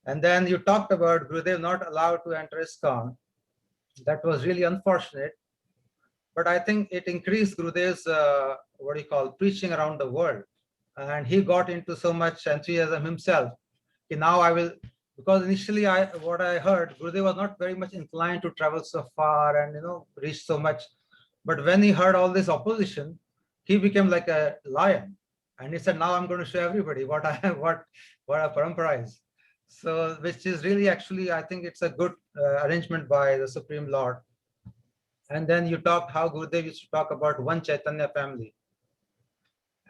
And then you talked about Gurudev not allowed to enter ISKCON. That was really unfortunate. But I think it increased Gurudev's, preaching around the world. And he got into so much enthusiasm himself. Now I will, because initially what I heard, Gurudev was not very much inclined to travel so far and reach so much. But when he heard all this opposition, he became like a lion, and he said, "Now I'm going to show everybody what I have, what a parampara is." So, which is really actually, I think it's a good arrangement by the Supreme Lord. And then you talked how Gurudev used to talk about one Chaitanya family.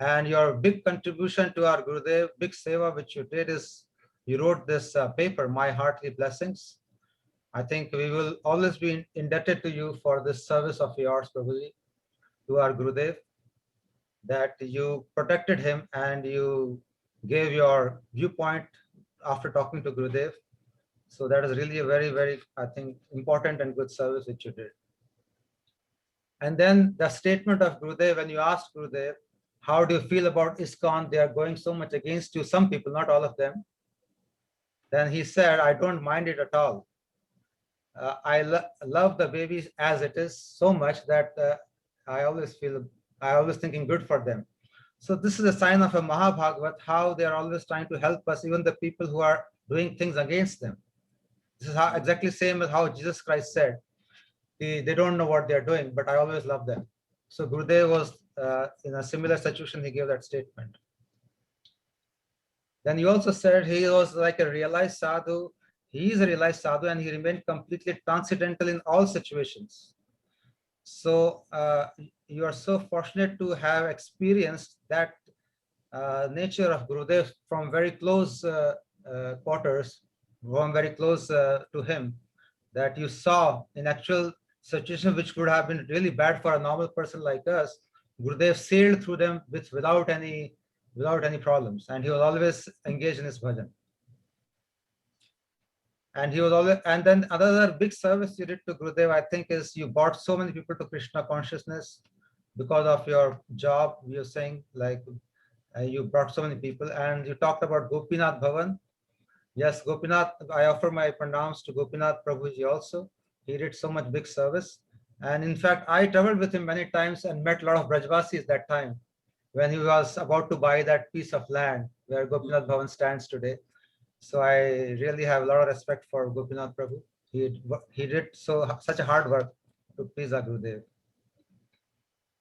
And your big contribution to our Gurudev, big seva which you did is, you wrote this paper, My Heartly Blessings. I think we will always be indebted to you for this service of yours, Prabhuji, to our Gurudev, that you protected him and you gave your viewpoint after talking to Gurudev. So that is really a very, very, I think, important and good service which you did. And then the statement of Gurudev, when you asked Gurudev how do you feel about ISKCON? They are going so much against you, some people, not all of them. Then he said, I don't mind it at all. I love the babies as it is so much that I always thinking good for them. So this is a sign of a Mahabhagavat, how they are always trying to help us, even the people who are doing things against them. This is how, exactly same as how Jesus Christ said, they don't know what they're doing, but I always love them. So Gurudev was in a similar situation, he gave that statement. Then he also said he was like a realized sadhu. He is a realized sadhu and he remained completely transcendental in all situations. So you are so fortunate to have experienced that nature of Gurudev from very close quarters, from very close to him, that you saw in actual situation which would have been really bad for a normal person like us. Gurudev sailed through them without any problems, and he was always engaged in his bhajan. And he was always, and then another big service you did to Gurudev, I think, is you brought so many people to Krishna consciousness because of your job. You're saying like you brought so many people, and you talked about Gopinath Bhavan. Yes, Gopinath, I offer my pranams to Gopinath Prabhuji also. He did so much big service. And in fact, I traveled with him many times and met a lot of Brajvasis that time when he was about to buy that piece of land where Gopinath Bhavan stands today. So I really have a lot of respect for Gopinath Prabhu. He did such a hard work to please our Gurudev.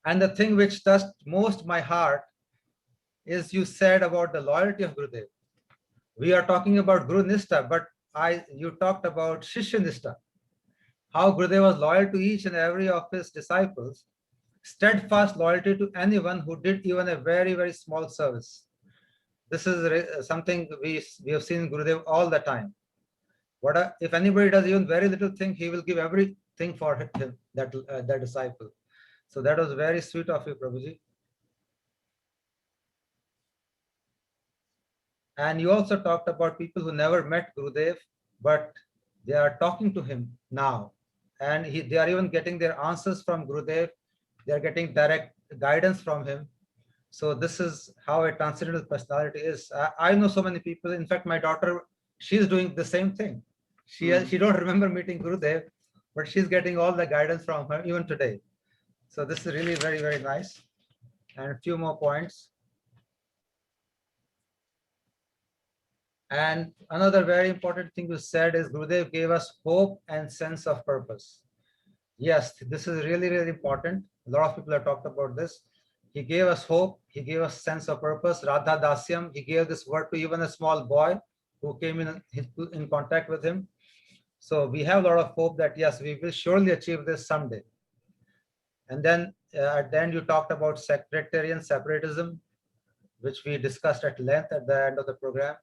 And the thing which touched most my heart is you said about the loyalty of Gurudev. We are talking about Guru Nistha, but you talked about Shishya Nistha, how Gurudev was loyal to each and every of his disciples, steadfast loyalty to anyone who did even a very, very small service. This is something we have seen Gurudev all the time. If anybody does even very little thing, he will give everything for him, that disciple. So that was very sweet of you, Prabhuji. And you also talked about people who never met Gurudev, but they are talking to him now. And they are even getting their answers from Gurudev. They are getting direct guidance from him. So this is how a transcendental personality is. I know so many people. In fact, my daughter, she's doing the same thing. She don't remember meeting Gurudev, but she's getting all the guidance from her even today. So this is really very, very nice. And a few more points. And another very important thing you said is Gurudev gave us hope and sense of purpose. Yes, this is really, really important. A lot of people have talked about this. He gave us hope. He gave us sense of purpose. Radha Dasyam, he gave this word to even a small boy who came in contact with him. So we have a lot of hope that, yes, we will surely achieve this someday. And then at the end, you talked about sectarian separatism, which we discussed at length at the end of the program.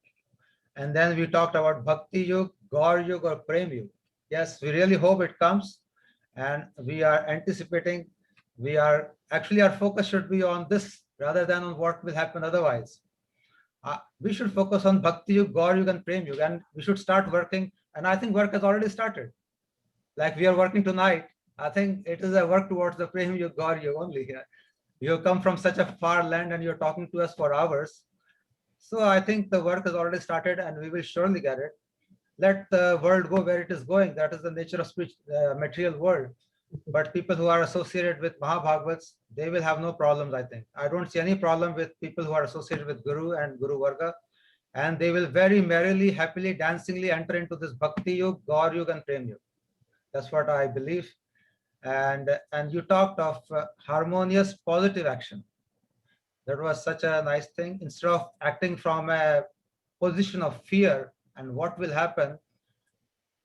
And then we talked about Bhakti Yug, Gaur Yug, or Prem Yug. Yes, we really hope it comes. And we are anticipating, actually our focus should be on this rather than on what will happen otherwise. We should focus on Bhakti Yug, Gaur Yug, and Prem Yug, and we should start working. And I think work has already started. Like we are working tonight. I think it is a work towards the Prem Yug, Gaur Yug only here. You come from such a far land and you're talking to us for hours. So I think the work has already started and we will surely get it. Let the world go where it is going. That is the nature of material world. But people who are associated with Mahabhagavats, they will have no problems, I think. I don't see any problem with people who are associated with Guru and Guru Varga. And they will very merrily, happily, dancingly enter into this Bhakti Yug, Gaur Yug, and Prem Yug. That's what I believe. And you talked of harmonious, positive action. That was such a nice thing. Instead of acting from a position of fear and what will happen,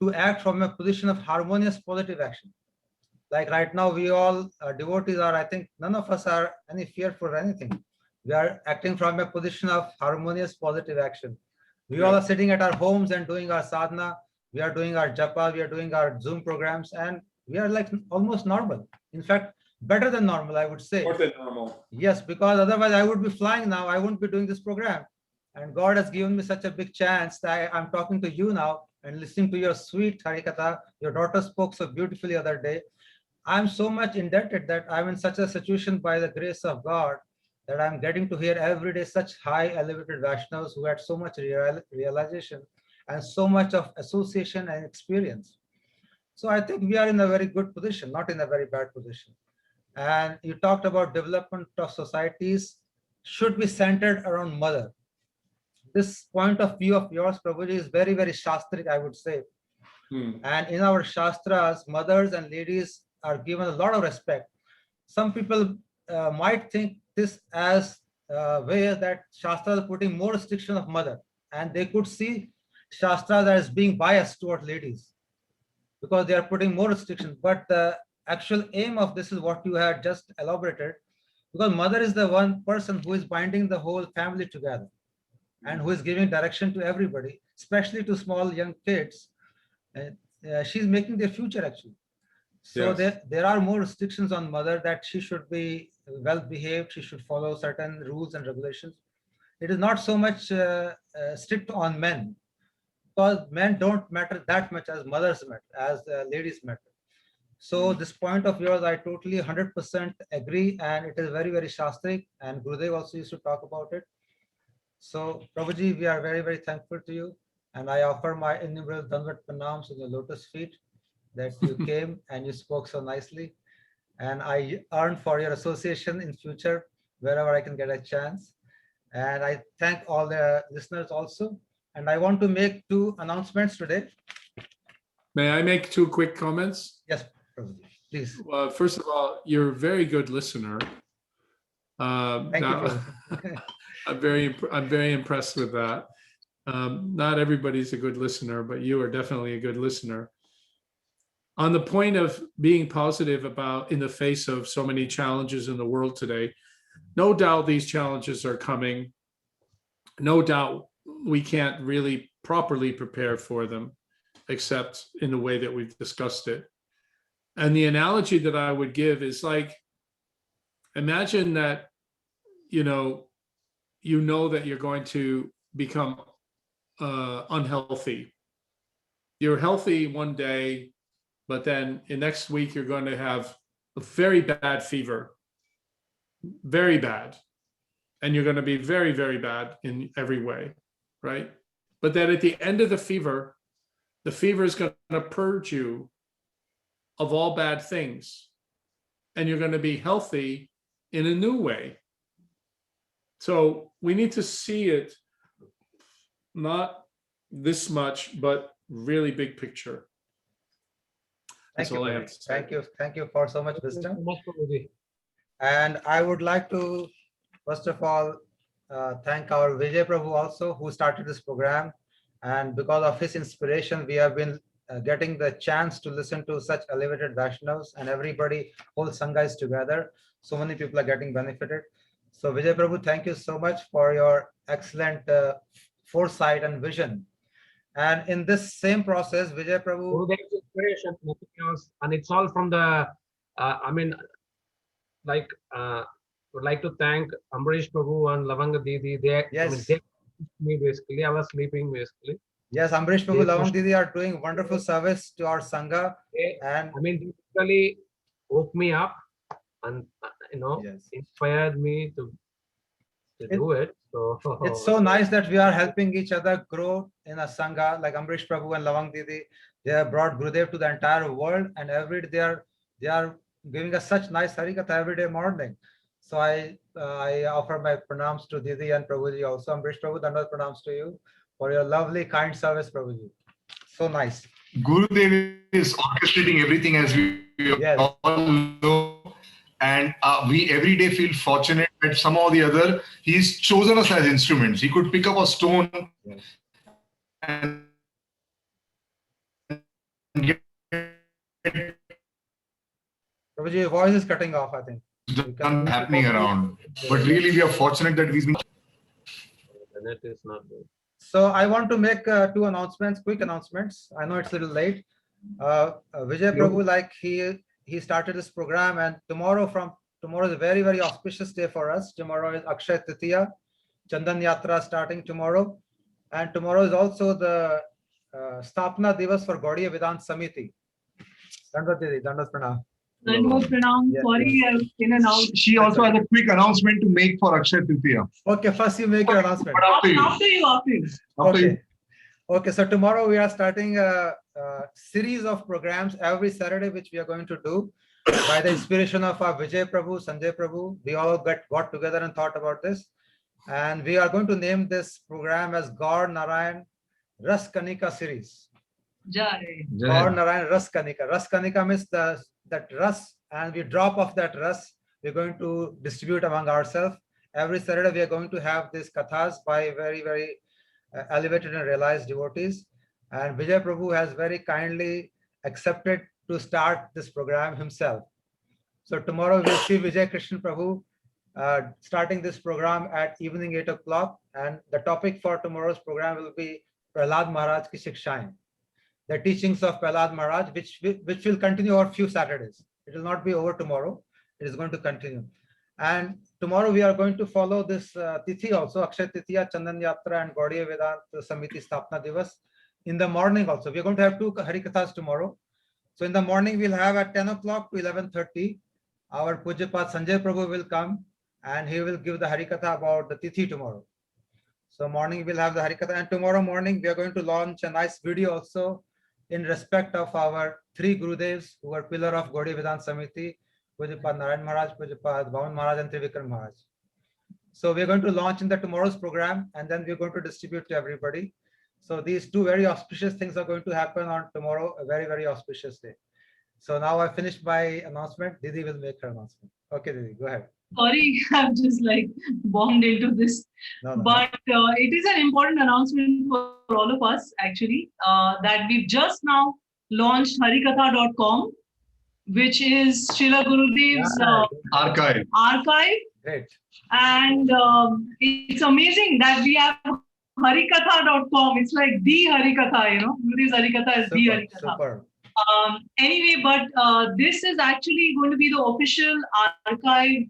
to act from a position of harmonious, positive action. Like right now, we all devotees are, I think none of us are any fearful or anything. We are acting from a position of harmonious, positive action. We all are sitting at our homes and doing our sadhana. We are doing our japa, we are doing our Zoom programs, and we are like almost normal. In fact, better than normal, I would say. More than normal. Yes, because otherwise I would be flying now. I wouldn't be doing this program. And God has given me such a big chance that I'm talking to you now and listening to your sweet Harikatha. Your daughter spoke so beautifully the other day. I'm so much indebted that I'm in such a situation by the grace of God that I'm getting to hear every day such high elevated Vaishnavas who had so much realization and so much of association and experience. So I think we are in a very good position, not in a very bad position. And you talked about development of societies should be centered around mother. This point of view of yours, Prabhuji, is very, very Shastric, I would say. And in our Shastras, mothers and ladies are given a lot of respect. Some people might think this as a way that Shastras are putting more restriction of mother, and they could see Shastras as being biased toward ladies because they are putting more restrictions. But the actual aim of this is what you had just elaborated, because mother is the one person who is binding the whole family together and who is giving direction to everybody, especially to small young kids. She's making their future actually. So there are more restrictions on mother, that she should be well behaved, she should follow certain rules and regulations. It is not so much strict on men, because men don't matter that much as mothers matter, as ladies matter. So this point of yours, I totally 100% agree, and it is very, very Shastric, and Gurudev also used to talk about it. So Prabhuji, we are very, very thankful to you, and I offer my innumerable Dandavat Pranams in your lotus feet that you came and you spoke so nicely, and I earn for your association in future wherever I can get a chance. And I thank all the listeners also. And I want to make 2 announcements today. May I make 2 quick comments? Yes, Prabhuji, please. Well, first of all, you're a very good listener. Thank you. I'm very impressed with that. Not everybody's a good listener, but you are definitely a good listener. On the point of being positive about in the face of so many challenges in the world today, no doubt these challenges are coming. No doubt we can't really properly prepare for them, except in the way that we've discussed it. And the analogy that I would give is like, imagine that, you know that you're going to become unhealthy. You're healthy one day, but then the next week you're going to have a very bad fever, very bad. And you're going to be very, very bad in every way, right? But then at the end of the fever is going to purge you of all bad things. And you're going to be healthy in a new way. So we need to see it not this much, but really big picture. That's all I have to say. Thank you. Thank you for so much wisdom. Thank you so much, Prabhuji. And I would like to, first of all, thank our Vijay Prabhu also, who started this program. And because of his inspiration, we have been getting the chance to listen to such elevated Vaishnavas, and everybody, whole Sangha is together. So many people are getting benefited. So Vijay Prabhu, thank you so much for your excellent foresight and vision. And in this same process, Vijay Prabhu. Gurudev's inspiration, nothing else, and it's all from the, would like to thank Ambarish Prabhu and Lavanga Didi. They pushed me basically. I was sleeping basically. Yes, Ambarish Prabhu, Lavang Didi are doing wonderful service to our Sangha. And they basically woke me up and inspired me to do it. So it's so nice that we are helping each other grow in a Sangha, like Ambarish Prabhu and Lavang Didi. They have brought Gurudev to the entire world, and every day they are giving us such nice Harikatha every day morning. So I offer my pranams to Didi and Prabhuji also. Ambarish Prabhu, Dandavat pranams to you for your lovely, kind service, Prabhuji. So nice. Gurudev is orchestrating everything, as we all know. And we every day feel fortunate that somehow or the other, he's chosen us as instruments. He could pick up a stone and get Prabhuji, your voice is cutting off, I think. happening around. But really, we are fortunate that he's been. That is not good. So I want to make 2 announcements, quick announcements. I know it's a little late. Vijay Prabhu, like he started this program, and tomorrow is a very, very auspicious day for us. Tomorrow is Akshay Tritiya, Chandan Yatra starting tomorrow. And tomorrow is also the Sthapna Divas for Gaudiya Vedanta Samiti. Dandavat Didi, Dandavat Pranam. Dandavat pranam. Yeah, Sorry, I'm in and out. She also has a quick announcement to make for Akshay Tritiya. Okay, first you make your announcement. But after you. After you. After Okay. you. Okay, so tomorrow we are starting a series of programs every Saturday, which we are going to do by the inspiration of our Vijay Prabhu, Sanjay Prabhu. We all got together and thought about this. And we are going to name this program as Gaur Narayan Ras Kanika series. Jai. Gaur Narayan Ras Kanika. Ras Kanika means that ras, and we drop off that ras. We're going to distribute among ourselves. Every Saturday, we are going to have these kathas by very, very elevated and realized devotees. And Vijay Prabhu has very kindly accepted to start this program himself. So tomorrow we'll see Vijay Krishna Prabhu starting this program at evening 8 o'clock. And the topic for tomorrow's program will be Prahlad Maharaj Ki Shikshaएं, the teachings of Prahlad Maharaj, which will continue over few Saturdays. It will not be over tomorrow. It is going to continue. And tomorrow we are going to follow this Tithi also, Akshay Titiya, Chandan Yatra and Gaudiya Vedanta Samiti Sthapna Divas. In the morning also, we're going to have two Harikathas tomorrow. So in the morning, we'll have at 10 o'clock to 11:30, our Pujyapat Sanjay Prabhu will come and he will give the Harikatha about the Tithi tomorrow. So morning we'll have the Harikatha, and tomorrow morning we are going to launch a nice video also in respect of our three Gurudevs who are pillar of Gaudiya Vedanta Samiti, Pujyapat Narayan Maharaj, Pujyapat Bhavan Maharaj and Trivikram Maharaj. So we're going to launch in the tomorrow's program, and then we're going to distribute to everybody. So these two very auspicious things are going to happen on tomorrow, a very, very auspicious day. So now I finished my announcement. Didi will make her announcement. Okay, Didi, go ahead. Sorry, I'm just like bombed into this. No. But it is an important announcement for all of us, actually, that we've just now launched harikatha.com, which is Srila Gurudev's Archive. archive. Great. And it's amazing that we have harikatha.com. It's like the Harikatha, you know. Gurudev's Harikatha is the Harikatha. Super. Anyway, but this is actually going to be the official archive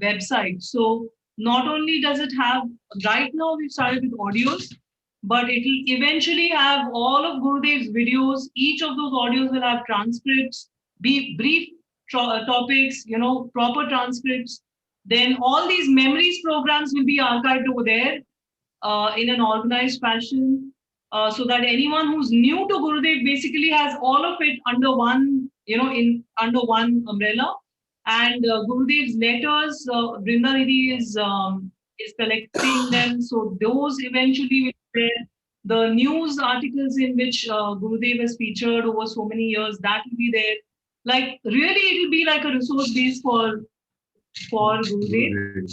website. So not only does it have, right now we've started with audios, but it will eventually have all of Gurudev's videos. Each of those audios will have transcripts, be brief topics, you know, proper transcripts. Then all these memories programs will be archived over there in an organized fashion. So that anyone who's new to Gurudev basically has all of it under one, you know, under one umbrella. And Gurudev's letters, Brinda Didi is collecting them. So those eventually will be there. The news articles in which Gurudev has featured over so many years, that will be there. Like really, it will be like a resource base for Gurudev,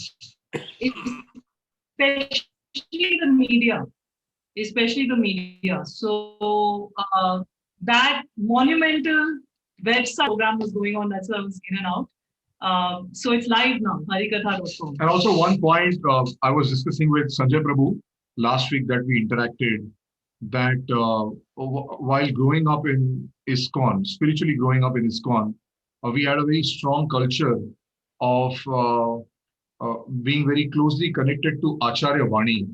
especially the media. So that monumental website program was going on. That's why I was in and out. So it's live now, harikatha.com. And also one point I was discussing with Sanjay Prabhu last week that we interacted, that while growing up in ISKCON, spiritually growing up in ISKCON, we had a very strong culture of being very closely connected to Acharya Vani.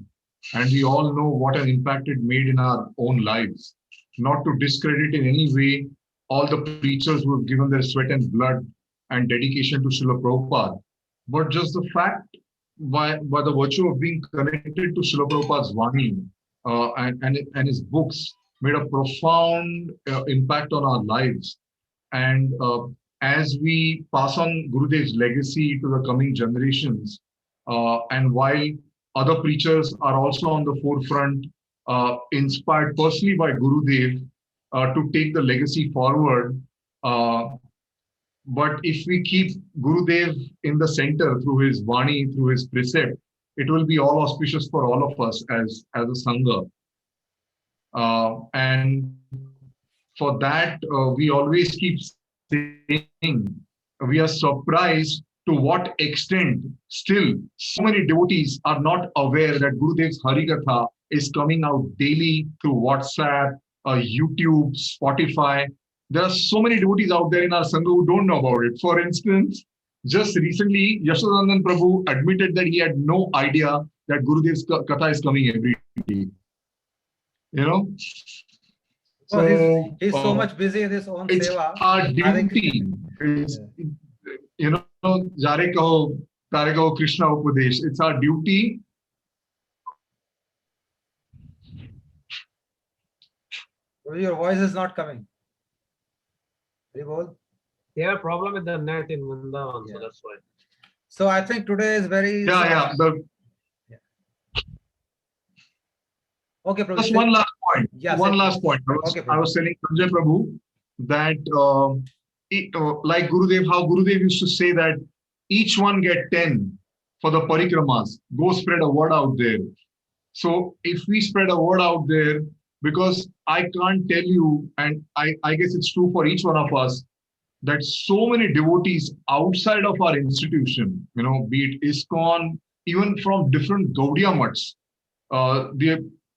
And we all know what an impact it made in our own lives. Not to discredit in any way all the preachers who have given their sweat and blood and dedication to Srila Prabhupada, but just the fact by the virtue of being connected to Srila Prabhupada's Vani and his books made a profound impact on our lives. And as we pass on Gurudev's legacy to the coming generations, and while other preachers are also on the forefront, inspired personally by Gurudev to take the legacy forward. But if we keep Gurudev in the center through his Vani, through his precept, it will be all auspicious for all of us as a Sangha. And for that, we always keep saying, we are surprised to what extent still so many devotees are not aware that Gurudev's Harikatha is coming out daily through WhatsApp, YouTube, Spotify. There are so many devotees out there in our Sangha who don't know about it. For instance, just recently, Yashodanandan Prabhu admitted that he had no idea that Gurudev's Katha is coming every day. You know? Oh, So, he's so much busy in his own it's seva. our I think- duty. It's, you know, Jare kaho, Tare kaho Krishna Upadesh. It's our duty. Your voice is not coming. Haribol. They have a problem with the net in Vrindavan, so Yeah. that's why. So I think today is very. Yeah. Okay, Prabhu. Just one last point. Yeah, One say last please. point. Okay, I Prabhu. was telling Sanjay Prabhu that like Gurudev, how Gurudev used to say that each one get 10 for the parikramas. Go spread a word out there. So if we spread a word out there, because I can't tell you, and I guess it's true for each one of us, that so many devotees outside of our institution, you know, be it ISKCON, even from different Gaudiya mutts.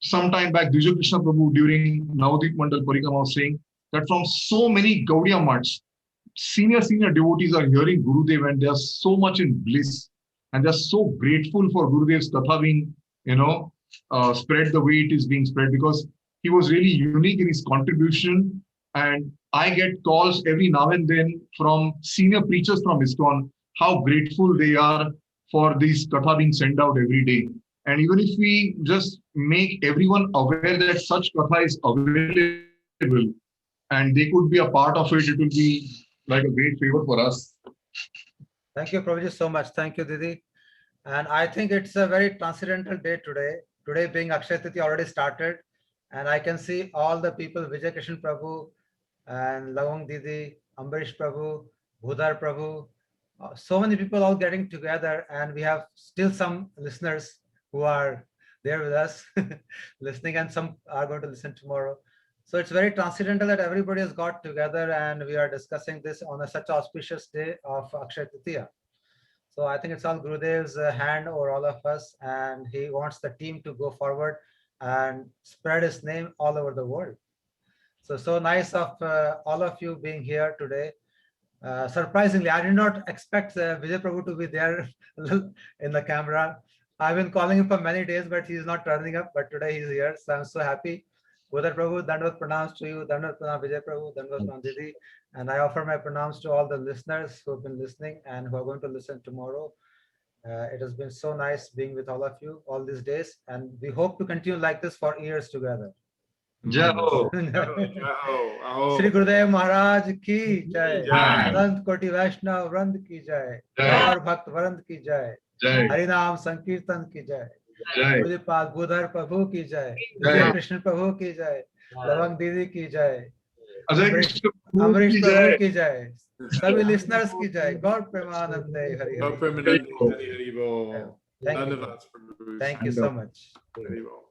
Some time back, Divya Krishna Prabhu during Navadip Mandal Parikrama was saying that from so many Gaudiya mutts, senior devotees are hearing Gurudev and they are so much in bliss and they're so grateful for Gurudev's Katha being, spread the way it is being spread, because he was really unique in his contribution. And I get calls every now and then from senior preachers from ISKCON, how grateful they are for this Katha being sent out every day. And even if we just make everyone aware that such Katha is available and they could be a part of it, it will be like a great favor for us. Thank you, Prabhuji, so much. Thank you, Didi. And I think it's a very transcendental day today. Today being Akshaya Tritiya already started. And I can see all the people, Vijay Krishna Prabhu and Lavang Didi, Ambarish Prabhu, Bhudhara Prabhu, so many people all getting together. And we have still some listeners who are there with us listening, and some are going to listen tomorrow. So it's very transcendental that everybody has got together and we are discussing this on such auspicious day of Akshaya Tritiya. So I think it's all Gurudev's hand over all of us, and he wants the team to go forward and spread his name all over the world. So nice of all of you being here today. Surprisingly, I did not expect Vijay Prabhu to be there in the camera. I've been calling him for many days, but he's not turning up. But today he's here, so I'm so happy. Bhudhara Prabhu, Dandavat pranams to you. Dandavat pranam Vijay Prabhu, Dandavat pranam Didi. And I offer my pranams to all the listeners who have been listening and who are going to listen tomorrow. It has been so nice being with all of you all these days, and we hope to continue like this for years together. Jai Ho. Shri Gurudev Maharaj ki jai. Jai. Anant Koti Vaishnav Vrand ki jai. Jai. Gaur Bhakt Vrand ki jai. Jai. Harinam Sankirtan ki jai. Jai. Sripad Bhudhara Prabhu ki jai. Jai. Vijay Krishna Prabhu ki jai. Lavang Didi ki jai. Ajay Ambarish Krishna Prabhu Ambarish ki Prabhu jai. ki jai. Sabhi listeners ki jai. God Premanande Hari Hari. Permanent Hari Hari Bol. Thank you. Dandavats, Prabhu. Thank you so much. Hari Bol.